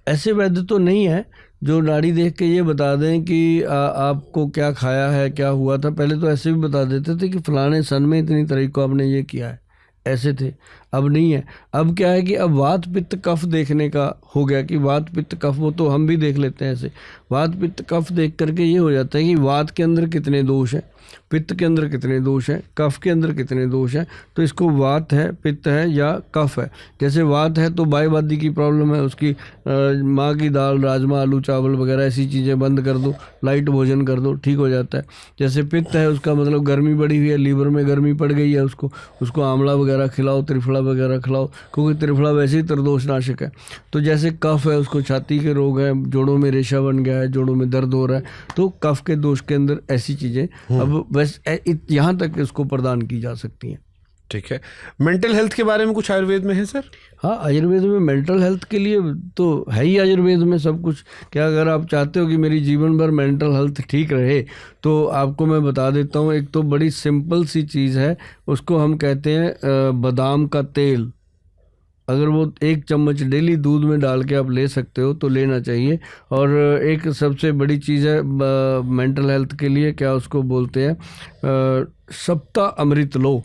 ऐसे वैद्य तो नहीं है जो नाड़ी देख के ये बता दें कि आपको क्या खाया है, क्या हुआ था। पहले तो ऐसे भी बता देते थे कि फलाने सन में इतनी तारीख को आपने ये किया है, ऐसे थे। अब नहीं है। अब क्या है कि अब वात पित्त कफ देखने का हो गया कि वात पित्त कफ, वो तो हम भी देख लेते हैं ऐसे। वात पित्त कफ देख करके ये हो जाता है कि वात के अंदर कितने दोष हैं, पित्त के अंदर कितने दोष हैं, कफ के अंदर कितने दोष हैं। तो इसको वात है, पित्त है या कफ है। जैसे वात है तो बाईवादी की प्रॉब्लम है, उसकी माँ की दाल, राजमा, आलू, चावल वगैरह ऐसी चीज़ें बंद कर दो, लाइट भोजन कर दो, ठीक हो जाता है। जैसे पित्त है, उसका मतलब गर्मी बढ़ी हुई है, लीवर में गर्मी पड़ गई है, उसको आंवला वगैरह खिलाओ, त्रिफला वगैरह खिलाओ, क्योंकि त्रिफला वैसे ही त्रिदोषनाशक है। तो जैसे कफ है, उसको छाती के रोग है, जोड़ों में रेशा बन गया है, जोड़ों में दर्द हो रहा है, तो कफ के दोष के अंदर ऐसी चीज़ें अब वैसे यहाँ तक इसको प्रदान की जा सकती हैं। ठीक है। मेंटल हेल्थ के बारे में कुछ आयुर्वेद में है सर? हाँ, आयुर्वेद में मेंटल हेल्थ के लिए तो है ही आयुर्वेद में सब कुछ। क्या अगर आप चाहते हो कि मेरी जीवन भर मेंटल हेल्थ ठीक रहे, तो आपको मैं बता देता हूँ। एक तो बड़ी सिंपल सी चीज़ है, उसको हम कहते हैं बादाम का तेल। अगर वो 1 चम्मच डेली दूध में डाल के आप ले सकते हो तो लेना चाहिए। और एक सबसे बड़ी चीज़ है मेंटल हेल्थ के लिए, क्या उसको बोलते हैं, सप्ताह अमृत लो।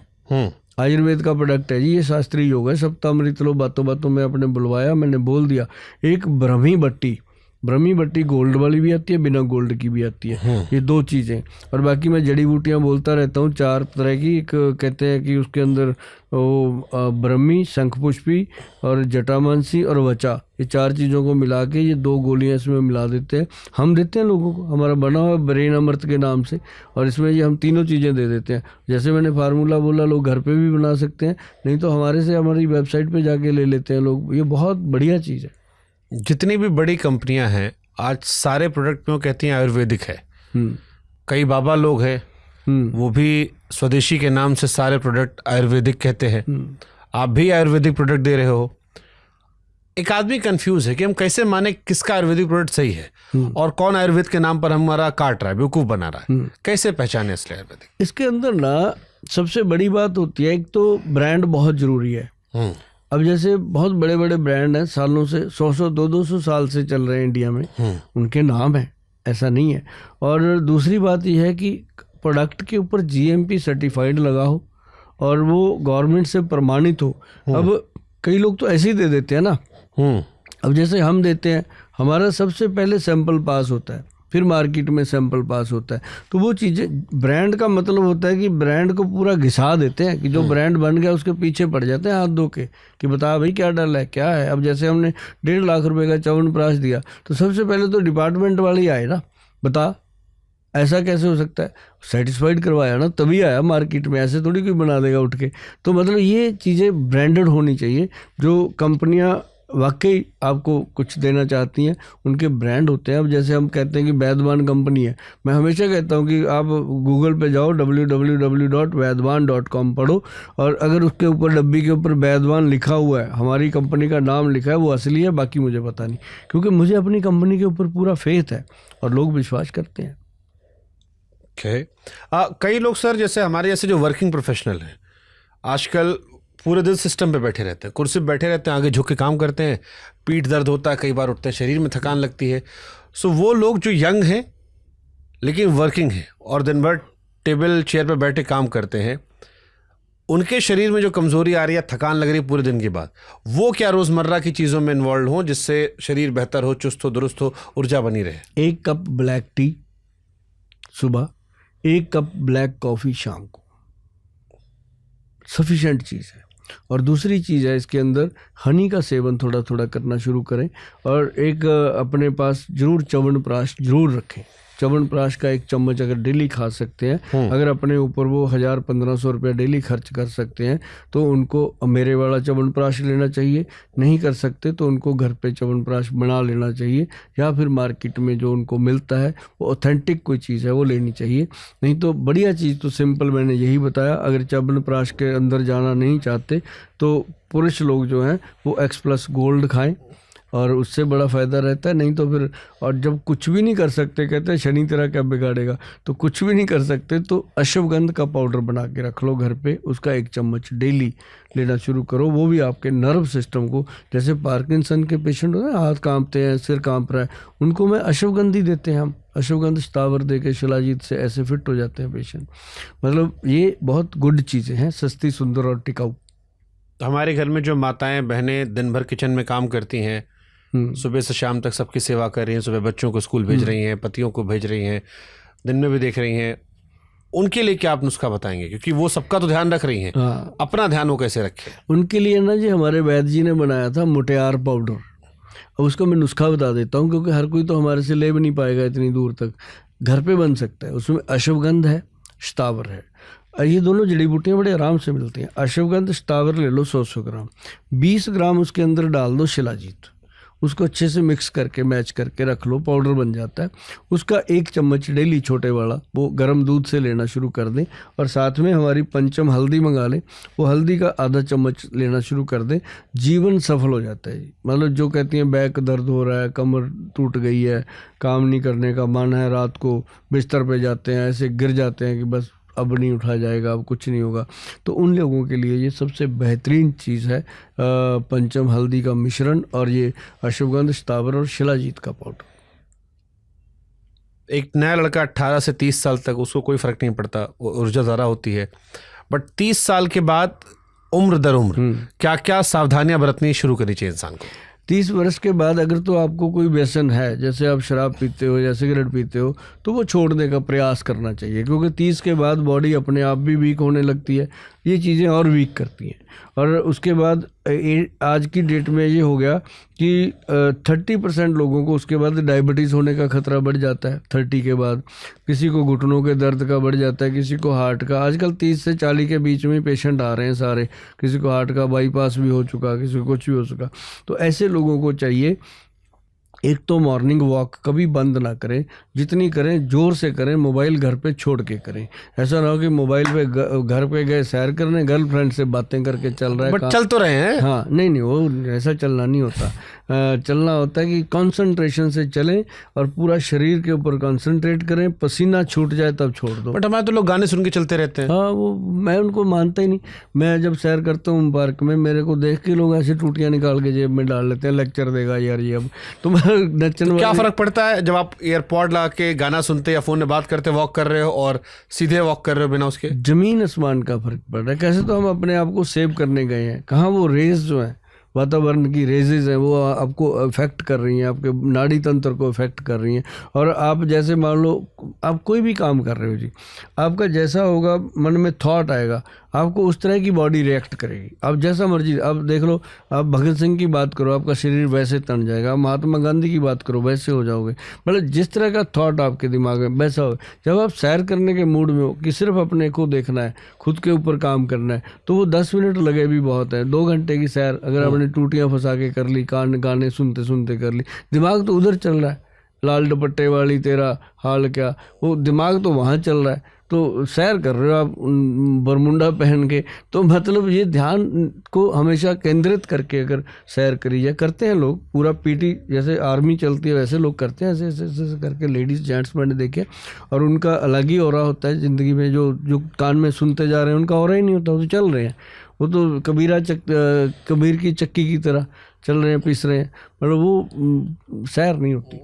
आयुर्वेद का प्रोडक्ट है जी, ये शास्त्रीय योग है। सप्ताह अमृत लो, बातों बातों में आपने बुलवाया, मैंने बोल दिया। एक ब्रह्मी बट्टी, ब्रह्मी बट्टी गोल्ड वाली भी आती है, बिना गोल्ड की भी आती है। ये 2 चीज़ें। और बाकी मैं जड़ी बूटियाँ बोलता रहता हूँ 4 तरह की। एक कहते हैं कि उसके अंदर वो ब्रह्मी, शंखपुष्पी और जटामानसी और वचा, ये 4 चीज़ों को मिला के ये 2 गोलियाँ इसमें मिला देते हैं। हम देते हैं लोगों को, हमारा बना हुआ ब्रेन अमृत के नाम से, और इसमें ये हम तीनों चीज़ें दे देते हैं। जैसे मैंने फार्मूला बोला, लोग घर पे भी बना सकते हैं, नहीं तो हमारे से हमारी वेबसाइट पे जाके ले लेते हैं लोग। ये बहुत बढ़िया चीज़ है। जितनी भी बड़ी कंपनियां हैं आज सारे प्रोडक्ट में वो कहती हैं आयुर्वेदिक है। कई बाबा लोग हैं वो भी स्वदेशी के नाम से सारे प्रोडक्ट आयुर्वेदिक कहते हैं। आप भी आयुर्वेदिक प्रोडक्ट दे रहे हो। एक आदमी कंफ्यूज है कि हम कैसे माने किसका आयुर्वेदिक प्रोडक्ट सही है और कौन आयुर्वेद के नाम पर हमारा काट रहा है, बेवकूफ़ बना रहा है। कैसे पहचाने असली आयुर्वेदिक? इसके अंदर ना सबसे बड़ी बात होती है, एक तो ब्रांड बहुत ज़रूरी है। अब जैसे बहुत बड़े बड़े ब्रांड हैं, सालों से 100 200 साल से चल रहे हैं इंडिया में, उनके नाम है, ऐसा नहीं है। और दूसरी बात यह है कि प्रोडक्ट के ऊपर GMP सर्टिफाइड लगा हो और वो गवर्नमेंट से प्रमाणित हो। अब कई लोग तो ऐसे ही दे देते हैं ना। अब जैसे हम देते हैं, हमारा सबसे पहले सैंपल पास होता है, फिर मार्केट में सैंपल पास होता है। तो वो चीज़ें, ब्रांड का मतलब होता है कि ब्रांड को पूरा घिसा देते हैं कि जो ब्रांड बन गया उसके पीछे पड़ जाते हैं हाथ धो के कि बता भाई क्या डल है, क्या है। अब जैसे हमने 1.5 लाख रुपए का च्यवनप्राश दिया तो सबसे पहले तो डिपार्टमेंट वाले ही आए ना, बता ऐसा कैसे हो सकता है, सेटिस्फाइड करवाया ना तभी आया मार्केट में, ऐसे थोड़ी कोई बना देगा उठ के। तो मतलब ये चीज़ें ब्रांडेड होनी चाहिए। जो कंपनियां वाकई आपको कुछ देना चाहती हैं उनके ब्रांड होते हैं। अब जैसे हम कहते हैं कि वैद्यवान कंपनी है, मैं हमेशा कहता हूं कि आप गूगल पे जाओ, www.vaidwan.com पढ़ो, और अगर उसके ऊपर डब्बी के ऊपर वैद्यवान लिखा हुआ है, हमारी कंपनी का नाम लिखा है, वो असली है, बाकी मुझे पता नहीं, क्योंकि मुझे अपनी कंपनी के ऊपर पूरा फेथ है और लोग विश्वास करते हैं। कई लोग सर, जैसे हमारे जैसे जो वर्किंग प्रोफेशनल हैं, आजकल पूरे दिन सिस्टम पे बैठे रहते हैं, कुर्सी पे बैठे रहते हैं, आगे झुक के काम करते हैं, पीठ दर्द होता है, कई बार उठते हैं, शरीर में थकान लगती है। सो वो लोग जो यंग हैं लेकिन वर्किंग हैं और दिन भर टेबल चेयर पे बैठे काम करते हैं, उनके शरीर में जो कमज़ोरी आ रही है, थकान लग रही है पूरे दिन के बाद, वो क्या रोज़मर्रा की चीज़ों में इन्वॉल्व हो जिससे शरीर बेहतर हो, चुस्त हो, दुरुस्त हो, ऊर्जा बनी रहे? 1 कप ब्लैक टी सुबह, 1 कप ब्लैक कॉफ़ी शाम को, सफिशेंट चीज़ है। और दूसरी चीज़ है, इसके अंदर हनी का सेवन थोड़ा थोड़ा करना शुरू करें, और एक अपने पास जरूर च्यवनप्राश जरूर रखें। च्यवनप्राश का 1 चम्मच अगर डेली खा सकते हैं, अगर अपने ऊपर वो 1000-1500 रुपये डेली खर्च कर सकते हैं तो उनको मेरे वाला च्यवनप्राश लेना चाहिए। नहीं कर सकते तो उनको घर पे च्यवनप्राश बना लेना चाहिए, या फिर मार्केट में जो उनको मिलता है वो ऑथेंटिक कोई चीज़ है वो लेनी चाहिए। नहीं तो बढ़िया चीज़ तो सिंपल मैंने यही बताया। अगर च्यवनप्राश के अंदर जाना नहीं चाहते तो पुरुष लोग जो हैं वो X+ गोल्ड खाएं और उससे बड़ा फ़ायदा रहता है। नहीं तो फिर, और जब कुछ भी नहीं कर सकते, कहते हैं शनि तेरा क्या बिगाड़ेगा, तो कुछ भी नहीं कर सकते तो अश्वगंध का पाउडर बना के रख लो घर पे, उसका 1 चम्मच डेली लेना शुरू करो। वो भी आपके नर्व सिस्टम को, जैसे पार्किंसन के पेशेंट होते हैं, हाथ कांपते हैं, सिर कांप रहा है, उनको मैं अश्वगंध ही देते हैं हम, अश्वगंध शतावर दे के शिलाजीत से, ऐसे फिट हो जाते हैं पेशेंट। मतलब ये बहुत गुड चीज़ें हैं, सस्ती, सुंदर और टिकाऊ। हमारे घर में जो माताएं बहनें दिन भर किचन में काम करती हैं, सुबह से शाम तक सबकी सेवा कर रही हैं, सुबह बच्चों को स्कूल भेज रही हैं, पतियों को भेज रही हैं, दिन में भी देख रही हैं, उनके लिए क्या आप नुस्खा बताएंगे? क्योंकि वो सबका तो ध्यान रख रही हैं, अपना ध्यान वो कैसे रखें? उनके लिए ना जी हमारे वैद्य जी ने बनाया था मुटियार पाउडर। अब उसका मैं नुस्खा बता देता हूँ, क्योंकि हर कोई तो हमारे से ले भी नहीं पाएगा इतनी दूर तक। घर पे बन सकता है। उसमें अश्वगंध है, शतावर है, ये दोनों जड़ी बूटियाँ बड़े आराम से मिलती हैं। अश्वगंध शतावर ले लो 100 ग्राम, 20 ग्राम उसके अंदर डाल दो शिलाजीत, उसको अच्छे से मिक्स करके मैच करके रख लो, पाउडर बन जाता है। उसका 1 चम्मच डेली छोटे वाला वो गर्म दूध से लेना शुरू कर दें, और साथ में हमारी पंचम हल्दी मंगा लें, वो हल्दी का आधा चम्मच लेना शुरू कर दें। जीवन सफल हो जाता है। मतलब जो कहती हैं बैक दर्द हो रहा है, कमर टूट गई है, काम नहीं करने का मन है, रात को बिस्तर पे जाते हैं, ऐसे गिर जाते हैं कि बस अब नहीं उठा जाएगा, अब कुछ नहीं होगा, तो उन लोगों के लिए ये सबसे बेहतरीन चीज़ है पंचम हल्दी का मिश्रण और ये अश्वगंध, शतावर और शिलाजीत का पाउडर। एक नया लड़का 18 से 30 साल तक उसको कोई फ़र्क नहीं पड़ता, ऊर्जा ज़्यादा होती है, बट 30 साल के बाद उम्र दर उम्र क्या क्या सावधानियां बरतनी शुरू करनी चाहिए इंसान को? 30 वर्ष के बाद अगर तो आपको कोई व्यसन है, जैसे आप शराब पीते हो या सिगरेट पीते हो, तो वो छोड़ने का प्रयास करना चाहिए, क्योंकि 30 के बाद बॉडी अपने आप भी वीक होने लगती है, ये चीज़ें और वीक करती हैं। और उसके बाद आज की डेट में ये हो गया कि 30% लोगों को उसके बाद डायबिटीज़ होने का खतरा बढ़ जाता है 30 के बाद। किसी को घुटनों के दर्द का बढ़ जाता है, किसी को हार्ट का। आजकल 30 से 40 के बीच में पेशेंट आ रहे हैं सारे, किसी को हार्ट का बाईपास भी हो चुका, किसी को कुछ भी हो चुका। तो ऐसे लोगों को चाहिए, एक तो मॉर्निंग वॉक कभी बंद ना करें, जितनी करें ज़ोर से करें, मोबाइल घर पे छोड़ के करें। ऐसा ना हो कि मोबाइल पे घर पे गए सैर करने, गर्लफ्रेंड से बातें करके चल रहा है। बट चल तो रहे हैं। हाँ, नहीं वो ऐसा चलना नहीं होता। चलना होता है कि कंसंट्रेशन से चलें और पूरा शरीर के ऊपर कंसंट्रेट करें, पसीना छूट जाए तब छोड़ दो। बट हमारे तो लोग गाने सुन के चलते रहते हैं। हाँ, वो मैं उनको मानता ही नहीं। मैं जब सैर करता हूँ पार्क में, मेरे को देख के लोग ऐसे टूटियाँ निकाल के जेब में डाल लेते हैं, लेक्चर देगा यार ये अब तो मैं नचन। तो क्या फर्क पड़ता है जब आप एयरपॉड लगा के गाना सुनते या फोन में बात करते वॉक कर रहे हो और सीधे वॉक कर रहे हो बिना उसके? जमीन आसमान का फर्क पड़ रहा है। कैसे तो हम अपने आप को सेव करने गए हैं, कहाँ वो रेज जो है वातावरण की रेजेज हैं वो आपको अफेक्ट कर रही हैं, आपके नाड़ी तंत्र को अफेक्ट कर रही हैं। और आप जैसे मान लो आप कोई भी काम कर रहे हो जी, आपका जैसा होगा मन में थॉट आएगा, आपको उस तरह की बॉडी रिएक्ट करेगी। आप जैसा मर्जी, आप देख लो, आप भगत सिंह की बात करो, आपका शरीर वैसे तन जाएगा। महात्मा गांधी की बात करो, वैसे हो जाओगे। मतलब जिस तरह का थॉट आपके दिमाग में वैसा हो। जब आप सैर करने के मूड में हो कि सिर्फ अपने को देखना है, खुद के ऊपर काम करना है, तो वो 10 मिनट लगे भी बहुत है। 2 घंटे की सैर अगर आपने टूटियाँ फंसा के कर ली, गाने सुनते सुनते कर ली, दिमाग तो उधर चल रहा है, लाल दुपट्टे वाली तेरा हाल क्या, वो दिमाग तो वहाँ चल रहा है। तो सैर कर रहे हो आप बरमुंडा पहन के, तो मतलब ये ध्यान को हमेशा केंद्रित करके अगर सैर करी जाए। करते हैं लोग, पूरा पीटी जैसे आर्मी चलती है वैसे लोग करते हैं, ऐसे ऐसे ऐसे करके लेडीज़ जेंट्स मैंने देखे, और उनका अलग ही ऑरा होता है ज़िंदगी में। जो कान में सुनते जा रहे हैं उनका ऑरा ही नहीं होता, वो तो चल रहे हैं, वो तो कबीर की चक्की की तरह चल रहे हैं, पिस रहे हैं, मतलब वो सैर नहीं होती।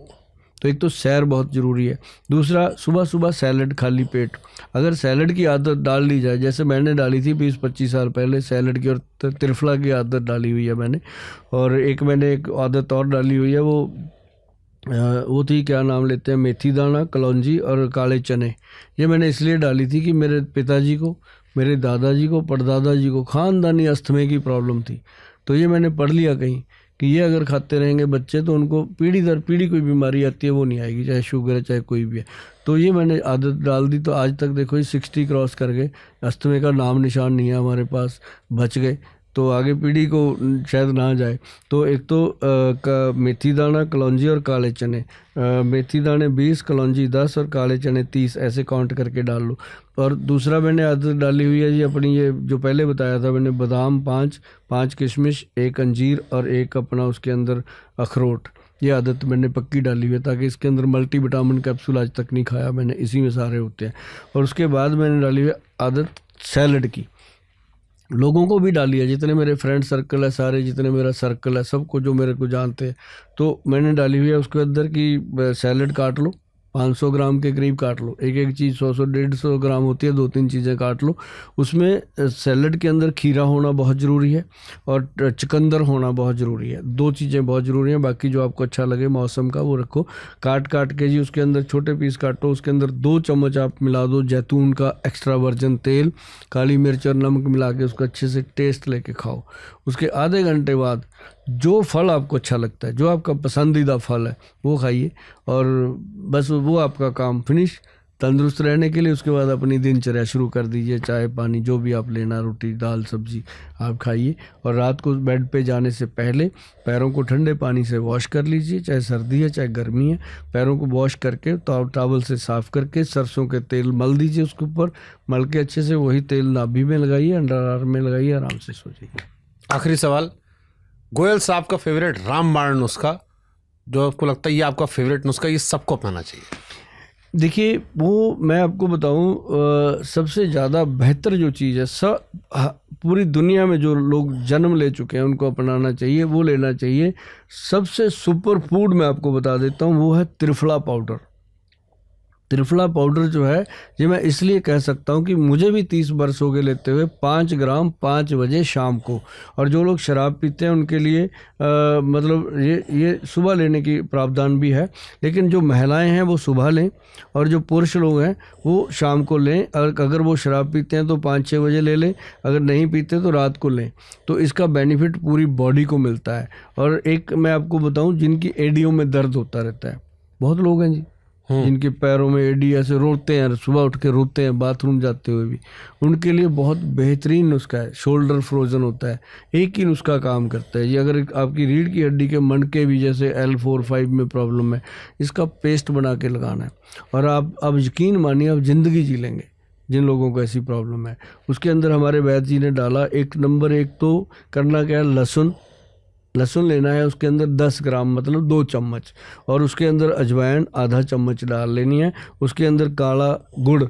तो एक तो सैर बहुत ज़रूरी है। दूसरा, सुबह सुबह सैलड खाली पेट, अगर सैलड की आदत डाल ली जाए, जैसे मैंने डाली थी 20-25 साल पहले सैलड की, और त्रिफला की आदत डाली हुई है मैंने, और मैंने एक आदत और डाली हुई है, वो थी, क्या नाम लेते हैं, मेथी दाना, कलौंजी और काले चने। ये मैंने इसलिए डाली थी कि मेरे पिताजी को, मेरे दादाजी को, परदादा को खानदानी अस्थमे की प्रॉब्लम थी। तो ये मैंने पढ़ लिया कहीं कि ये अगर खाते रहेंगे बच्चे तो उनको पीढ़ी दर पीढ़ी कोई बीमारी आती है वो नहीं आएगी, चाहे शुगर है चाहे कोई भी है। तो ये मैंने आदत डाल दी, तो आज तक देखो ये 60 क्रॉस कर गए, अस्थमे का नाम निशान नहीं है हमारे पास, बच गए। तो आगे पीढ़ी को शायद ना जाए। तो एक तो मेथी दाना, कलौंजी और काले चने, मेथी दाने 20, कलौंजी 10 और काले चने 30, ऐसे काउंट करके डाल लो। और दूसरा मैंने आदत डाली हुई है जी अपनी, ये जो पहले बताया था मैंने, बादाम 5 किशमिश, 1 अंजीर और 1 अपना उसके अंदर अखरोट, ये आदत मैंने पक्की डाली हुई है, ताकि इसके अंदर मल्टी विटामिन कैप्सूल आज तक नहीं खाया मैंने, इसी में सारे होते हैं। और उसके बाद मैंने डाली हुई आदत सैलड की, लोगों को भी डाली है, जितने मेरे फ्रेंड सर्कल है सारे, जितने मेरा सर्कल है, सबको जो मेरे को जानते हैं, तो मैंने डाली हुई है उसके अंदर कि सैलड काट लो, 500 ग्राम के करीब काट लो, एक एक चीज़ 100-150 ग्राम होती है, 2-3 चीज़ें काट लो। उसमें सैलड के अंदर खीरा होना बहुत ज़रूरी है और चुकंदर होना बहुत ज़रूरी है, 2 चीज़ें बहुत ज़रूरी हैं। बाकी जो आपको अच्छा लगे मौसम का वो रखो। काट के जी उसके अंदर छोटे पीस काटो, उसके अंदर 2 चम्मच आप मिला दो जैतून का एक्स्ट्रा वर्जिन तेल, काली मिर्च और नमक मिला के उसको अच्छे से टेस्ट लेके खाओ। उसके आधे घंटे बाद जो फल आपको अच्छा लगता है, जो आपका पसंदीदा फल है वो खाइए, और बस वो आपका काम फिनिश तंदुरुस्त रहने के लिए। उसके बाद अपनी दिनचर्या शुरू कर दीजिए, चाय पानी जो भी आप लेना, रोटी दाल सब्जी आप खाइए। और रात को बेड पे जाने से पहले पैरों को ठंडे पानी से वॉश कर लीजिए, चाहे सर्दी है चाहे गर्मी है। पैरों को वॉश करके टॉवल से साफ़ करके सरसों के तेल मल दीजिए उसके ऊपर, मल के अच्छे से वही तेल नाभि में लगाइए, अंडर आर्म में लगाइए, आराम से सो जाइए। आखिरी सवाल, गोयल साहब का फेवरेट रामबाण नुस्खा, जो आपको लगता है ये आपका फेवरेट नुस्खा, ये सबको अपनाना चाहिए? देखिए, वो मैं आपको बताऊं, सबसे ज़्यादा बेहतर जो चीज़ है, पूरी दुनिया में जो लोग जन्म ले चुके हैं उनको अपनाना चाहिए, वो लेना चाहिए। सबसे सुपर फूड मैं आपको बता देता हूं, वो है त्रिफला पाउडर। त्रिफला पाउडर जो है ये मैं इसलिए कह सकता हूँ कि मुझे भी 30 वर्ष हो गए लेते हुए, 5 ग्राम 5 बजे शाम को। और जो लोग शराब पीते हैं उनके लिए मतलब ये सुबह लेने की प्रावधान भी है, लेकिन जो महिलाएं हैं वो सुबह लें और जो पुरुष लोग हैं वो शाम को लें। अगर वो शराब पीते हैं तो 5-6 बजे ले लें, अगर नहीं पीते तो रात को लें। तो इसका बेनिफिट पूरी बॉडी को मिलता है। और एक मैं आपको बताऊं, जिनकी एडियों में दर्द होता रहता है, बहुत लोग हैं जी जिनके पैरों में एडी ऐसे रोते हैं, सुबह उठ के रोते हैं बाथरूम जाते हुए भी, उनके लिए बहुत बेहतरीन नुस्खा है। शोल्डर फ्रोजन होता है, एक ही नुस्खा काम करता है। ये अगर आपकी रीढ़ की हड्डी के मणके भी जैसे L4-5 में प्रॉब्लम है, इसका पेस्ट बना के लगाना है और आप यकीन मानिए आप ज़िंदगी जी लेंगे जिन लोगों को ऐसी प्रॉब्लम है। उसके अंदर हमारे वैद्य जी ने डाला, नंबर 1 तो करना क्या है, लहसुन लेना है, उसके अंदर 10 ग्राम मतलब 2 चम्मच, और उसके अंदर अजवाइन आधा चम्मच डाल लेनी है। उसके अंदर काला गुड़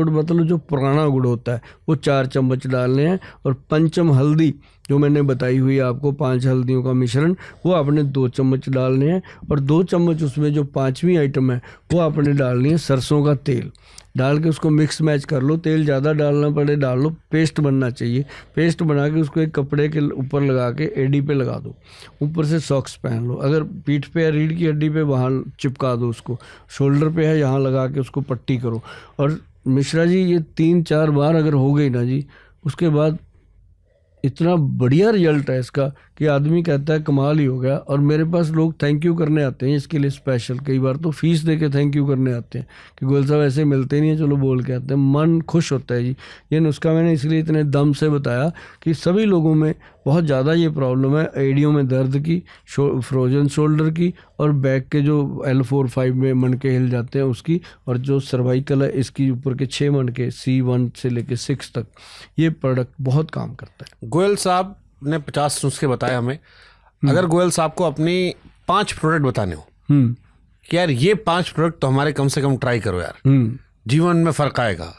मतलब जो पुराना गुड़ होता है वो 4 चम्मच डालने हैं। और पंचम हल्दी जो मैंने बताई हुई है आपको, 5 हल्दियों का मिश्रण, वो आपने 2 चम्मच डालने हैं। और 2 चम्मच उसमें जो 5वीं आइटम है वो आपने डालनी है सरसों का तेल। डाल के उसको मिक्स मैच कर लो, तेल ज़्यादा डालना पड़े डाल लो, पेस्ट बनना चाहिए। पेस्ट बना के उसको एक कपड़े के ऊपर लगा के एडी पे लगा दो, ऊपर से सॉक्स पहन लो। अगर पीठ पे या रीढ़ की हड्डी पे वहाँ चिपका दो उसको, शोल्डर पे है यहाँ लगा के उसको पट्टी करो। और मिश्रा जी ये 3-4 बार अगर हो गई ना जी, उसके बाद इतना बढ़िया रिजल्ट है इसका कि आदमी कहता है कमाल ही हो गया। और मेरे पास लोग थैंक यू करने आते हैं इसके लिए स्पेशल, कई बार तो फीस दे के थैंक यू करने आते हैं कि गोयल साहब ऐसे मिलते नहीं है, चलो बोल के आते हैं। मन खुश होता है जी। ये नुस्खा मैंने इसलिए इतने दम से बताया कि सभी लोगों में बहुत ज़्यादा ये प्रॉब्लम है, एडियों में दर्द की, फ्रोजन शोल्डर की, और बैक के जो L4-5 में मनके हिल जाते हैं उसकी, और जो सर्वाइकल है इसकी ऊपर के 6 मनके C1 से लेके 6 तक, ये प्रोडक्ट बहुत काम करता है। गोयल साहब ने 50 नुस्खे बताए हमें। अगर गोयल साहब को अपनी 5 प्रोडक्ट बताने हो कि यार ये 5 प्रोडक्ट तो हमारे कम से कम ट्राई करो यार, जीवन में फ़र्क आएगा,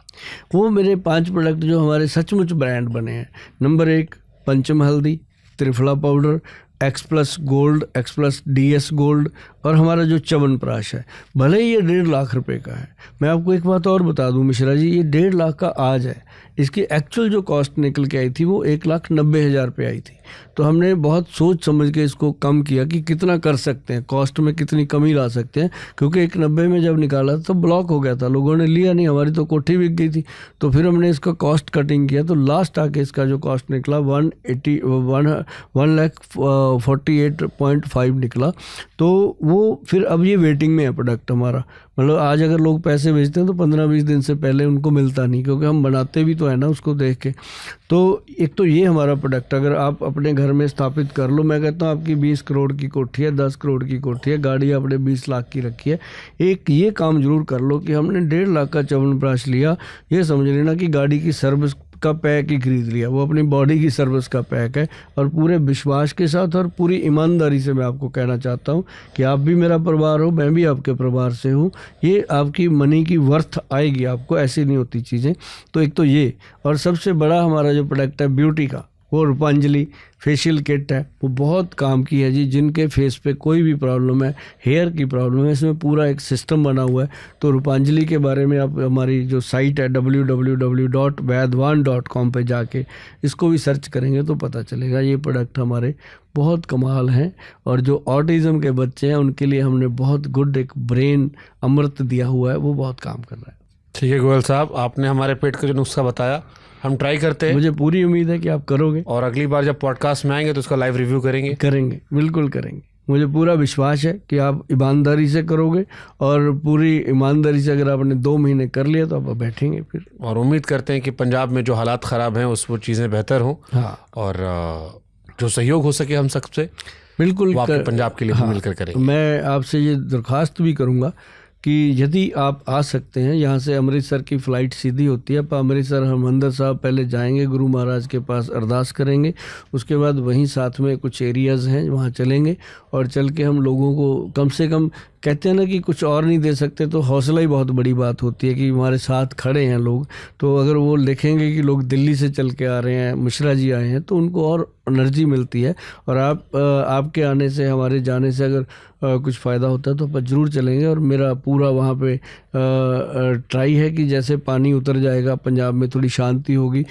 वो मेरे 5 प्रोडक्ट जो हमारे सचमुच ब्रांड बने हैं। नंबर 1 पंचम हल्दी, triphala powder, X+ gold, X+ DS gold, और हमारा जो च्यवनप्राश है। भले ही ये 1.5 लाख रुपए का है, मैं आपको एक बात और बता दूं मिश्रा जी, ये 1.5 लाख का आज है। इसकी एक्चुअल जो कॉस्ट निकल के आई थी वो 1,90,000 रुपये आई थी। तो हमने बहुत सोच समझ के इसको कम किया कि कितना कर सकते हैं, कॉस्ट में कितनी कमी ला सकते हैं, क्योंकि 1,90 में जब निकाला तो ब्लॉक हो गया था, लोगों ने लिया नहीं, हमारी तो कोठी बिक गई थी। तो फिर हमने इसका कॉस्ट कटिंग किया, तो लास्ट आके इसका जो कॉस्ट निकला 1,48.5 निकला। तो वो फिर अब ये वेटिंग में है प्रोडक्ट हमारा। मतलब आज अगर लोग पैसे भेजते हैं तो 15-20 दिन से पहले उनको मिलता नहीं, क्योंकि हम बनाते भी तो है ना उसको देख के। तो एक तो ये हमारा प्रोडक्ट अगर आप अपने घर में स्थापित कर लो, मैं कहता हूँ आपकी 20 करोड़ की कोठी है, 10 करोड़ की कोठी है, गाड़ी आपने 20 लाख की रखी है, एक ये काम जरूर कर लो कि हमने 1.5 लाख का च्यवनप्राश लिया, ये समझ लेना कि गाड़ी की सर्विस का पैक ही खरीद लिया, वो अपनी बॉडी की सर्विस का पैक है। और पूरे विश्वास के साथ और पूरी ईमानदारी से मैं आपको कहना चाहता हूँ कि आप भी मेरा परिवार हो, मैं भी आपके परिवार से हूँ, ये आपकी मनी की वर्थ आएगी आपको, ऐसी नहीं होती चीज़ें। तो एक तो ये, और सबसे बड़ा हमारा जो प्रोडक्ट है ब्यूटी का, वो रूपांजलि फेशियल किट है, वो बहुत काम की है जी। जिनके फेस पे कोई भी प्रॉब्लम है, हेयर की प्रॉब्लम है, इसमें पूरा एक सिस्टम बना हुआ है। तो रूपांजलि के बारे में आप हमारी जो साइट है www.vaidwan.com पे जाके इसको भी सर्च करेंगे तो पता चलेगा। ये प्रोडक्ट हमारे बहुत कमाल हैं, और जो ऑटिज़म के बच्चे हैं उनके लिए हमने बहुत गुड एक ब्रेन अमृत दिया हुआ है, वो बहुत काम कर रहा है। ठीक है गोयल साहब, आपने हमारे पेट का जो नुस्खा बताया हम ट्राई करते हैं। मुझे पूरी उम्मीद है कि आप करोगे, और अगली बार जब पॉडकास्ट में आएंगे तो उसका लाइव रिव्यू करेंगे। बिल्कुल करेंगे। मुझे पूरा विश्वास है कि आप ईमानदारी से करोगे, और पूरी ईमानदारी से अगर आपने 2 महीने कर लिया तो आप बैठेंगे फिर। और उम्मीद करते हैं कि पंजाब में जो हालात ख़राब हैं उस वो चीज़ें बेहतर हों। हाँ, और जो सहयोग हो सके हम सबसे, बिल्कुल पंजाब के लिए मिलकर करेंगे। मैं आपसे ये दरख्वास्त भी करूँगा कि यदि आप आ सकते हैं, यहाँ से अमृतसर की फ़्लाइट सीधी होती है, आप अमृतसर हरमंदर साहब पहले जाएंगे, गुरु महाराज के पास अरदास करेंगे, उसके बाद वहीं साथ में कुछ एरियाज़ हैं वहाँ चलेंगे, और चल के हम लोगों को कम से कम कहते हैं ना कि कुछ और नहीं दे सकते, तो हौसला ही बहुत बड़ी बात होती है कि हमारे साथ खड़े हैं लोग। तो अगर वो देखेंगे कि लोग दिल्ली से चल के आ रहे हैं, मिश्रा जी आए हैं, तो उनको और एनर्जी मिलती है। और आपके आने से, हमारे जाने से अगर कुछ फ़ायदा होता है तो अपन जरूर चलेंगे। और मेरा पूरा वहाँ पे ट्राई है कि जैसे पानी उतर जाएगा, पंजाब में थोड़ी शांति होगी।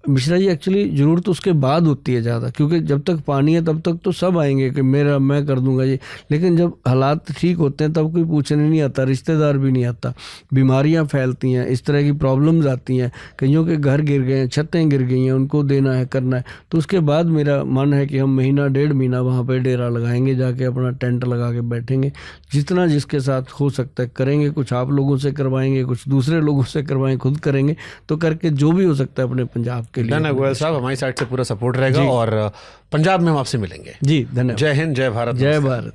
मिश्रा जी एक्चुअली ज़रूरत तो उसके बाद होती है ज़्यादा, क्योंकि जब तक पानी है तब तक तो सब आएंगे कि मैं कर दूंगा ये, लेकिन जब हालात ठीक होते हैं तब कोई पूछने नहीं आता, रिश्तेदार भी नहीं आता, बीमारियां फैलती हैं, इस तरह की प्रॉब्लम्स आती हैं, कईयों के घर गिर गए हैं, छतें गिर गई हैं, उनको देना है, करना है। तो उसके बाद मेरा मन है कि हम महीना 1.5 महीना वहाँ पर डेरा लगाएंगे, जाके अपना टेंट लगा के बैठेंगे, जितना जिसके साथ हो सकता है करेंगे। कुछ आप लोगों से करवाएंगे, कुछ दूसरे लोगों से करवाएं, खुद करेंगे, तो करके जो भी हो सकता है अपने पंजाब के लिए। डन है गोयल साहब, हमारी साइड से पूरा सपोर्ट रहेगा और पंजाब में हम आपसे मिलेंगे। जी धन्यवाद। जय हिंद, जय भारत। जय भारत।